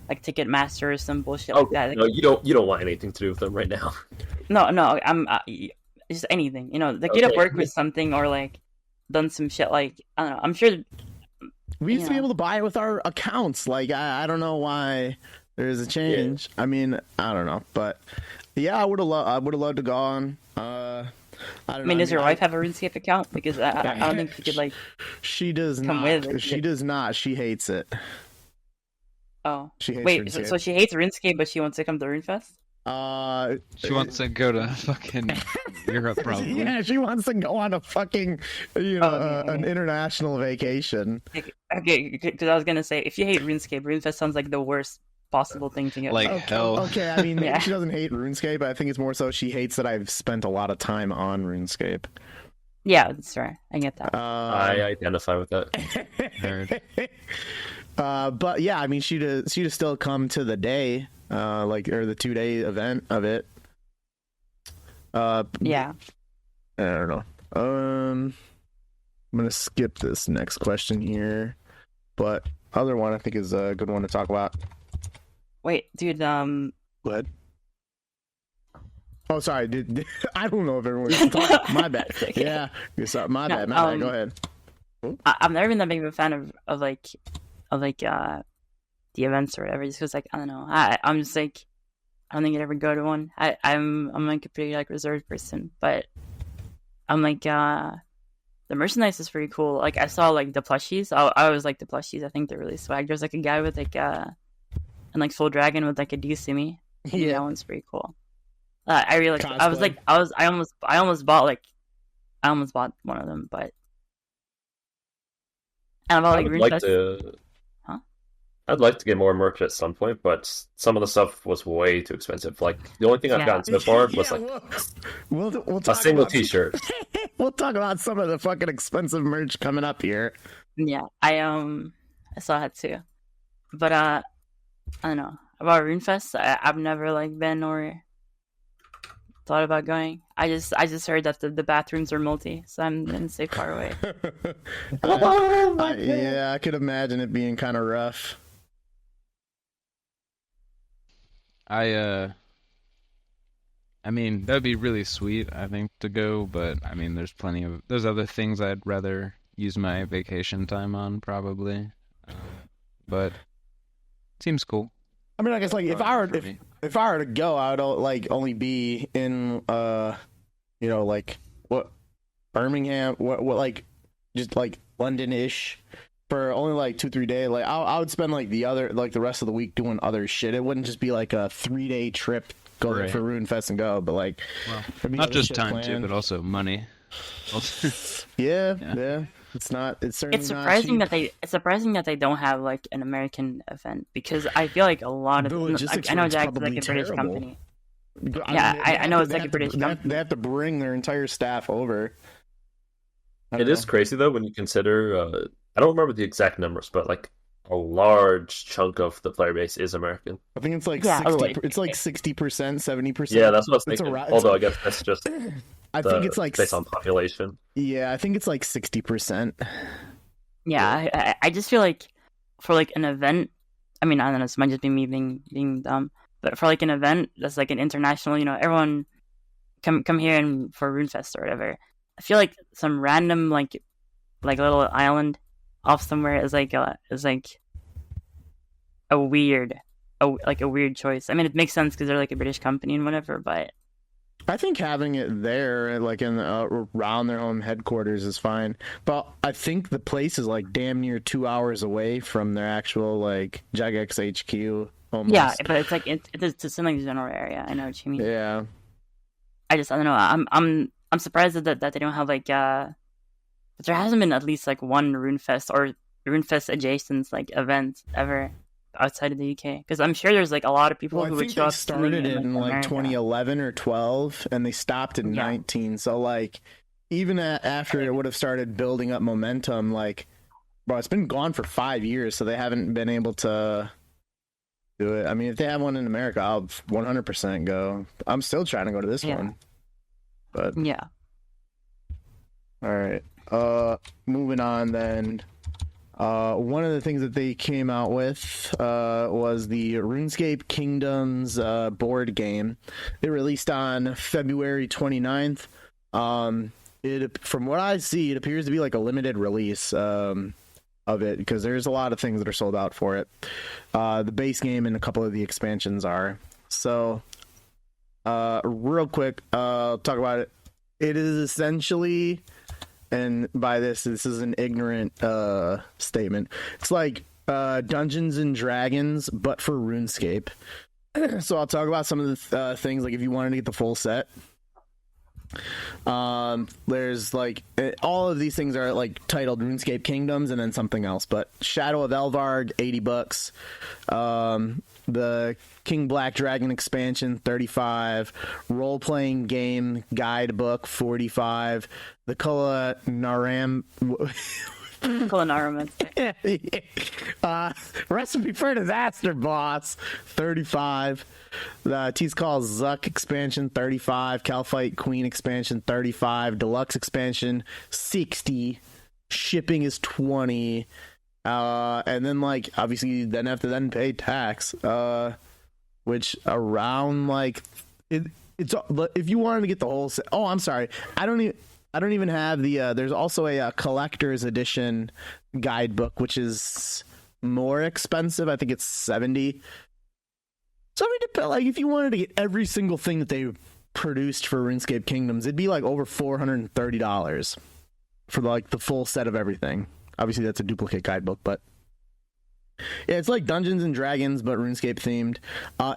like ticket master or some bullshit like that. No, you don't want anything to do with them right now. No, I'm just anything. You know, they could have worked with something or like done some shit. Like I don't know. I'm sure we used to be able to buy it with our accounts. Like I don't know why there's a change. Yeah. I mean, I don't know, but yeah, I would have loved to go on. I mean, does your wife have a RuneScape account? Because I don't think she could like. She does come not. With it. She does not. She hates it. Oh, she hates wait. RuneScape. So she hates RuneScape, but she wants to come to Runefest. She wants to go to fucking Europe, probably. Yeah, she wants to go on a fucking, an international vacation. Okay, because I was gonna say, if you hate RuneScape, Runefest sounds like the worst possible thing to get. Like hell. Okay, I mean, maybe she doesn't hate RuneScape. I think it's more so she hates that I've spent a lot of time on RuneScape. Yeah, that's right. I get that. I identify with that. Nerd. But yeah, I mean, she'd still come to the day, or the 2-day event of it. Yeah. I don't know. I'm gonna skip this next question here, but other one I think is a good one to talk about. Wait, dude. Go ahead. Oh, sorry. I don't know if everyone's talking. My bad. Okay. Yeah. My No, bad. My bad. Go ahead. I've never been that big of a fan of the events or whatever. Just because like I don't know. I'm just like I don't think I'd ever go to one. I'm like a pretty like reserved person, but I'm like the merchandise is pretty cool. Like I saw like the plushies. I always like the plushies. I think they're really swag. There's like a guy with like and like Soul Dragon with like a Dusumi. Yeah. That one's pretty cool. I really like. I was Cosplay. like I almost bought one of them, but and about I like would like Runefest. to. Huh? I'd like to get more merch at some point, but some of the stuff was way too expensive. Like the only thing I've Yeah. gotten so far was Yeah, like we'll a talk single about T-shirt. We'll talk about some of the fucking expensive merch coming up here. Yeah, I saw that too, but I don't know about Runefest. I've never like been or thought about going. I just heard that the bathrooms are multi, so I'm gonna stay far away. Yeah, I could imagine it being kind of rough. I mean, that'd be really sweet, I think, to go, but I mean, there's other things I'd rather use my vacation time on, probably. But seems cool. I mean, I guess like if I were to go, I would like only be in like what Birmingham, what like just like London-ish for only like 2-3 days. Like I would spend like the rest of the week doing other shit. It wouldn't just be like a 3-day trip go Right. for Runefest and go, but like there'd be Not other just shit time too, planned. but also money. Yeah. It's certainly It's not surprising cheap. that they don't have like an American event because I feel like a lot of The logistics I know for it's Jack's like probably a British terrible. company. But, Yeah, mean, I know it's they like a have to- British company. They have to bring their entire staff over. I don't It is know. crazy though when you consider. I don't remember the exact numbers, but like a large chunk of the player base is American. I think it's like Yeah, 60. like- It's like 60%, 70%. Yeah, that's what I was It's a thinking. ra- it's Although a- I guess that's just I think it's like based on population. I think it's like 60%. Yeah, I just feel like for like an event, I mean, I don't know, this might just be me being dumb, but for like an event that's like an international, everyone come here and for Runefest or whatever. I feel like some random like little island off somewhere is like a weird choice. I mean, it makes sense because they're like a British company and whatever, but I think having it there, like in around their home headquarters, is fine. But I think the place is like damn near 2 hours away from their actual like Jagex HQ. Almost. yeah, but it's like it's in like the general area. I know what you mean. Yeah. I don't know. I'm surprised that they don't have like but there hasn't been at least like one Runefest or Runefest adjacent like event ever outside of the UK because I'm sure there's like a lot of people Well, I who would think show they up started it in like America. 2011 or 12, and they stopped in Yeah. 19. So like, even after it would have started building up momentum, like, bro, it's been gone for 5 years, so they haven't been able to do it. I mean, if they have one in America, I'll 100% go. I'm still trying to go to this Yeah. one, but Yeah. all right. Moving on then. One of the things that they came out with was the RuneScape Kingdoms board game. It released on February 29th. From what I see, it appears to be like a limited release of it because there's a lot of things that are sold out for it. The base game and a couple of the expansions are. So, real quick, talk about it. It is essentially... And by this is an ignorant statement. It's like Dungeons and Dragons, but for RuneScape. So I'll talk about some of the things, like if you wanted to get the full set. There's like all of these things are like titled RuneScape Kingdoms and then something else. But Shadow of Elvarg, $80. The King Black Dragon expansion, $35. Role-playing game guidebook, $45. The Naram Culinarium. Recipe for Disaster Boss, $35. The T's Call Zuck expansion, $35. Calfight Queen expansion, $35. Deluxe expansion, $60. Shipping is $20. And then like obviously you then have to pay tax. which around like it's if you wanted to get the whole set. Oh, I'm sorry. I don't even have the. There's also a collector's edition guidebook, which is more expensive. I think it's $70. So I mean, like if you wanted to get every single thing that they produced for RuneScape Kingdoms, it'd be like over $430 for like the full set of everything. Obviously, that's a duplicate guidebook, but yeah, it's like Dungeons and Dragons, but RuneScape themed.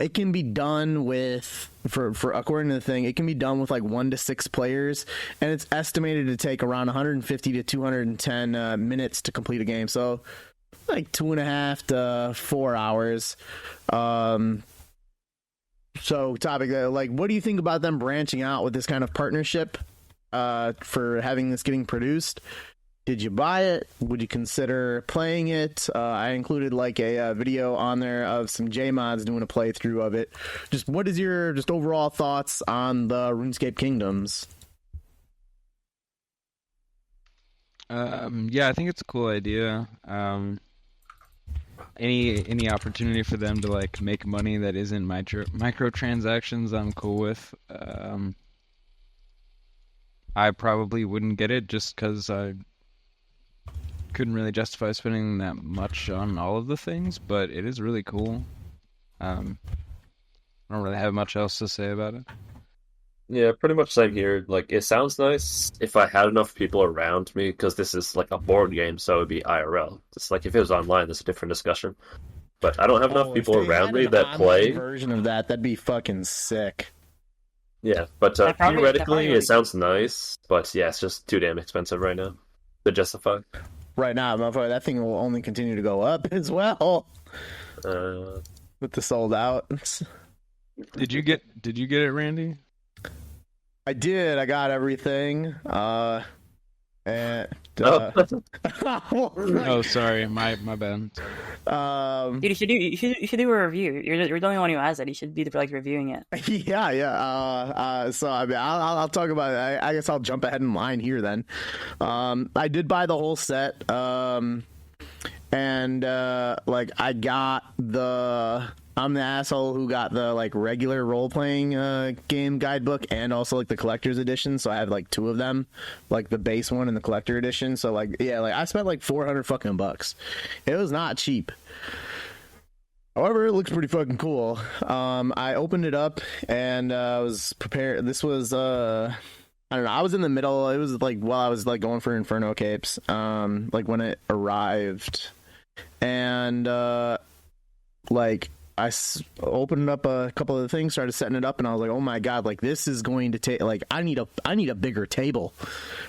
It can be done with, for according to the thing, it can be done with like 1 to 6 players, and it's estimated to take around 150 to 210 minutes to complete a game. So like 2.5 to 4 hours. So topic, like, what do you think about them branching out with this kind of partnership for having this getting produced? Did you buy it? Would you consider playing it? I included like a video on there of some JMODs doing a playthrough of it. Just what is your just overall thoughts on the RuneScape Kingdoms? Yeah, I think it's a cool idea. Any opportunity for them to like make money that isn't microtransactions, I'm cool with. I probably wouldn't get it just because I couldn't really justify spending that much on all of the things, but it is really cool. I don't really have much else to say about it. Yeah, pretty much same here. Like, it sounds nice if I had enough people around me, because this is like a board game, so it would be IRL. It's like if it was online, that's a different discussion. But I don't have enough people around me that play. Version of that'd be fucking sick. Yeah, but theoretically, it sounds nice. But yeah, it's just too damn expensive right now to justify. Right now, motherfucker, that thing will only continue to go up as well. With the sold out. Did you get it, Randy? I did. I got everything. Oh, sorry, my bad. Dude, you should do a review. You're the only one who has it. You should be like reviewing it. Yeah. So I mean, I'll talk about it. I guess I'll jump ahead in line here then. I did buy the whole set. And like I got I'm the asshole who got the like regular role-playing game guidebook and also like the collector's edition, so I have like 2 of them, like the base one and the collector edition. So like yeah, like I spent like $400 fucking bucks. It was not cheap. However, it looks pretty fucking cool. I opened it up and I was prepared. This was I don't know. I was in the middle. It was like while I was like going for Infernal capes, like when it arrived, and like I opened up a couple of the things, started setting it up, and I was like, oh my god, like this is going to take like I need a bigger table.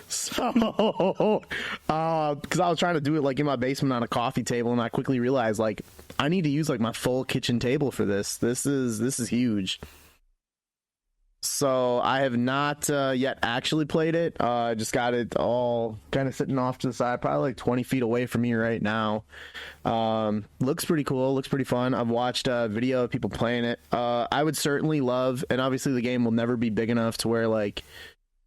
So because I was trying to do it like in my basement on a coffee table, and I quickly realized like I need to use like my full kitchen table for this. This is huge. So I have not yet actually played it. I just got it all kind of sitting off to the side, probably like 20 feet away from me right now. Looks pretty cool. Looks pretty fun. I've watched a video of people playing it. I would certainly love, and obviously the game will never be big enough to where like,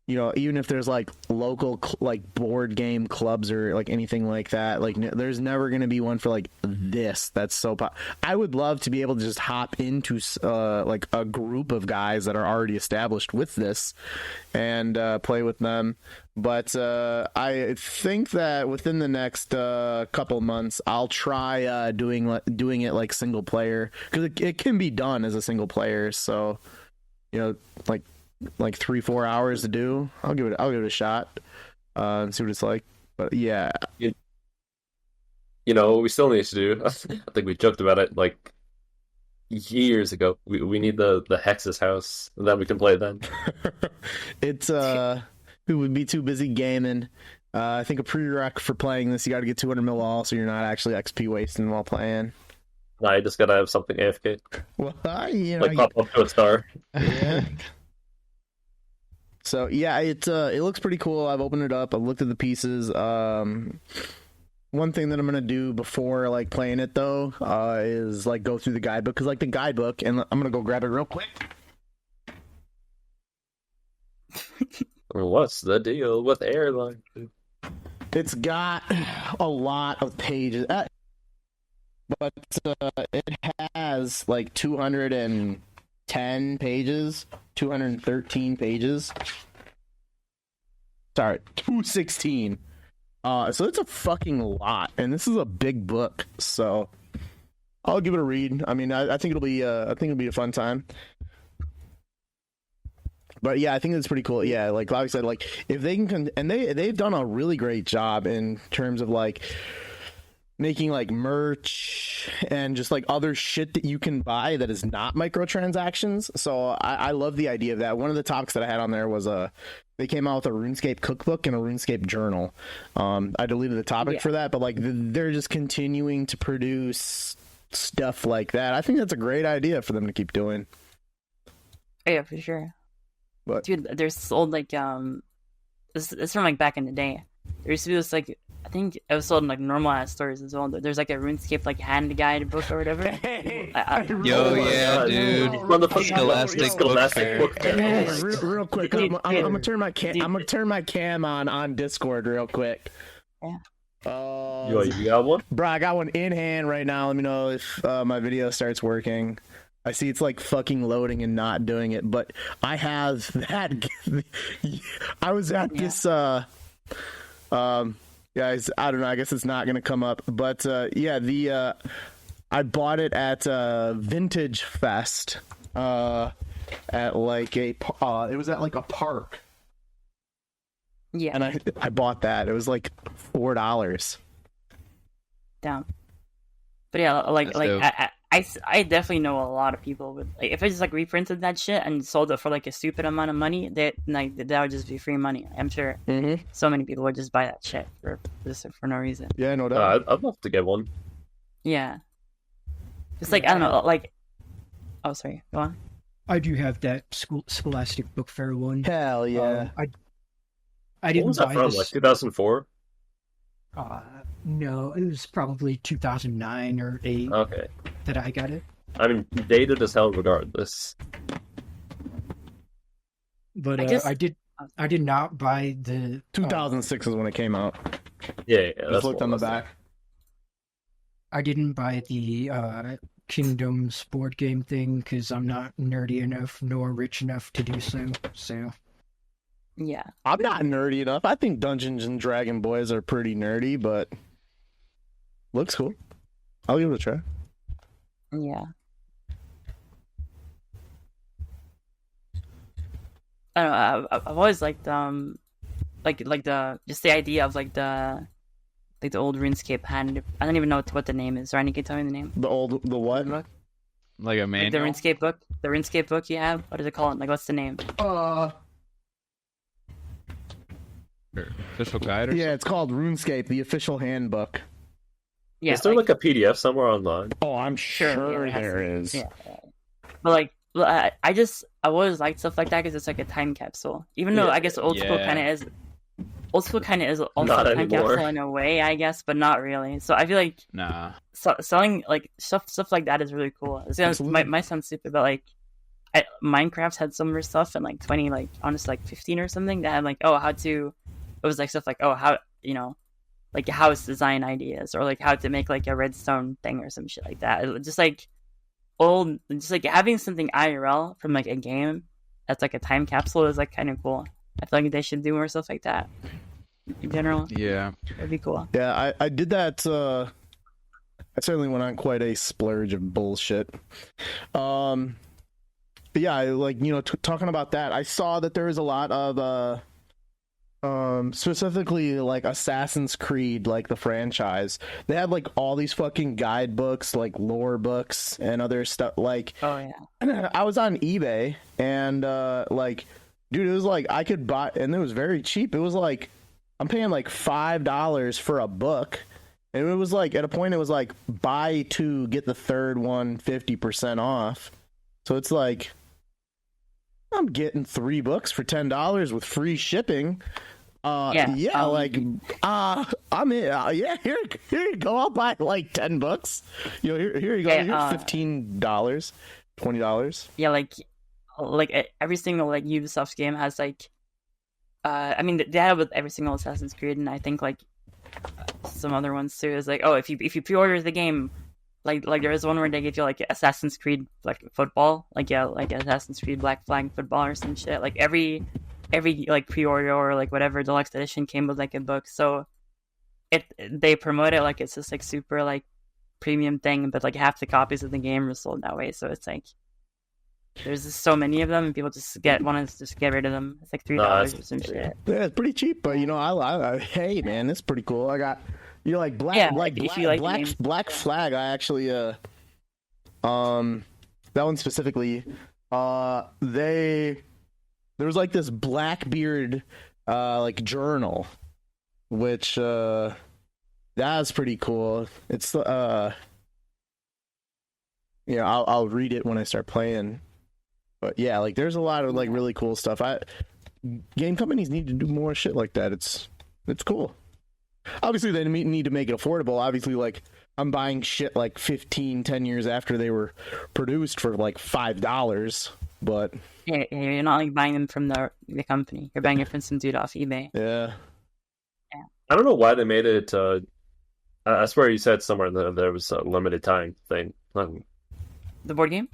you know, even if there's like local like board game clubs or like anything like that, like there's never going to be one for like this. That's so I would love to be able to just hop into like a group of guys that are already established with this and play with them. But I think that within the next couple months, I'll try doing it like single player, because it can be done as a single player. So, you know, like 3-4 hours to do. I'll give it a shot and see what it's like. But yeah, you know what we still need to do. I think we joked about it like years ago. We need the Hexis house, and then we can play then. It's we would be too busy gaming. I think a prereq for playing this, you got to get 200 mil all, so you're not actually XP wasting while playing. Nah, you just gotta have something AFK. Well, you know, like pop up to a star. Yeah. So yeah, it looks pretty cool. I've opened it up. I've looked at the pieces. One thing that I'm gonna do before like playing it though is like go through the guidebook, because like the guidebook, and I'm gonna go grab it real quick. What's the deal with airline? It's got a lot of pages. but it has like 210 pages, 213 pages. Sorry, 216. So it's a fucking lot, and this is a big book. So I'll give it a read. I mean, I think it'll be a fun time. But yeah, I think that's pretty cool. Yeah, like Bobby said, like if they can, and they've done a really great job in terms of like making like merch and just like other shit that you can buy that is not microtransactions. So I love the idea of that. One of the topics that I had on there was they came out with a RuneScape cookbook and a RuneScape journal. I deleted the topic for that, but like they're just continuing to produce stuff like that. I think that's a great idea for them to keep doing. Yeah, for sure. But dude, there's old like it's from like back in the day. There used to be this like, I think it was sold in like normal ass stores as well. There's like a RuneScape like hand guide book or whatever. Yo, yeah, dude. Scholastic book fair. Real quick, I'm gonna turn my cam on Discord real quick. Yeah. You got one? Bro, I got one in hand right now. Let me know if my video starts working. I see it's like fucking loading and not doing it, but I have that. I was at this guys, I don't know, I guess it's not gonna come up, but I bought it at Vintage Fest at like it was at like a park. Yeah. And I bought that. It was like $4. Damn. But yeah, like I definitely know a lot of people would like if I just like reprinted that shit and sold it for like a stupid amount of money, that would just be free money. I'm sure so many people would just buy that shit for no reason. Yeah, no doubt. I'd love to get one. Yeah. It's like I don't know, like oh sorry, go on. I do have that Scholastic Book Fair one. Hell yeah. I didn't What was that buy from? this. Like 2004? No, it was probably 2009 or 8 that I got it. I mean, dated as hell regardless. But I did not buy the 2006 is when it came out. Yeah, Just that's looked on the back. I didn't buy the Kingdoms board game thing because I'm not nerdy enough nor rich enough to do so. So yeah, I'm not nerdy enough. I think Dungeons and Dragon Boys are pretty nerdy, but looks cool. I'll give it a try. Yeah. I don't know. I've always liked like the just the idea of like the old RuneScape hand. I don't even know what the name is. Ryan, can you tell me the name? The what? Like a manual? Like the RuneScape book. The RuneScape book you have. What is it called? Like what's the name? Official guide or something? It's called RuneScape, the official handbook. Yeah. Is there like a PDF somewhere online? Oh, I'm sure yeah, there is. Yeah. But like, I always liked stuff like that because it's like a time capsule. Even though I guess old school kind of is. Old school kind of is also Not a time anymore. capsule in a way, I guess, but not really. So I feel like selling like stuff like that is really cool. My son's stupid, but like Minecraft had similar stuff in like 15 or something that had like it was like stuff like how like house design ideas or like how to make like a redstone thing or some shit like that. It was just like having something IRL from like a game that's like a time capsule is like kind of cool. I feel like they should do more stuff like that in general. Yeah, that'd be cool. Yeah, I did that. I certainly went on quite a splurge of bullshit. But yeah, talking about that, I saw that there was a lot of specifically like Assassin's Creed, like the franchise. They had like all these fucking guidebooks, like lore books and other stuff. Like, oh yeah, I was on eBay and dude, it was like I could buy, and it was very cheap. It was like I'm paying like $5 for a book, and it was like at a point it was like buy 2 get the third one 50% off. So it's like I'm getting 3 books for $10 with free shipping. I'm in. Here you go. I'll buy like 10 books. Here you go. Here's $15, $20. Yeah, like every single like Ubisoft game has like, I mean they have with every single Assassin's Creed, and I think like some other ones too. Is like, if you pre-order the game like there is one where they give you like Assassin's Creed like football, like Assassin's Creed Black Flag football or some shit. Like every like pre-order or like whatever deluxe edition came with like a book. So they promote it like it's just like super like premium thing, but like half the copies of the game are sold that way. So it's like there's just so many of them, and people just want to just get rid of them. It's like $3 or some shit. Yeah, it's pretty cheap, but you know, I hey man, it's pretty cool. I got Black Flag. I actually that one specifically. There was like this Blackbeard like journal, which that's pretty cool. It's I'll read it when I start playing. But yeah, like there's a lot of like really cool stuff. Game companies need to do more shit like that. It's cool. Obviously, they need to make it affordable. Obviously, like I'm buying shit like 10 years after they were produced for like $5. But yeah, you're not like buying them from the company. You're buying it from some dude off eBay. Yeah. I don't know why they made it. I swear you said somewhere that there was a limited time thing. The board game?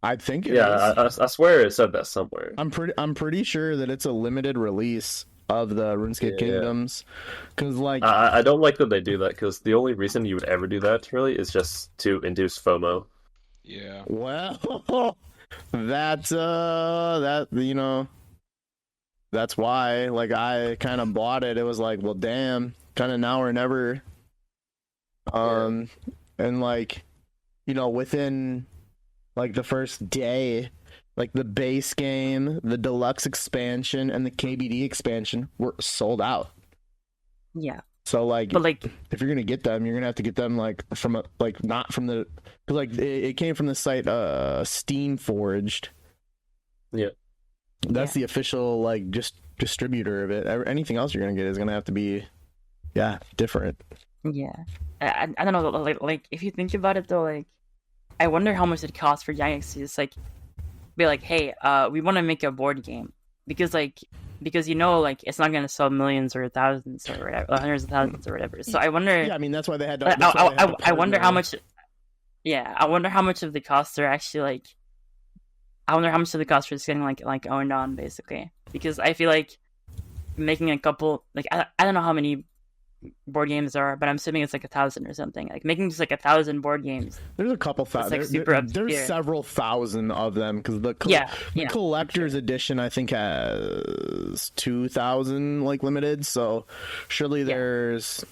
I think it is. I swear it said that somewhere. I'm pretty sure that it's a limited release of the RuneScape Kingdoms, because like I don't like that they do that, because the only reason you would ever do that really is just to induce FOMO. Yeah. Well, that's that's why like I kind of bought it. It was like, well, damn, kind of now or never. And like, within like the first day, like the base game, the deluxe expansion, and the KBD expansion were sold out. Yeah. So like, but like, if you're gonna get them, you're gonna have to get them like from not from the, because like it came from the site Steam Forged. Yeah. That's the official like just distributor of it. Anything else you're gonna get is gonna have to be, different. Yeah. I don't know. Like if you think about it though, like I wonder how much it costs for Giants to just like be like, hey, we want to make a board game, because like it's not gonna sell millions or thousands or whatever, or hundreds of thousands or whatever. So I wonder. Yeah, I mean that's why they had. I wonder how much. Yeah, I wonder how much of the costs are actually like. I wonder how much of the costs are just getting like owned on, basically, because I feel like making a couple, like I don't know how many board games there are, but I'm assuming it's like 1,000 or something. Like making just like 1,000 board games. There's a couple thousand. Like super there's several thousand of them, because the collector's edition I think has 2,000 like limited. So surely there's.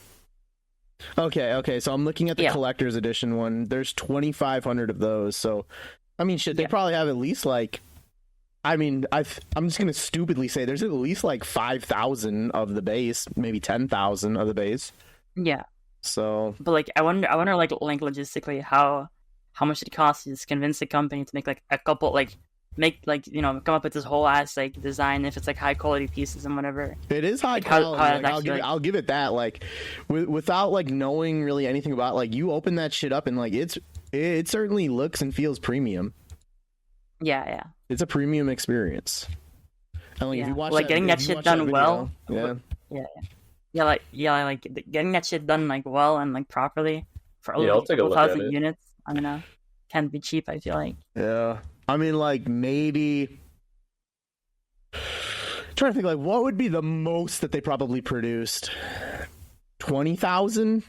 Okay. So I'm looking at the collector's edition one. There's 2,500 of those. So I mean, shit, they probably have at least like. I mean, I'm just gonna stupidly say there's at least like 5,000 of the base, maybe 10,000 of the base. Yeah. So, but like, I wonder, like logistically how much it costs to just convince a company to make like a couple, like make like come up with this whole ass like design if it's like high quality pieces and whatever. It is high quality. I'll give it that. Like, without like knowing really anything about, like, you open that shit up and like it certainly looks and feels premium. Yeah. It's a premium experience. And like, if you watch like getting that shit done well. Yeah. Like getting that shit done like well and like properly for I'll take a look at it. units. I don't know. Can't be cheap, I feel like. Yeah. I mean, like, maybe trying to think like what would be the most that they probably produced. 20,000?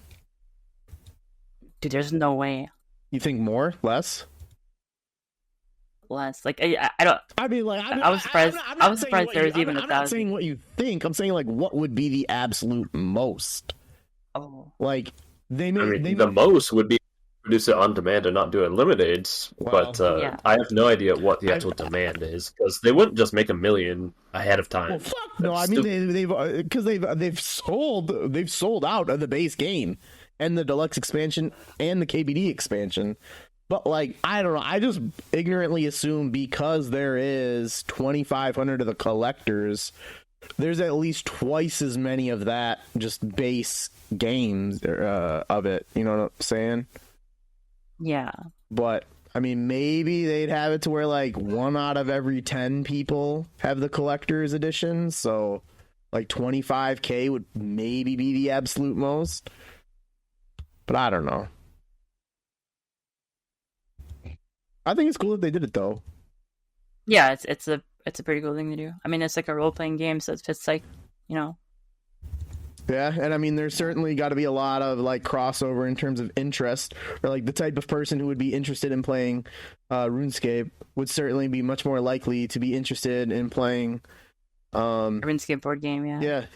Dude, there's no way. You think more? Less? Less. Like I don't. I mean, like I was surprised. I was surprised there was even 1,000. I'm not saying what you think. I'm saying like what would be the absolute most. Oh. Like the most would be produce it on demand and not do it limited. Wow. But I have no idea what the actual demand is, because they wouldn't just make 1 million ahead of time. Well, fuck no. I mean they've sold out of the base game and the deluxe expansion and the KBD expansion. But, like, I don't know. I just ignorantly assume because there is 2,500 of the collectors, there's at least twice as many of that just base games of it. You know what I'm saying? Yeah. But, I mean, maybe they'd have it to where, like, 1 out of every 10 people have the collector's edition. So, like, 25K would maybe be the absolute most. But I don't know. I think it's cool that they did it though. Yeah, it's a pretty cool thing to do. I mean, it's like a role playing game, so it's like, you know. Yeah, and I mean, there's certainly got to be a lot of like crossover in terms of interest, or like the type of person who would be interested in playing RuneScape would certainly be much more likely to be interested in playing RuneScape board game. Yeah.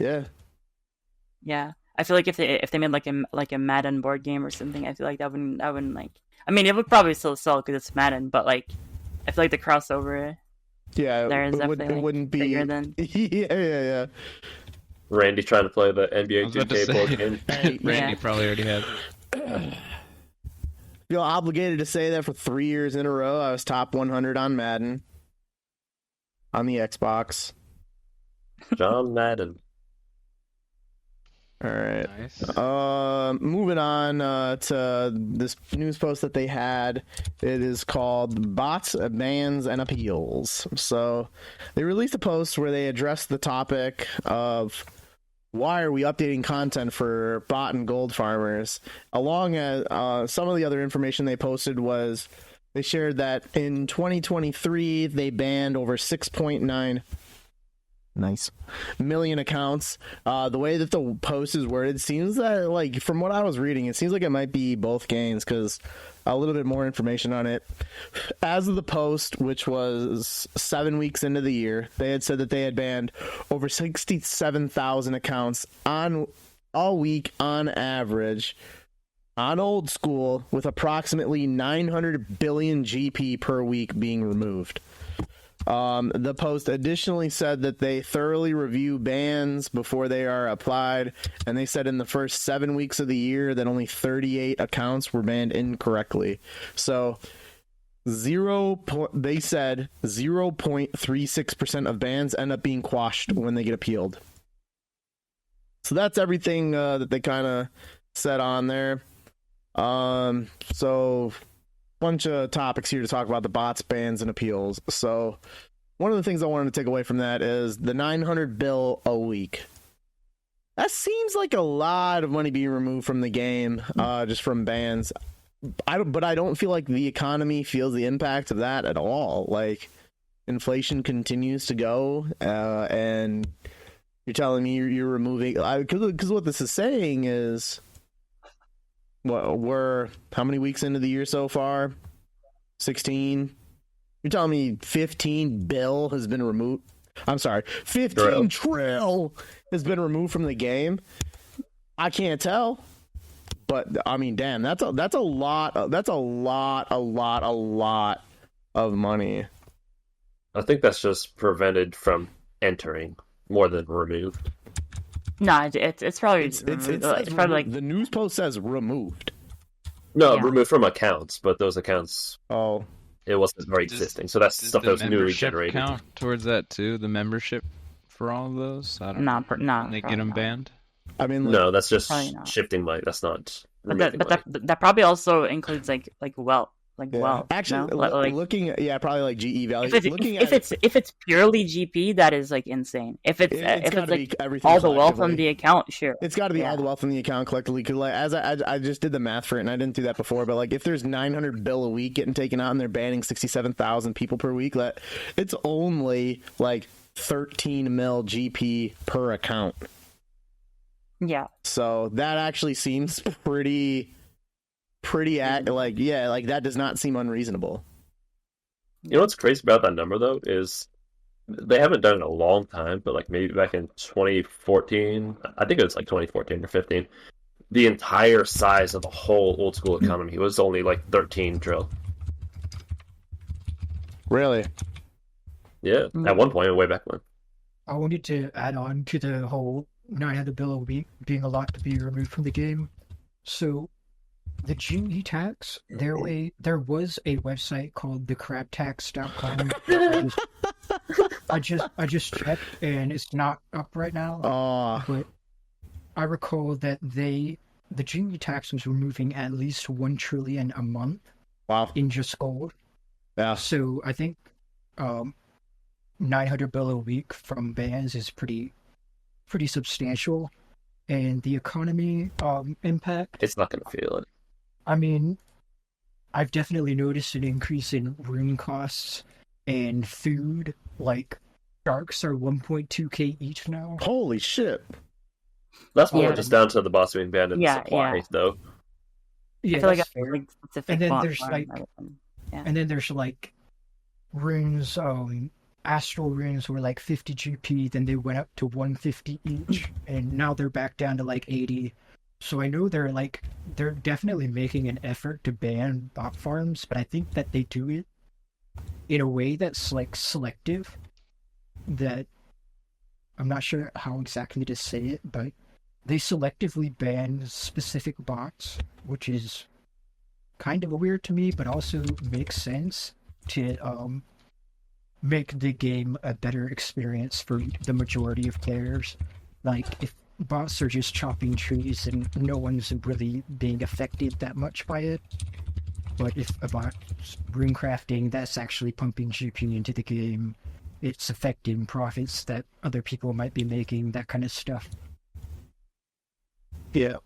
I feel like if they made like a Madden board game or something, I feel like that wouldn't like. I mean, it would probably still sell because it's Madden, but like, I feel like the crossover. Yeah, there is definitely it wouldn't be bigger than. Yeah. Randy trying to play the I NBA was about to 2K board say, game. Randy Yeah. probably already had. Feel obligated to say that for 3 years in a row, I was top 100 on Madden on the Xbox. John Madden. All right. Nice. Moving on to this news post that they had. It is called Bots, Bans, and Appeals. So they released a post where they addressed the topic of why are we updating content for bot and gold farmers, along as some of the other information they posted was they shared that in 2023 they banned over 6.9 million accounts. The way that the post is worded seems that, like, from what I was reading, it seems like it might be both gains, because a little bit more information on it. As of the post, which was 7 weeks into the year, they had said that they had banned over 67,000 accounts on all week on average on old school, with approximately 900 billion GP per week being removed. The post additionally said that they thoroughly review bans before they are applied, and they said in the first 7 weeks of the year that only 38 accounts were banned incorrectly. So they said 0.36% of bans end up being quashed when they get appealed. So that's everything that they kind of said on there. So bunch of topics here to talk about the bots, bans, and appeals. So one of the things I wanted to take away from that is the 900 bill a week. That seems like a lot of money being removed from the game, just from bans. But I don't feel like the economy feels the impact of that at all. Like, inflation continues to go, and you're telling me you're removing, because what this is saying is, we're how many weeks into the year so far? 16. You're telling me 15 bill has been removed? I'm sorry, 15 trill has been removed from the game? I can't tell, but I mean, damn, that's a lot of money. I think that's just prevented from entering more than removed. No, it's probably It's probably like the news post says removed. No, Yeah. removed from accounts, but those accounts, Oh, it wasn't very existing. So that's Does stuff the that was newly membership generated. count towards that too? The membership for all of those? I don't know. nah. When they get probably them not. banned? I mean, No, that's just Probably not. shifting money. That's not But removing money. that probably also includes like wealth, yeah. wealth. Actually, no? Like, looking at, yeah, probably like GE value. if it's purely GP, that is like insane. If it's gotta like be everything all the wealth collectively. on the account, sure. It's got to be Yeah. all the wealth in the account collectively. Because like, as I just did the math for it, and I didn't do that before, but like if there's 900 bill a week getting taken out, and they're banning 67,000 people per week, it's only like 13 mil GP per account. Yeah. So that actually seems pretty like that does not seem unreasonable. You know what's crazy about that number, though, is they haven't done it in a long time, but like maybe back in 2014, I think it was like 2014 or 15, the entire size of the whole old school economy was only like 13 trill. Really? Yeah, at one point, way back when. I wanted to add on to the whole 900 bill a week being a lot to be removed from the game. So, the GE tax, there was a website called thecrabtax.com. I just checked, and it's not up right now. But I recall that the GE tax was removing at least 1 trillion a month. Wow. In just gold. Yeah. So I think 900 bill a week from bans is pretty substantial, and the economy impact. It's not going to feel it. I mean, I've definitely noticed an increase in rune costs and food. Like, sharks are 1.2k each now. Holy shit. That's more Yeah. just down to the boss being banned and Yeah, supply, yeah. though. Yeah, I feel like that's I have fair. like specific And then bot there's, farm like- and everything. And then there's like runes, astral runes were like 50 GP, then they went up to 150 each, and now they're back down to like 80. So I know they're definitely making an effort to ban bot farms, but I think that they do it in a way that's like selective. That I'm not sure how exactly to say it, but they selectively ban specific bots, which is kind of weird to me, but also makes sense to make the game a better experience for the majority of players. Like, if bots are just chopping trees and no one's really being affected that much by it, but if a bot's rune crafting, that's actually pumping GP into the game, it's affecting profits that other people might be making, that kind of stuff. Yeah.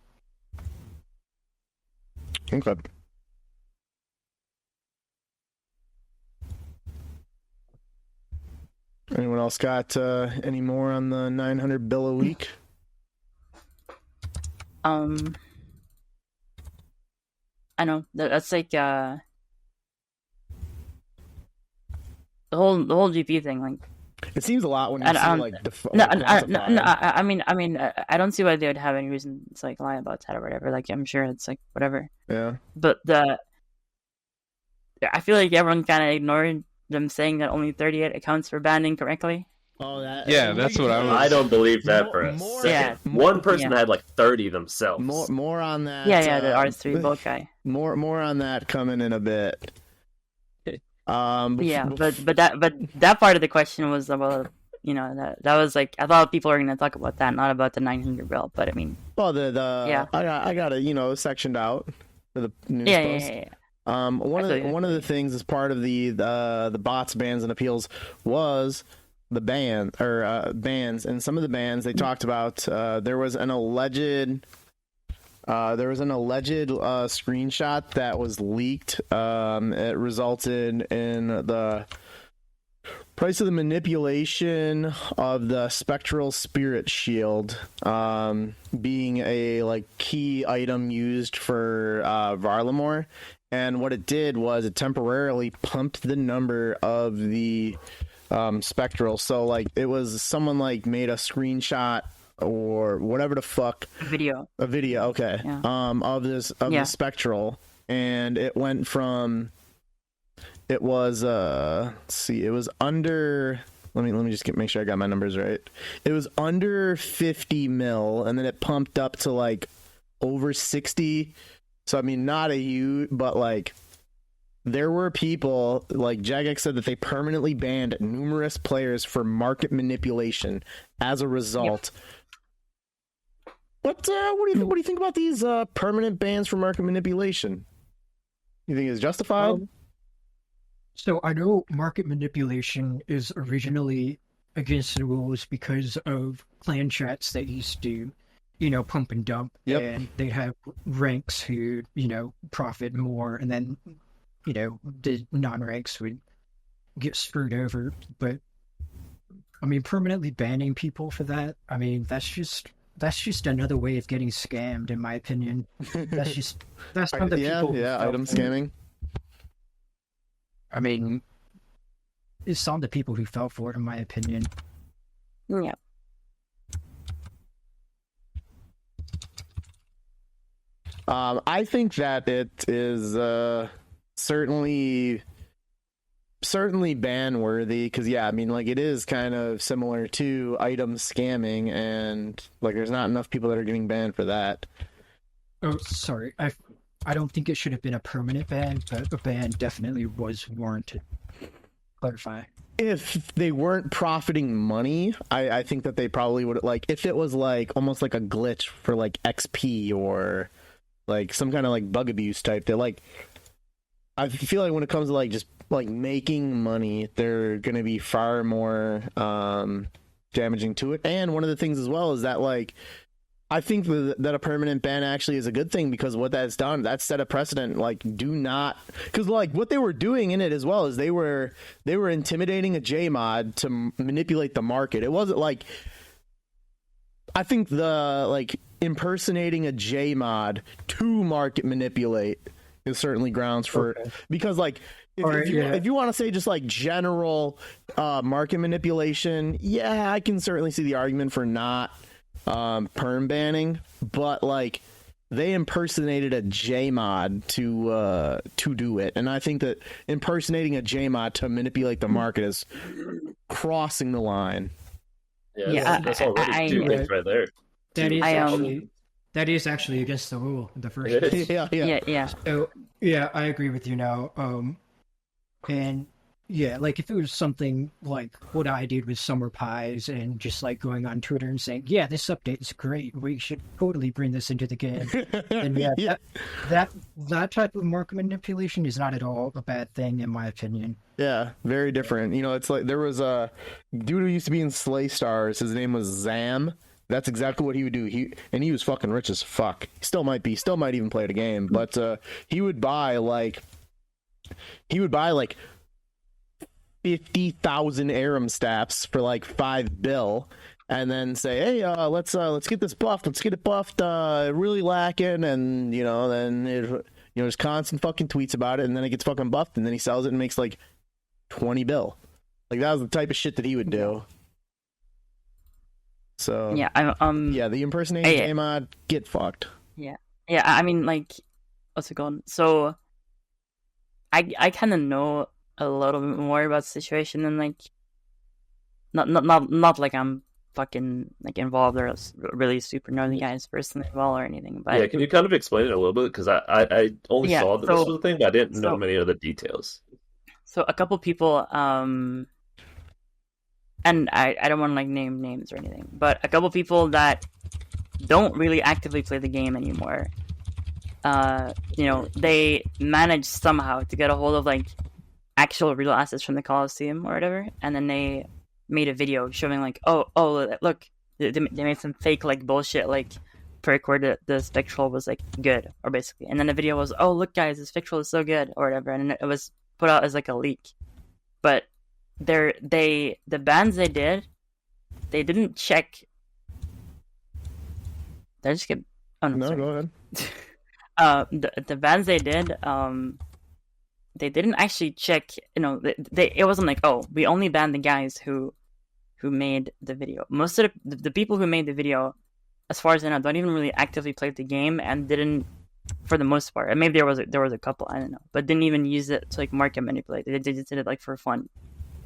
Okay. Anyone else got any more on the 900 bill a week? I know that's like the whole GP thing. Like, It seems a lot when you And, see um, like no, quantified. I mean, I don't see why they would have any reason to like lie about that or whatever. Like, I'm sure it's like whatever. Yeah. But I feel like everyone kind of ignored them saying that only 38 accounts were banned incorrectly. Oh, that. Yeah, that's what I was- I don't believe that More- for a more- second. Yeah. One person Yeah. had like 30 themselves. More on that. Yeah, the R3 bulk guy. More on that coming in a bit. Yeah, but that part of the question was about, you know, that was like, I thought people were going to talk about that, not about the 900 bill. But I mean, well, Yeah. I got it, sectioned out for the news yeah, post. yeah. One of Absolutely. the things as part of the bots, bans, and appeals was the bans, and some of the bans they talked about. There was an alleged screenshot that was leaked. It resulted in the price of the manipulation of the spectral spirit shield being a key item used for Varlamore. And what it did was it temporarily pumped the number of the spectral. So it was someone made a screenshot or whatever the fuck, a video, okay, Yeah. of the spectral, and it went from, it was let's see, it was under, let me just make sure I got my numbers right. It was under 50 mil, and then it pumped up to over 60. So I mean, not a huge, but there were people, Jagex said, that they permanently banned numerous players for market manipulation as a result. What do you think about these permanent bans for market manipulation? You think it's justified? So I know market manipulation is originally against the rules because of clan chats that used to, pump and dump. Yep. And they have ranks who, profit more, and then, the non-ranks would get screwed over. But I mean, permanently banning people for that, I mean, that's just another way of getting scammed, in my opinion. That's not the people. Yeah, item scamming. I mean, it's on the people who fell for it, in my opinion. Yeah. I think that it is certainly ban worthy, because I mean, it is kind of similar to item scamming, and there's not enough people that are getting banned for that. Oh, sorry. I don't think it should have been a permanent ban, but a ban definitely was warranted. Clarify. If they weren't profiting money, I think that they probably would, if it was almost like a glitch for XP or some kind of bug abuse type thing. I feel like when it comes to just making money, they're gonna be far more damaging to it. And one of the things as well is that I think that a permanent ban actually is a good thing, because what that's done, that's set a precedent. Like, do not, because like what they were doing in it as well is they were intimidating a JMOD to manipulate the market. It wasn't like, I think the like impersonating a JMOD to market manipulate is certainly grounds for because like if you want to say just like general market manipulation, yeah, I can certainly see the argument for not perm banning, but like they impersonated a JMOD to do it, and I think that impersonating a JMOD to manipulate the market is crossing the line. Yeah, that's already two things right there. That is actually against the rule in the first place. Yeah. So yeah, I agree with you now. And yeah, like if it was something like what I did with Summer Pies and just like going on Twitter and saying, yeah, this update is great, we should totally bring this into the game. And that type of market manipulation is not at all a bad thing, in my opinion. Yeah, very different. You know, it's like there was a dude who used to be in Slay Stars. His name was Zam. That's exactly what he would do. He was fucking rich as fuck. He still might even play the game, but he would buy like 50,000 Aram staffs for like $5 and then say, hey, let's get this buffed. Let's get it buffed. Really lacking, and then there's constant fucking tweets about it, and then it gets fucking buffed, and then he sells it and makes like $20. Like that was the type of shit that he would do. So yeah, the impersonating JMOD, get fucked. Yeah. I mean, like, what's it called? So I kind of know a little bit more about the situation than like, not like I'm fucking like involved or really super know the guys personally well or anything. But yeah, can you kind of explain it a little bit? Because I only saw that this was a thing, but I didn't know many of the details. So a couple people, and I don't want to like name names or anything, but a couple people that don't really actively play the game anymore, they managed somehow to get a hold of like actual real assets from the Coliseum or whatever, and then they made a video showing like, oh look, they made some fake like bullshit like perk where the spectral was like good, or basically, and then the video was, oh look guys, the spectral is so good or whatever, and it was put out as like a leak. But the bans they did, they didn't check. Did I just get? Oh no, go ahead. The bans they did, they didn't actually check. It wasn't like, oh, we only banned the guys who made the video. Most of the people who made the video, as far as I know, don't even really actively play the game and didn't, for the most part. And maybe there was a couple, I don't know, but didn't even use it to like market manipulate. They just did it like for fun.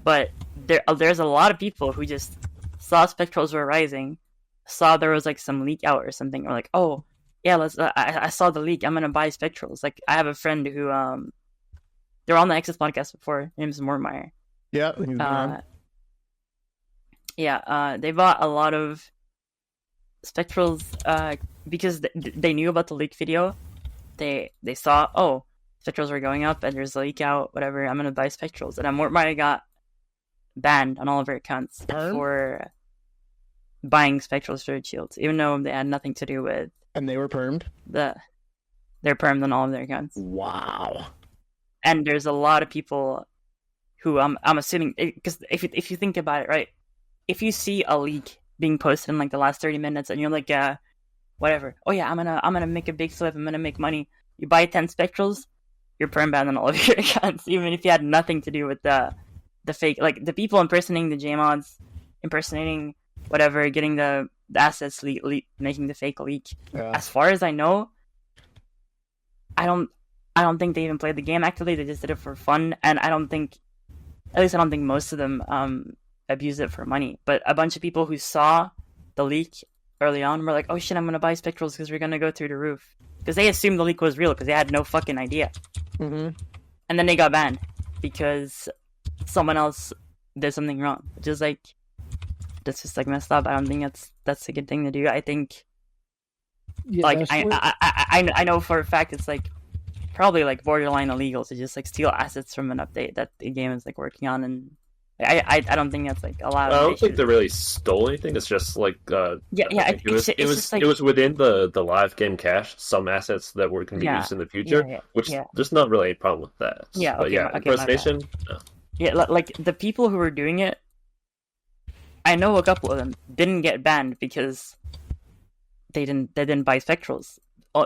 But there's a lot of people who just saw spectrals were rising, saw there was like some leak out or something, or like, oh yeah, I saw the leak, I'm gonna buy spectrals. Like I have a friend who they were on the Hexis podcast before. His name is Mormeyer. Yeah. They bought a lot of spectrals because they knew about the leak video. They saw, oh, spectrals were going up and there's a leak out, whatever, I'm gonna buy spectrals. And Mormeyer got banned on all of her accounts for buying spectral storage shields, even though they had nothing to do with. And they were permed? They're permed on all of their accounts. Wow. And there's a lot of people who I'm assuming, because if you think about it, right, if you see a leak being posted in like the last 30 minutes and you're like, whatever, oh yeah, I'm gonna make a big flip, I'm gonna make money. You buy 10 spectrals, you're perm banned on all of your accounts, even if you had nothing to do with the fake, like the people impersonating the JMODs, impersonating whatever, getting the assets leak, making the fake leak. Yeah. As far as I know, I don't think they even played the game actively. They just did it for fun, and I don't think most of them abused it for money. But a bunch of people who saw the leak early on were like, "Oh shit, I'm gonna buy spectrals because we're gonna go through the roof," because they assumed the leak was real because they had no fucking idea. Mm-hmm. And then they got banned because someone else did something wrong, which is like, that's just like messed up. I don't think that's a good thing to do. I think, like, I know for a fact it's like probably like borderline illegal to just like steal assets from an update that the game is like working on and I don't think that's like allowed. I don't think they really stole anything. It's just like it was within the live game cache. Some assets that were going to be used in the future, which there's not really a problem with that. Yeah, but impersonation. No. Yeah, like the people who were doing it, I know a couple of them didn't get banned because they didn't buy spectrals.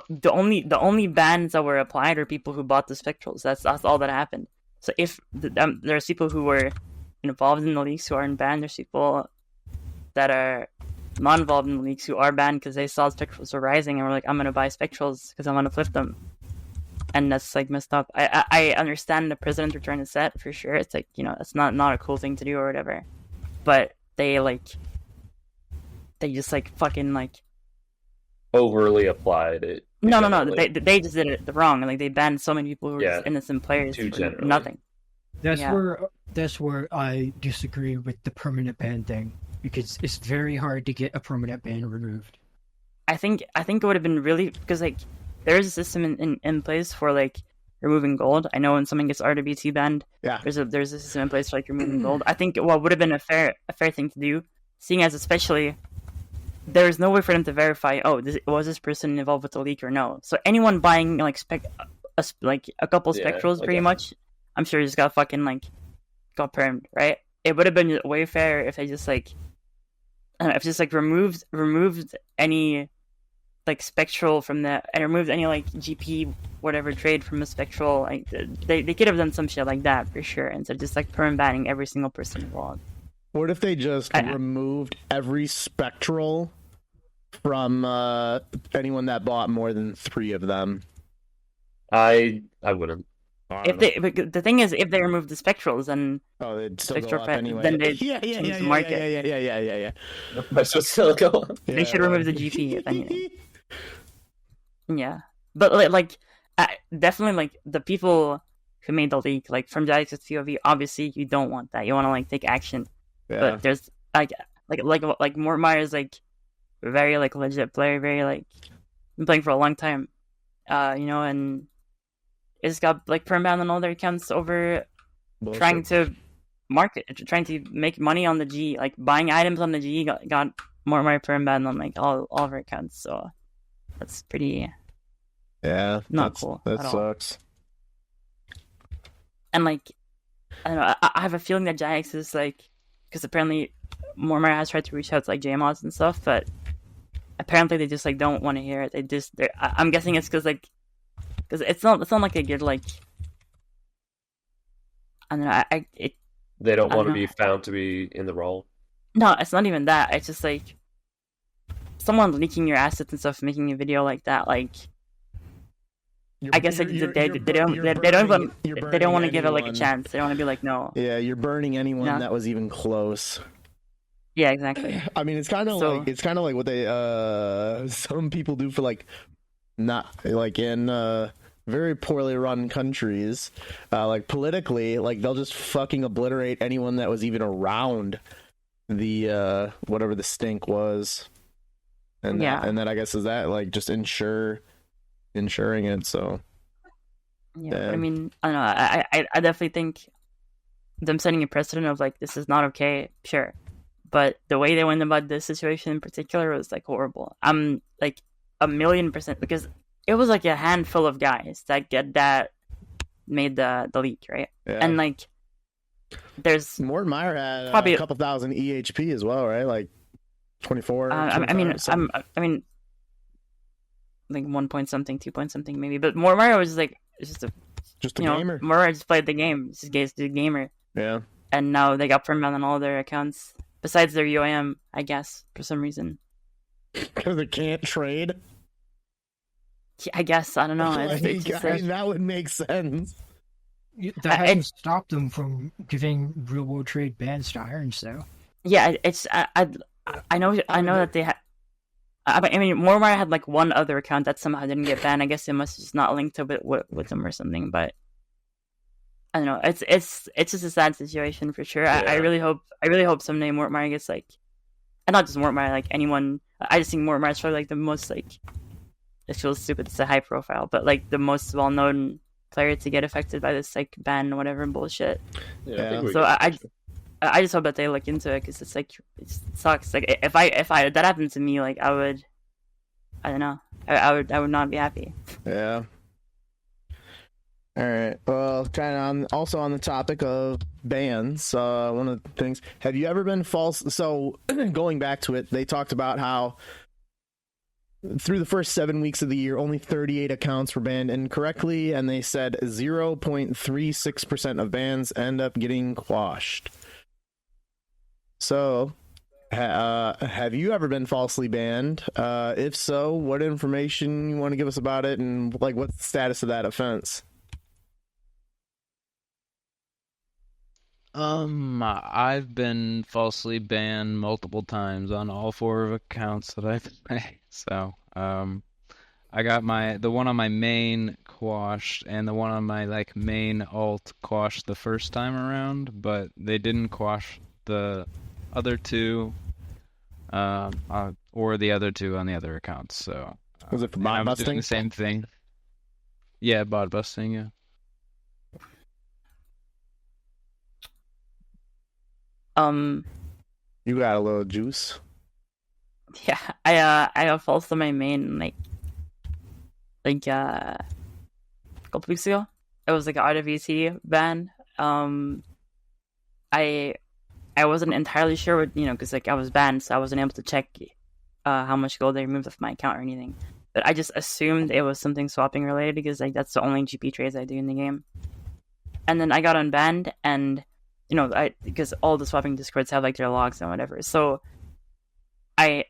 The only bans that were applied are people who bought the spectrals. That's all that happened. So if there's people who were involved in the leaks who aren't banned, there's people that are not involved in the leaks who are banned because they saw spectrals were rising and were like, I'm gonna buy spectrals because I want to flip them, and that's like messed up. I understand the precedent they're trying to set for sure. It's like, it's not a cool thing to do or whatever, but they just like fucking like overly applied it. No. They just did it wrong. Like they banned so many people who were just innocent players for nothing. That's where I disagree with the permanent ban thing, because it's very hard to get a permanent ban removed. I think it would have been really, because like there is a system in place for like removing gold. I know when someone gets RWT banned, there's a system in place for like removing gold. I think what would have been a fair thing to do, seeing as especially there's no way for them to verify, was this person involved with the leak or no. So anyone buying like a couple spectrals pretty much, I'm sure just got fucking like got permed, right? It would have been way fairer if they just like, I don't know, if just like removed any like spectral from the, and removed any like GP whatever trade from a spectral. Like they could have done some shit like that for sure, instead of just like perm banning every single person involved. What if they just removed every spectral from anyone that bought more than 3 of them? I wouldn't. The thing is, if they remove the spectrals, then they'd still go up anyway. Then they'd yeah. Might still go up. They should remove the GP if anything. Yeah, but like definitely like the people who made the leak, like from Jax's POV, obviously you don't want that. You want to like take action. Yeah. But there's like Mortmire is like a very like legit player, very like been playing for a long time, and it's got like permaban on all their accounts over trying to make money on the G, like buying items on the G got Mortmire permaban on like all of her accounts. So that's pretty not cool. That sucks. And like I don't know, I have a feeling that Jax is like, because apparently Mortmire has tried to reach out to like JMODs and stuff, but apparently they just like don't want to hear it. I'm guessing it's because it's not like they get like, I don't know. They don't want to be found to be in the role. No, it's not even that. It's just like someone leaking your assets and stuff, making a video like that. Like, I guess they don't want to give it like a chance. They don't want to be like, no. Yeah, you're burning anyone that was even close. Yeah, exactly. I mean, it's kind of like what they some people do for like, not like in very poorly run countries, like politically, like they'll just fucking obliterate anyone that was even around the whatever the stink was, and then I guess is that like just insuring it. So yeah, I mean, I don't know. I definitely think them setting a precedent of like this is not okay. Sure. But the way they went about this situation in particular was like horrible. I'm like 1,000,000%, because it was like a handful of guys that made the leak, right? Yeah. And like there's Mortmire had probably a couple thousand EHP as well, right? Like 24. I mean, like 1 point something, 2 point something maybe. But Mortmire was like just a gamer. Mortmire just played the game. Just a gamer. Yeah. And now they got permanent on all their accounts. Besides their UAM, I guess, for some reason. Because they can't trade? Yeah, I guess, I don't know. That would make sense. That hasn't stopped them from giving real world trade bans to Irons, though. Yeah, I know that they had. I mean, Mortmire had like one other account that somehow didn't get banned. I guess it must just not linked to it with them or something. But I don't know. It's just a sad situation for sure. Yeah. I really hope someday Mortmire gets like, and not just Mortmire, like anyone. I just think Mortmire is probably like the most like. It feels stupid. It's a high profile, but like the most well known player to get affected by this like ban whatever bullshit. Yeah. So I just hope that they look into it, because it's like, it sucks. Like, if that happened to me, like, I don't know, I would not be happy. Yeah. All right. Well, kind of also on the topic of bans, one of the things, have you ever been false? So going back to it, they talked about how through the first 7 weeks of the year, only 38 accounts were banned incorrectly, and they said 0.36% of bans end up getting quashed. So, have you ever been falsely banned? If so, what information you want to give us about it, and like what's the status of that offense? I've been falsely banned multiple times on all 4 accounts that I've played. So, I got the one on my main quashed, and the one on my like main alt quashed the first time around, but they didn't quash the other 2, or the other 2 on the other accounts. So, Was it for bot busting? Doing the same thing. Yeah, bot busting. Yeah. You got a little juice. Yeah, I got false to my main like a couple weeks ago. It was like an RWT ban. I wasn't entirely sure what, because like I was banned, so I wasn't able to check how much gold they removed off my account or anything. But I just assumed it was something swapping related, because like that's the only GP trades I do in the game. And then I got unbanned, and because all the swapping discords have like their logs and whatever. So I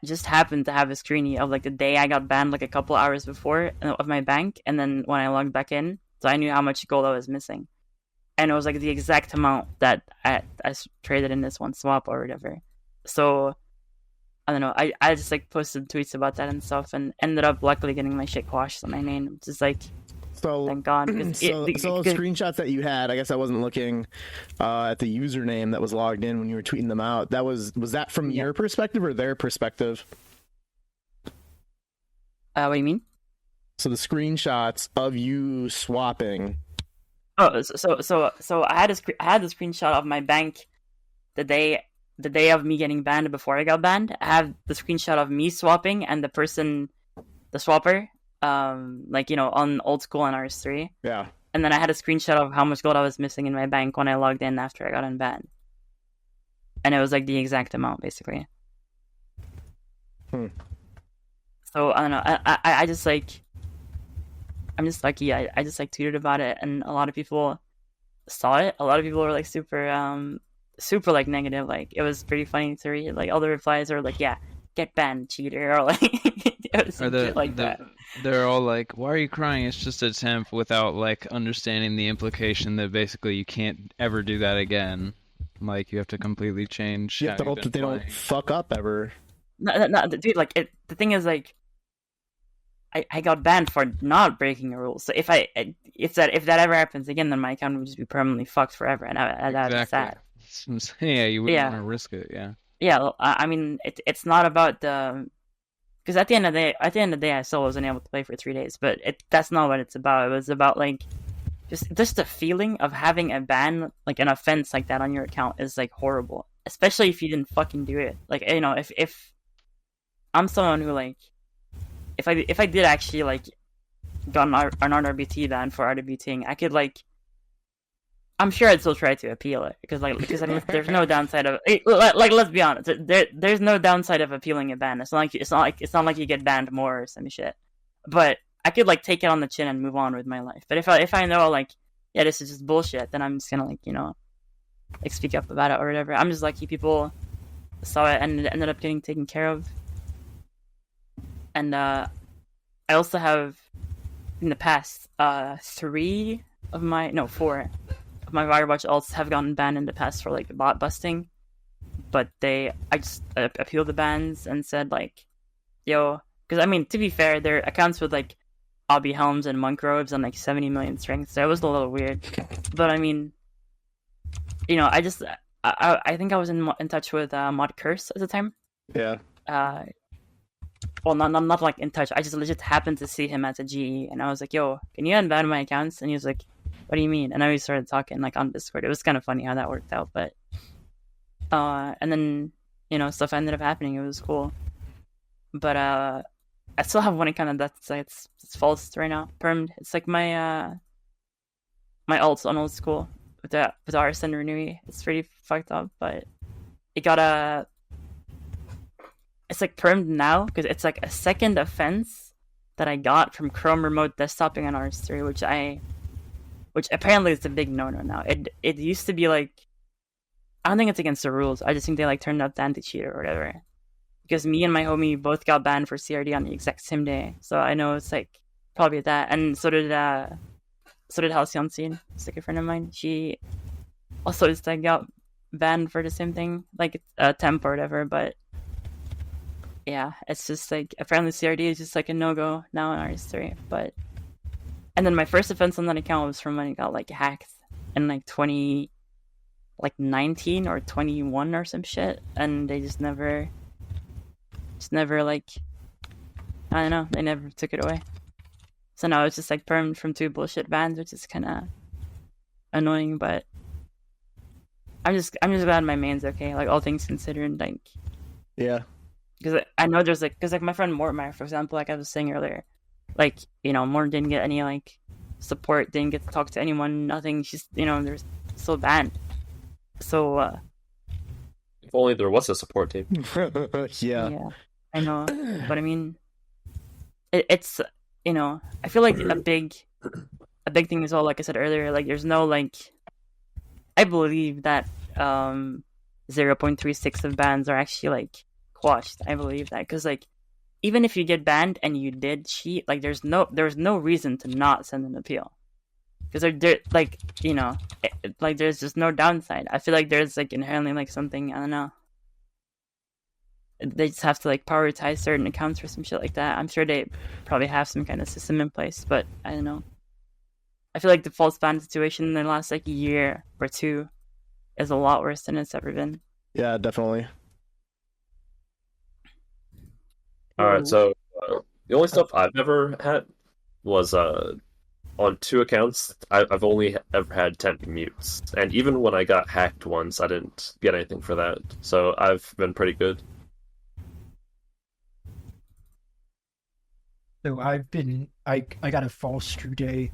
just happened to have a screenie of like the day I got banned, like a couple hours before, of my bank, and then when I logged back in, so I knew how much gold I was missing, and it was like the exact amount that I traded in this one swap or whatever. So I don't know. I just like posted tweets about that and stuff, and ended up luckily getting my shit quashed on my name, which is like. So, thank God. So those screenshots that you had, I guess I wasn't looking at the username that was logged in when you were tweeting them out. That was that from your perspective or their perspective? What do you mean? So the screenshots of you swapping. Oh, so I had the screenshot of my bank the day of me getting banned before I got banned. I have the screenshot of me swapping and the swapper. On old school on RS3. Yeah. And then I had a screenshot of how much gold I was missing in my bank when I logged in after I got unbanned. And it was like the exact amount, basically. So, I don't know. I just like... I'm just lucky. I just like tweeted about it, and a lot of people saw it. A lot of people were like super like negative. Like, it was pretty funny to read. Like, all the replies are like, yeah, get banned, cheater, or like... it was shit like that. They're all like, why are you crying? It's just a temp, without like understanding the implication that basically you can't ever do that again. Like, you have to completely change. You have to hope that they don't fuck up ever. No, dude, like, the thing is, like, I got banned for not breaking a rule. So if that ever happens again, then my account would just be permanently fucked forever, and that's sad. Yeah, you wouldn't want to risk it, yeah. Yeah, well, I mean, it's not about the... Because at the end of the day, I still wasn't able to play for 3 days. But that's not what it's about. It was about like just the feeling of having a ban, like an offense like that on your account, is like horrible. Especially if you didn't fucking do it. Like, if I'm someone who like, if I did actually like got an RBT ban for RWTing, I could like. I'm sure I'd still try to appeal it, because there's no downside of like, let's be honest, there's no downside of appealing a ban. It's not like you get banned more or some shit. But I could like take it on the chin and move on with my life. But if I know like, yeah, this is just bullshit, then I'm just gonna like, like speak up about it or whatever. I'm just lucky people saw it and it ended up getting taken care of. And I also have in the past 4 of my Firewatch alts have gotten banned in the past for like bot busting, but I just appealed the bans and said like, yo, because I mean, to be fair, their accounts with like obby helms and monk robes and like 70 million strength, so it was a little weird. But I mean, I think I was in touch with Mod Curse at the time. Yeah. Well, not like in touch. I just legit happened to see him at the GE, and I was like, yo, can you unban my accounts? And he was like, what do you mean? And then we started talking like on Discord. It was kind of funny how that worked out, but and then stuff ended up happening. It was cool, but I still have one account that's like it's false right now, permed. It's like my alts on old school with Arson Renewee. It's pretty fucked up, but it got it's like permed now because it's like a second offense that I got from Chrome remote desktoping on RS3, which apparently is a big no-no now. It used to be like, I don't think it's against the rules. I just think they like turned up the anti-cheat or whatever. Because me and my homie both got banned for CRD on the exact same day, so I know it's like probably that. And so did Halcyon Scene. It's like a friend of mine. She also just like got banned for the same thing, like temp or whatever. But yeah, it's just like apparently CRD is just like a no-go now in RS3. But and then my first offense on that account was from when it got like hacked in like 2019 or 21 or some shit, and they just never like, I don't know, they never took it away. So now it's just like permed from 2 bullshit bans, which is kind of annoying. But I'm just glad my main's okay. Like all things considered, like Yeah. Because I know there's like, because like my friend Mortmire, for example, like I was saying earlier, like Mort didn't get any like support, didn't get to talk to anyone, nothing. She's they're still banned. So if only there was a support team. Yeah. I know, but I mean, it's I feel like a big thing as well. Like I said earlier, like there's no like, I believe that 0.36 of bans are actually like quashed. I believe that because like even if you get banned and you did cheat, like there's no reason to not send an appeal because they're like like there's just no downside. I feel like there's like inherently like something, I don't know. They just have to like prioritize certain accounts or some shit like that. I'm sure they probably have some kind of system in place, but I don't know. I feel like the false ban situation in the last like year or two is a lot worse than it's ever been. Yeah, definitely. All right, so the only stuff I've ever had was on 2 accounts. I've only ever had temp mutes, and even when I got hacked once, I didn't get anything for that. So I've been pretty good. So I got a false true day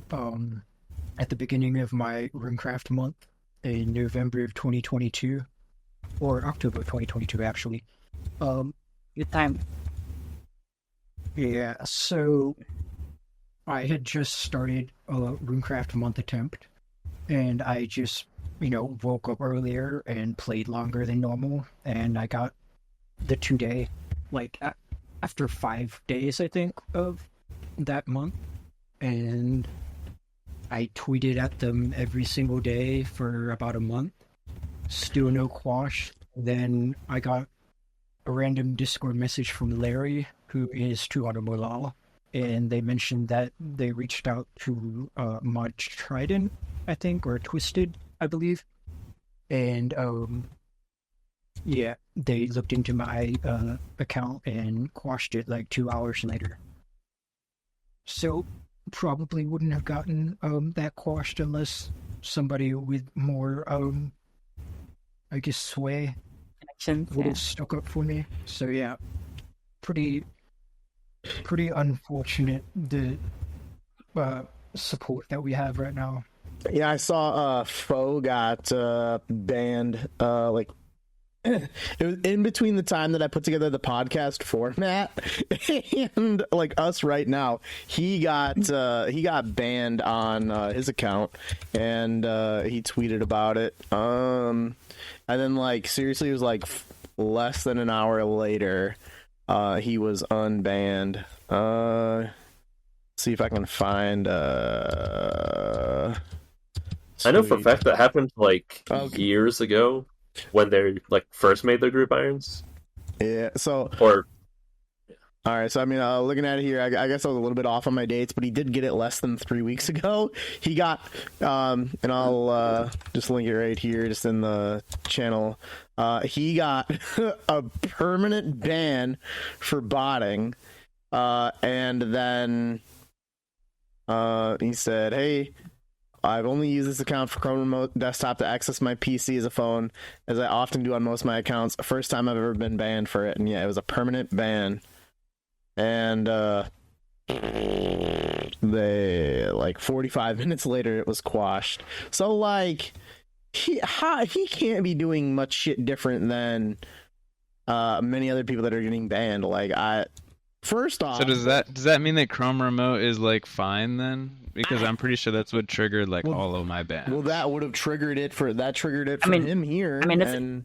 at the beginning of my Runecraft month in November of 2022 or October of 2022 actually. Good time. Yeah, so I had just started a Runecraft month attempt and I just woke up earlier and played longer than normal, and I got the 2 day like after 5 days, I think, of that month, and I tweeted at them every single day for about a month. Still no quash. Then I got a random Discord message from Larry, who is True Auto Molal, and they mentioned that they reached out to Mod Trident, I think, or Twisted, I believe, and yeah, they looked into my account and quashed it like 2 hours later. So probably wouldn't have gotten that quashed unless somebody with more I guess sway Connections, would have stuck up for me. So yeah, pretty unfortunate the support that we have right now. Yeah, I saw Foe got banned like it was in between the time that I put together the podcast format and like us right now. He got banned on his account, and he tweeted about it. And then like seriously, it was like less than an hour later, he was unbanned. See if I can find. I know for a fact that happened like years ago. When they like first made their group irons. Yeah, so or all right, so I mean, looking at it here, I guess I was a little bit off on my dates, but he did get it less than 3 weeks ago. He got, and I'll just link it right here, just in the channel. He got a permanent ban for botting, and then he said, "Hey, I've only used this account for Chrome Remote Desktop to access my PC as a phone, as I often do on most of my accounts. First time I've ever been banned for it, and yeah, it was a permanent ban. And they, like, 45 minutes later, it was quashed. So, like, he can't be doing much shit different than many other people that are getting banned. Like, first off, So does that mean that Chrome Remote is like fine then? Because I'm pretty sure that's what triggered like all of my bans. well, that would have triggered it for him here. I mean,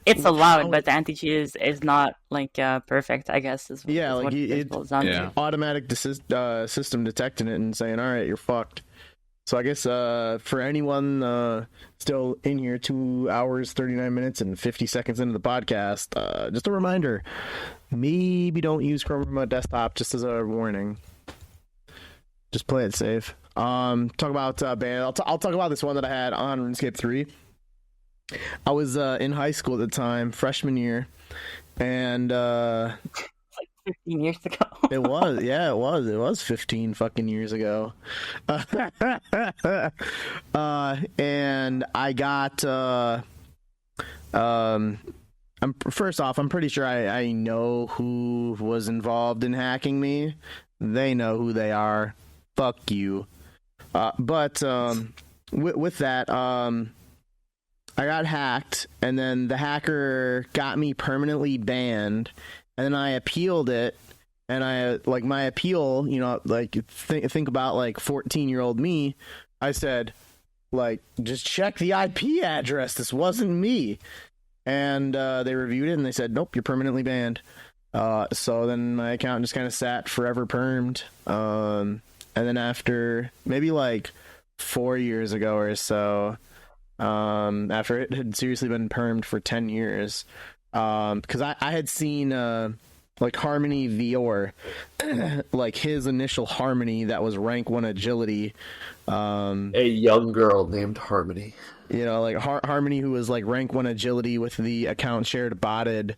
it's allowed, but the anti-cheat is not like perfect, I guess. Yeah, like it boils down to. automatic system detecting it and saying, all right, you're fucked. So I guess for anyone still in here, 2 hours, 39 minutes, and 50 seconds into the podcast, just a reminder, maybe don't use Chrome Remote Desktop, just as a warning. Just play it safe. Talk about ban. I'll talk about this one that I had on RuneScape 3. I was in high school at the time, freshman year, and 15 years ago. it was 15 fucking years ago. And I got first off, I'm pretty sure I know who was involved in hacking me. They know who they are. Fuck you. But with that, I got hacked, and then the hacker got me permanently banned, and then I appealed it, and my appeal, like, think about, like, 14-year-old me. I said, like, just check the IP address. This wasn't me. And they reviewed it, and they said, nope, you're permanently banned. So then my account just kind of sat forever permed. And then after maybe like 4 years ago or so, after it had seriously been permed for 10 years, because I had seen like Harmony Vior, like his initial Harmony that was rank 1 agility. A young girl named Harmony. Like Harmony, who was like rank 1 agility with the account shared botted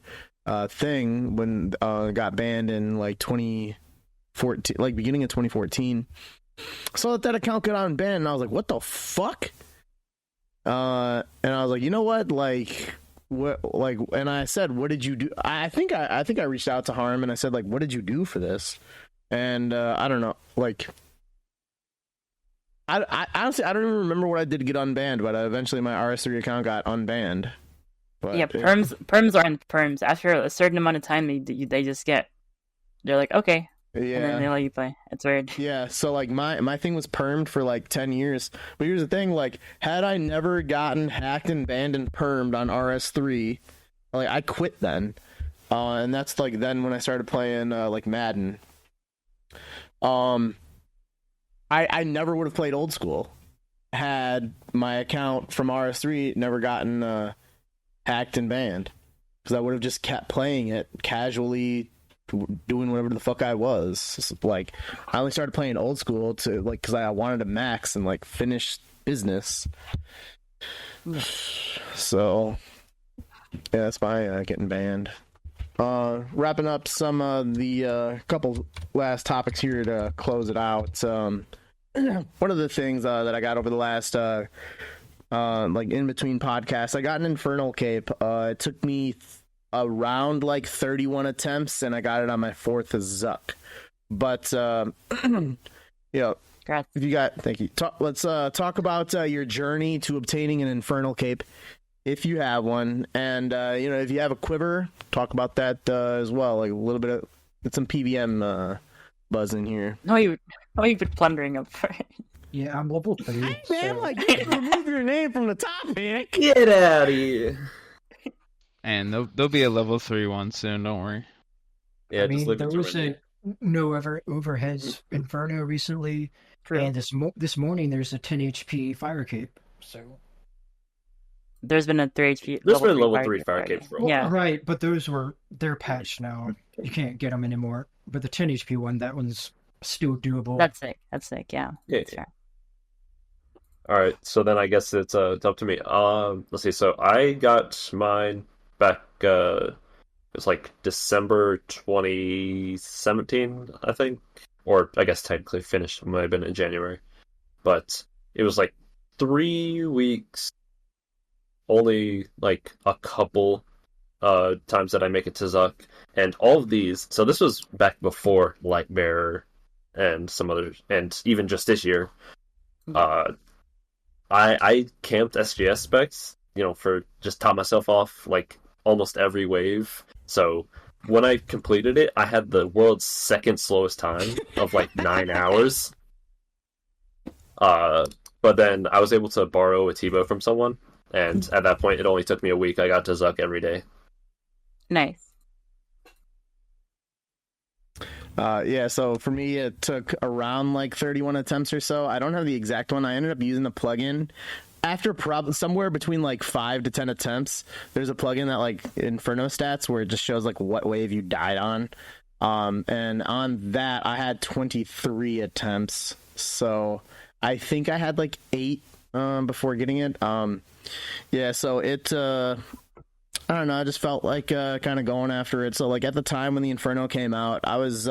thing when got banned in like 2014, like beginning of 2014. So that account got unbanned, and I was like, what the fuck? And I was like, you know what? Like, what? Like, and I said, what did you do? I think I reached out to Harm, and I said, like, what did you do for this? And I don't know, like, I honestly, I don't even remember what I did to get unbanned, but eventually my RS3 account got unbanned. But Yeah, perms aren't perms. After a certain amount of time, they just get, they're like, okay, and then they let you play. It's weird. Yeah, so like my thing was permed for like 10 years. But here's the thing, like, had I never gotten hacked and banned and permed on RS3, like, I quit then. And that's like then when I started playing like Madden. I never would have played old school had my account from RS3 never gotten hacked and banned, because I would have just kept playing it casually, doing whatever the fuck I was. Like, I only started playing old school to, like, because I wanted to max and like finish business. So yeah, that's my getting banned. Wrapping up some of the couple last topics here to close it out. One of the things that I got over the last like in between podcasts, I got an Infernal cape. It took me around like 31 attempts, and I got it on my 4th Zuck. But Congrats. if you got, thank you. Let's talk about your journey to obtaining an Infernal cape, if you have one, and if you have a quiver, talk about that as well. Like a little bit of some PVM buzz in here. No, you put Plundering up for it. Yeah, I'm level 3. Hey, man, like, you can remove your name from the topic. Get out of here. And there'll be a level 3 one soon, don't worry. Yeah, I just mean, leave there it to was Renee. a no overheads Inferno recently, and this morning there's a 10 HP fire cape. So There's been a 3 HP. There's been level level 3 cape fire already. capes for a while. Yeah. right, but they're patched now. You can't get them anymore. But the 10 HP one, that one's still doable. That's sick. Yeah. Yeah, That's fair. All right, so then I guess it's up to me. Let's see. So I got mine back. It was like December 2017, I think, or I guess technically finished. It might have been in January, but it was like 3 weeks, only like a couple times that I make it to Zuck, and all of these. So this was back before Lightbearer and some others, and even just this year. I camped SGS specs, for just top myself off like almost every wave. So when I completed it, I had the world's second slowest time of like 9 hours. But then I was able to borrow a Tebow from someone, and at that point, it only took me a week. I got to Zuck every day. Nice. Yeah, so for me, it took around like 31 attempts or so. I don't have the exact one. I ended up using the plugin. After somewhere between like 5 to 10 attempts, there's a plugin that like Inferno stats where it just shows like what wave you died on. And on that, I had 23 attempts. So I think I had like 8 before getting it. Yeah, so it... I don't know, I just felt like kind of going after it. So, like, at the time when the Inferno came out, I was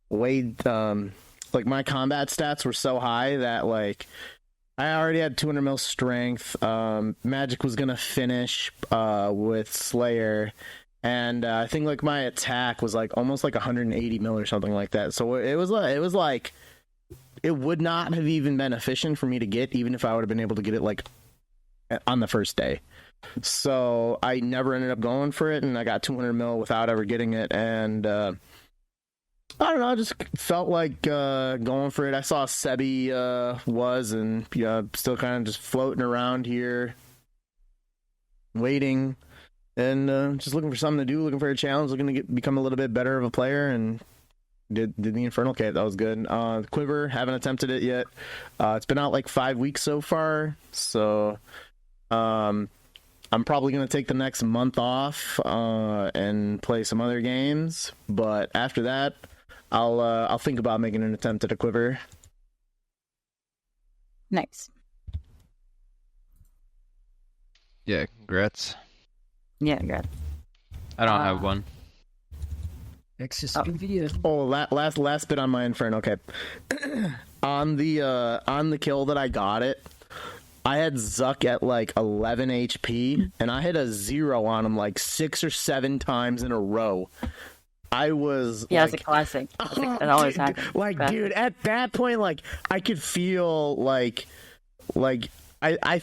way... like, my combat stats were so high that, like, I already had 200 mil strength. Magic was going to finish with Slayer. And I think, like, my attack was, like, almost, like, 180 mil or something like that. So it was like... It would not have even been efficient for me to get, even if I would have been able to get it, like, on the first day. So I never ended up going for it, and I got 200 mil without ever getting it. And I don't know, I just felt like going for it. I saw Sebi was, and still kind of just floating around here, waiting, and just looking for something to do, looking for a challenge, looking to become a little bit better of a player, and did the Infernal cape. That was good. Quiver, haven't attempted it yet. It's been out like 5 weeks so far, so I'm probably going to take the next month off and play some other games, but after that, I'll think about making an attempt at a Quiver. Nice. Yeah, congrats. Yeah, congrats. I don't have one. Hexis video. Oh, last bit on my Inferno. Okay, on the kill that I got it, I had Zuck at like 11 HP, and I hit a 0 on him like 6 or 7 times in a row. I was it's a classic. That always happens. Like, dude, at that point, like, I could feel like I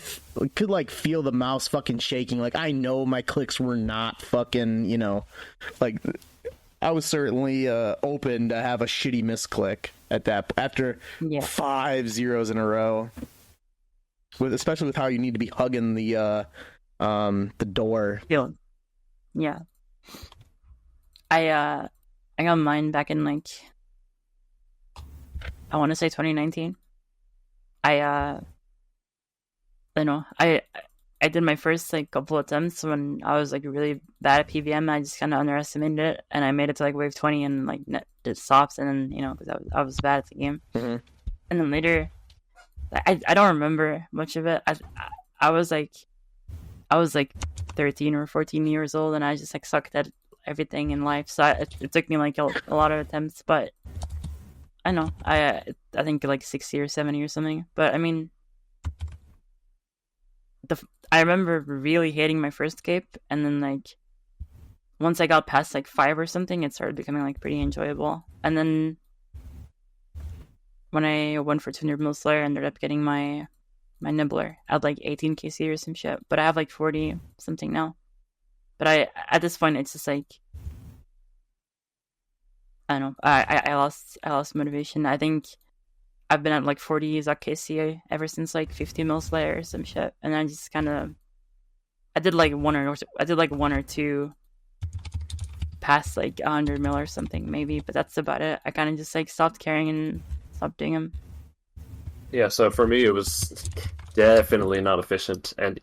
could like feel the mouse fucking shaking. Like, I know my clicks were not fucking, like, I was certainly open to have a shitty misclick at that after 5 zeros in a row. Especially with how you need to be hugging the door. Yeah. I got mine back in like, I want to say 2019. I did my first like couple attempts when I was like really bad at PVM. I just kind of underestimated it, and I made it to like wave 20 and like did stops, and then because I was bad at the game. Mm-hmm. And then later, I don't remember much of it. I was like 13 or 14 years old, and I just like sucked at everything in life. So it took me like a lot of attempts, but I know I think like 60 or 70 or something. But I mean, I remember really hating my first cape, and then like once I got past like 5 or something, it started becoming like pretty enjoyable. And then when I went for 200 mil Slayer, I ended up getting my nibbler at like 18 KC or some shit. But I have like 40 something now. But at this point, it's just like, I don't know. I lost motivation. I think I've been at like 40 Zuck KC ever since like 50 mil Slayer or some shit. And I just kind of, I did like one or two past like 100 mil or something maybe, but that's about it. I kind of just like stopped caring and stopped doing them. Yeah, so for me, it was definitely not efficient, and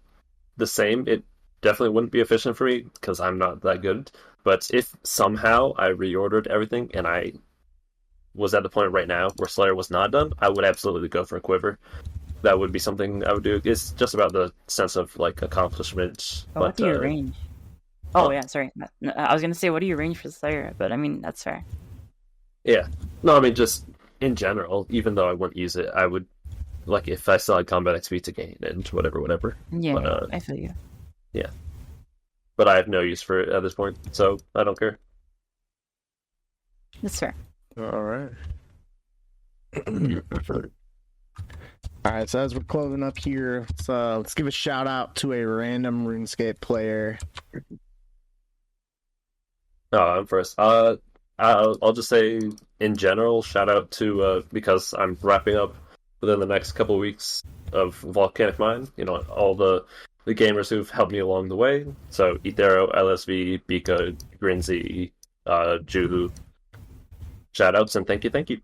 the same, it definitely wouldn't be efficient for me because I'm not that good. But if somehow I reordered everything and I was at the point right now where Slayer was not done, I would absolutely go for a Quiver. That would be something I would do. It's just about the sense of like accomplishment. Oh, what do you range? Oh yeah, sorry. No, I was gonna say, what do you range for Slayer? But I mean, that's fair. Yeah. No, I mean, just in general, even though I wouldn't use it, I would like if I still had combat XP to gain and whatever. Yeah, But, I feel you. yeah. But I have no use for it at this point, so I don't care. That's fair. All right. All right, so as we're closing up here, let's give a shout out to a random RuneScape player. Oh, I'm first. I'll just say in general, shout out to because I'm wrapping up within the next couple of weeks of Volcanic Mine. You know, all the gamers who've helped me along the way. So Ethero, LSV, Bika, Grinzy, Juhu. Shout outs and thank you.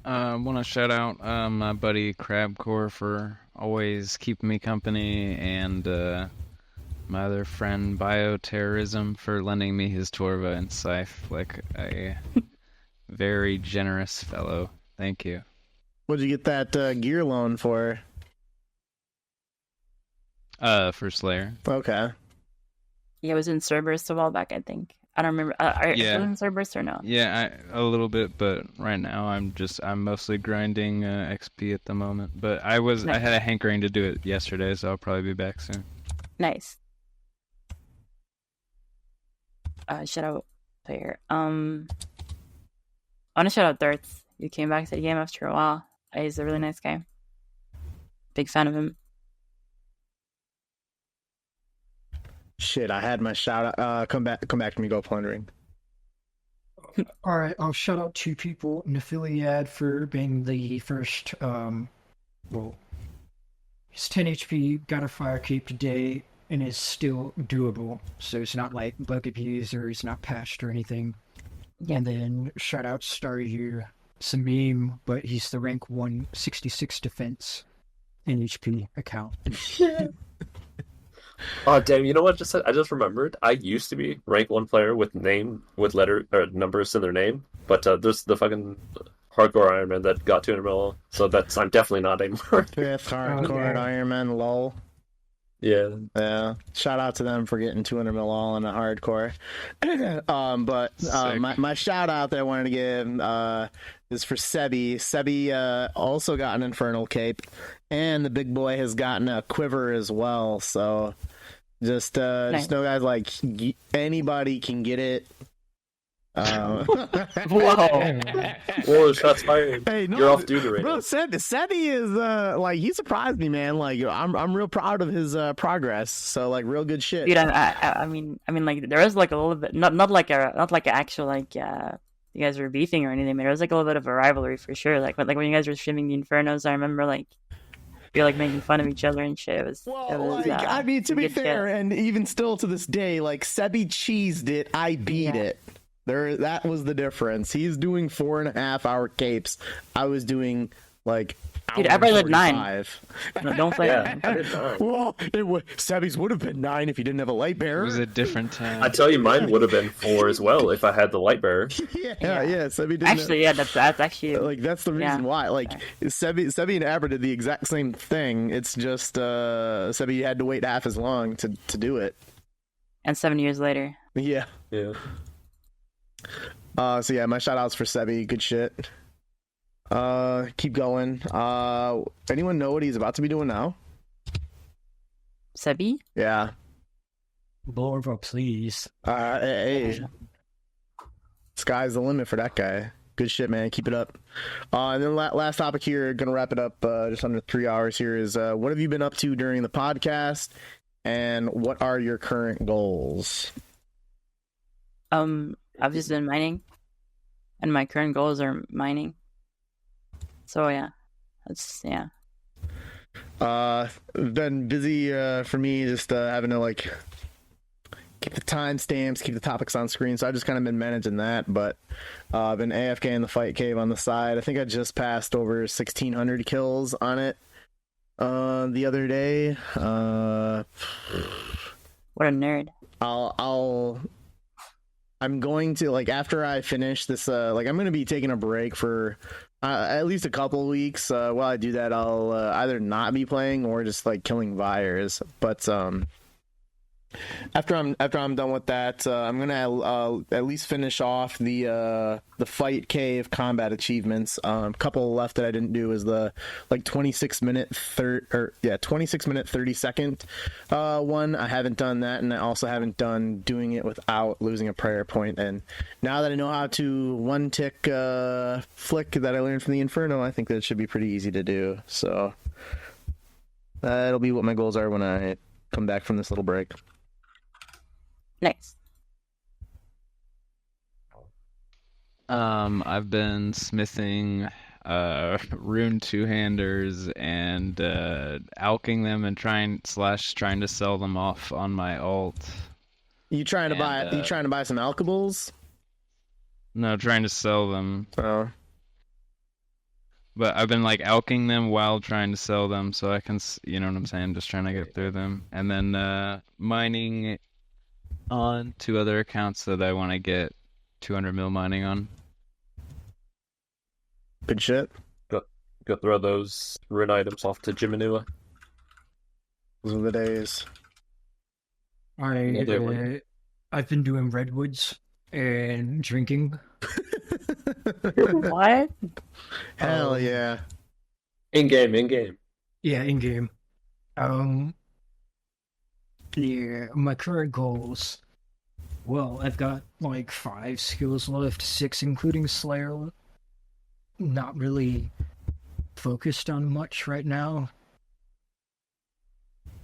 I want to shout out my buddy Crabcore for always keeping me company, and my other friend Bioterrorism for lending me his Torva and Scythe, like a very generous fellow. Thank you. What'd you get that gear loan for? For Slayer. Okay. Yeah, it was in Cerberus a while back, I think. I don't remember. Are you Yeah. in Cerberus or no? Yeah, a little bit, but right now I'm mostly grinding XP at the moment. But I had a hankering to do it yesterday, so I'll probably be back soon. Nice. Shout out player. I want to shout out Darts. You came back to the game after a while. He's a really nice guy. Big fan of him. Shit, I had my shout out. Come back to me. Go Plundering. All right, I'll shout out two people. Nephiliad for being the first, well, he's 10 HP, got a fire cape today, and is still doable. So it's not like bug abuse or it's not patched or anything. Yeah. And then shout out Staryu. It's a meme, but he's the rank 166 defense and HP account. Oh damn! You know what? I just remembered. I used to be rank 1 player with letter or numbers in their name, but there's the fucking hardcore Iron Man that got 200 mil. So I'm definitely not anymore. Fifth hardcore Iron Man lol. Yeah. Shout out to them for getting 200 mil all in a hardcore. But my shout out that I wanted to give is for Sebi. Sebi also got an Infernal cape, and the big boy has gotten a quiver as well. So just know, guys, like anybody can get it. Whoa, shots fired. Hey, no, you're off duty right bro, now. Sebi is like he surprised me, man. Like I'm real proud of his progress. So like real good shit. Dude, I mean, like there was like a little bit, not like an actual like you guys were beefing or anything, but there was like a little bit of a rivalry for sure. Like when you guys were streaming the Infernos, I remember like we were like making fun of each other and shit. It was I mean, to be good fair, shit. and even still to this day, like Sebi cheesed it, I beat it. That was the difference. He's doing 4.5 hour capes. I was doing like. Dude, I did 9. 45. No, don't play Yeah, that. I did 9. Well, Sebi's would have been 9 if he didn't have a light It bearer. was a different time. I tell you, mine would have been 4 as well if I had the light bearer. yeah. Sebi didn't. Actually, yeah, that's actually like that's the reason why. Like Sebi and Abra did the exact same thing. It's just Sebi had to wait half as long to do it. and 7 years later. Yeah. Yeah. So yeah, my shout outs for Sebi. Good shit. Keep going. Anyone know what he's about to be doing now? Sebi? Yeah. Blorva, please. Hey. Sky's the limit for that guy. Good shit, man. Keep it up. And then last topic here, gonna wrap it up just under 3 hours here, is what have you been up to during the podcast, and what are your current goals? I've just been mining, and my current goals are mining. So Been busy for me, just having to like keep the timestamps, keep the topics on screen. So I've just kind of been managing that, but I've been AFK in the fight cave on the side. I think I just passed over 1,600 kills on it the other day. what a nerd. I'm going to, like, after I finish this, like, I'm going to be taking a break for at least a couple weeks. While I do that, I'll either not be playing or just, like, killing Vyres. But After I'm done with that, I'm gonna at least finish off the fight cave combat achievements. Couple left that I didn't do is the 26 minute 30 second one. I haven't done that, and I also haven't done doing it without losing a prayer point. And now that I know how to one tick flick that I learned from the Infernal, I think that it should be pretty easy to do. So that'll be what my goals are when I come back from this little break. Nice. I've been smithing rune two-handers and alching them and trying to sell them off on my alt. You trying to buy some alchables? No, trying to sell them. Oh. But I've been like alching them while trying to sell them, so I can, you know what I'm saying, just trying to get through them, and then mining on 2 other accounts that I want to get 200 mil mining on. Good shit. Go throw those rune items off to Jiminua. Those are the days. I've been doing redwoods and drinking. What? Hell yeah. In game. Yeah, in game. Yeah, my current goals. Well, I've got like 5 skills left, 6 including Slayer. Not really focused on much right now.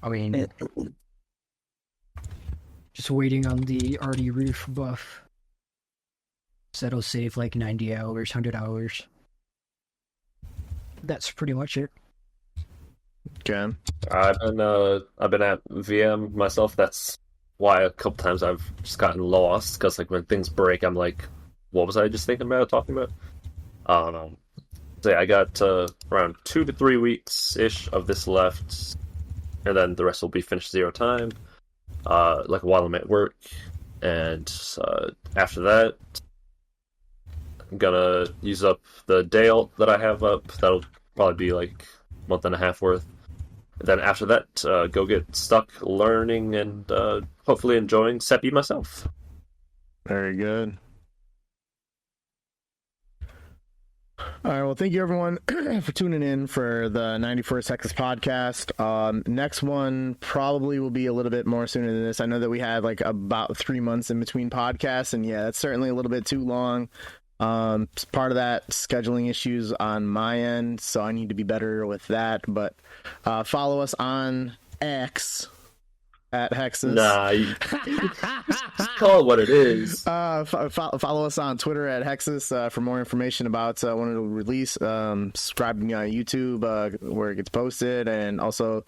I mean, just waiting on the Arty Roof buff. So that'll save like 90 hours, 100 hours. That's pretty much it. Okay. I've been at VM myself. That's why a couple times I've just gotten lost, because like when things break, I'm like, what was I just thinking about talking about? So yeah, I got around 2 to 3 weeks ish of this left, and then the rest will be finished 0 time. Like while I'm at work, and after that, I'm gonna use up the day alt that I have up. That'll probably be like a month and a half worth. And then after that, go get stuck learning and hopefully enjoying Seppi myself. Very good. All right, well, thank you, everyone, for tuning in for the 91st Hexis Podcast. Next one probably will be a little bit more sooner than this. I know that we had like about 3 months in between podcasts, and yeah, that's certainly a little bit too long. Part of that scheduling issues on my end, so I need to be better with that. But follow us on X at Hexis. Nah, just call it what it is. Follow us on Twitter at Hexis for more information about when it'll release. Subscribe on YouTube where it gets posted, and also,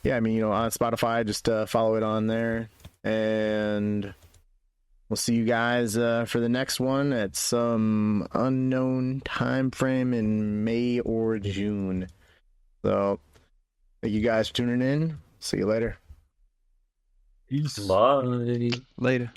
yeah, I mean, you know, on Spotify, just follow it on there, and we'll see you guys for the next one at some unknown time frame in May or June. So, thank you guys for tuning in. See you later. Peace. Bye. Later.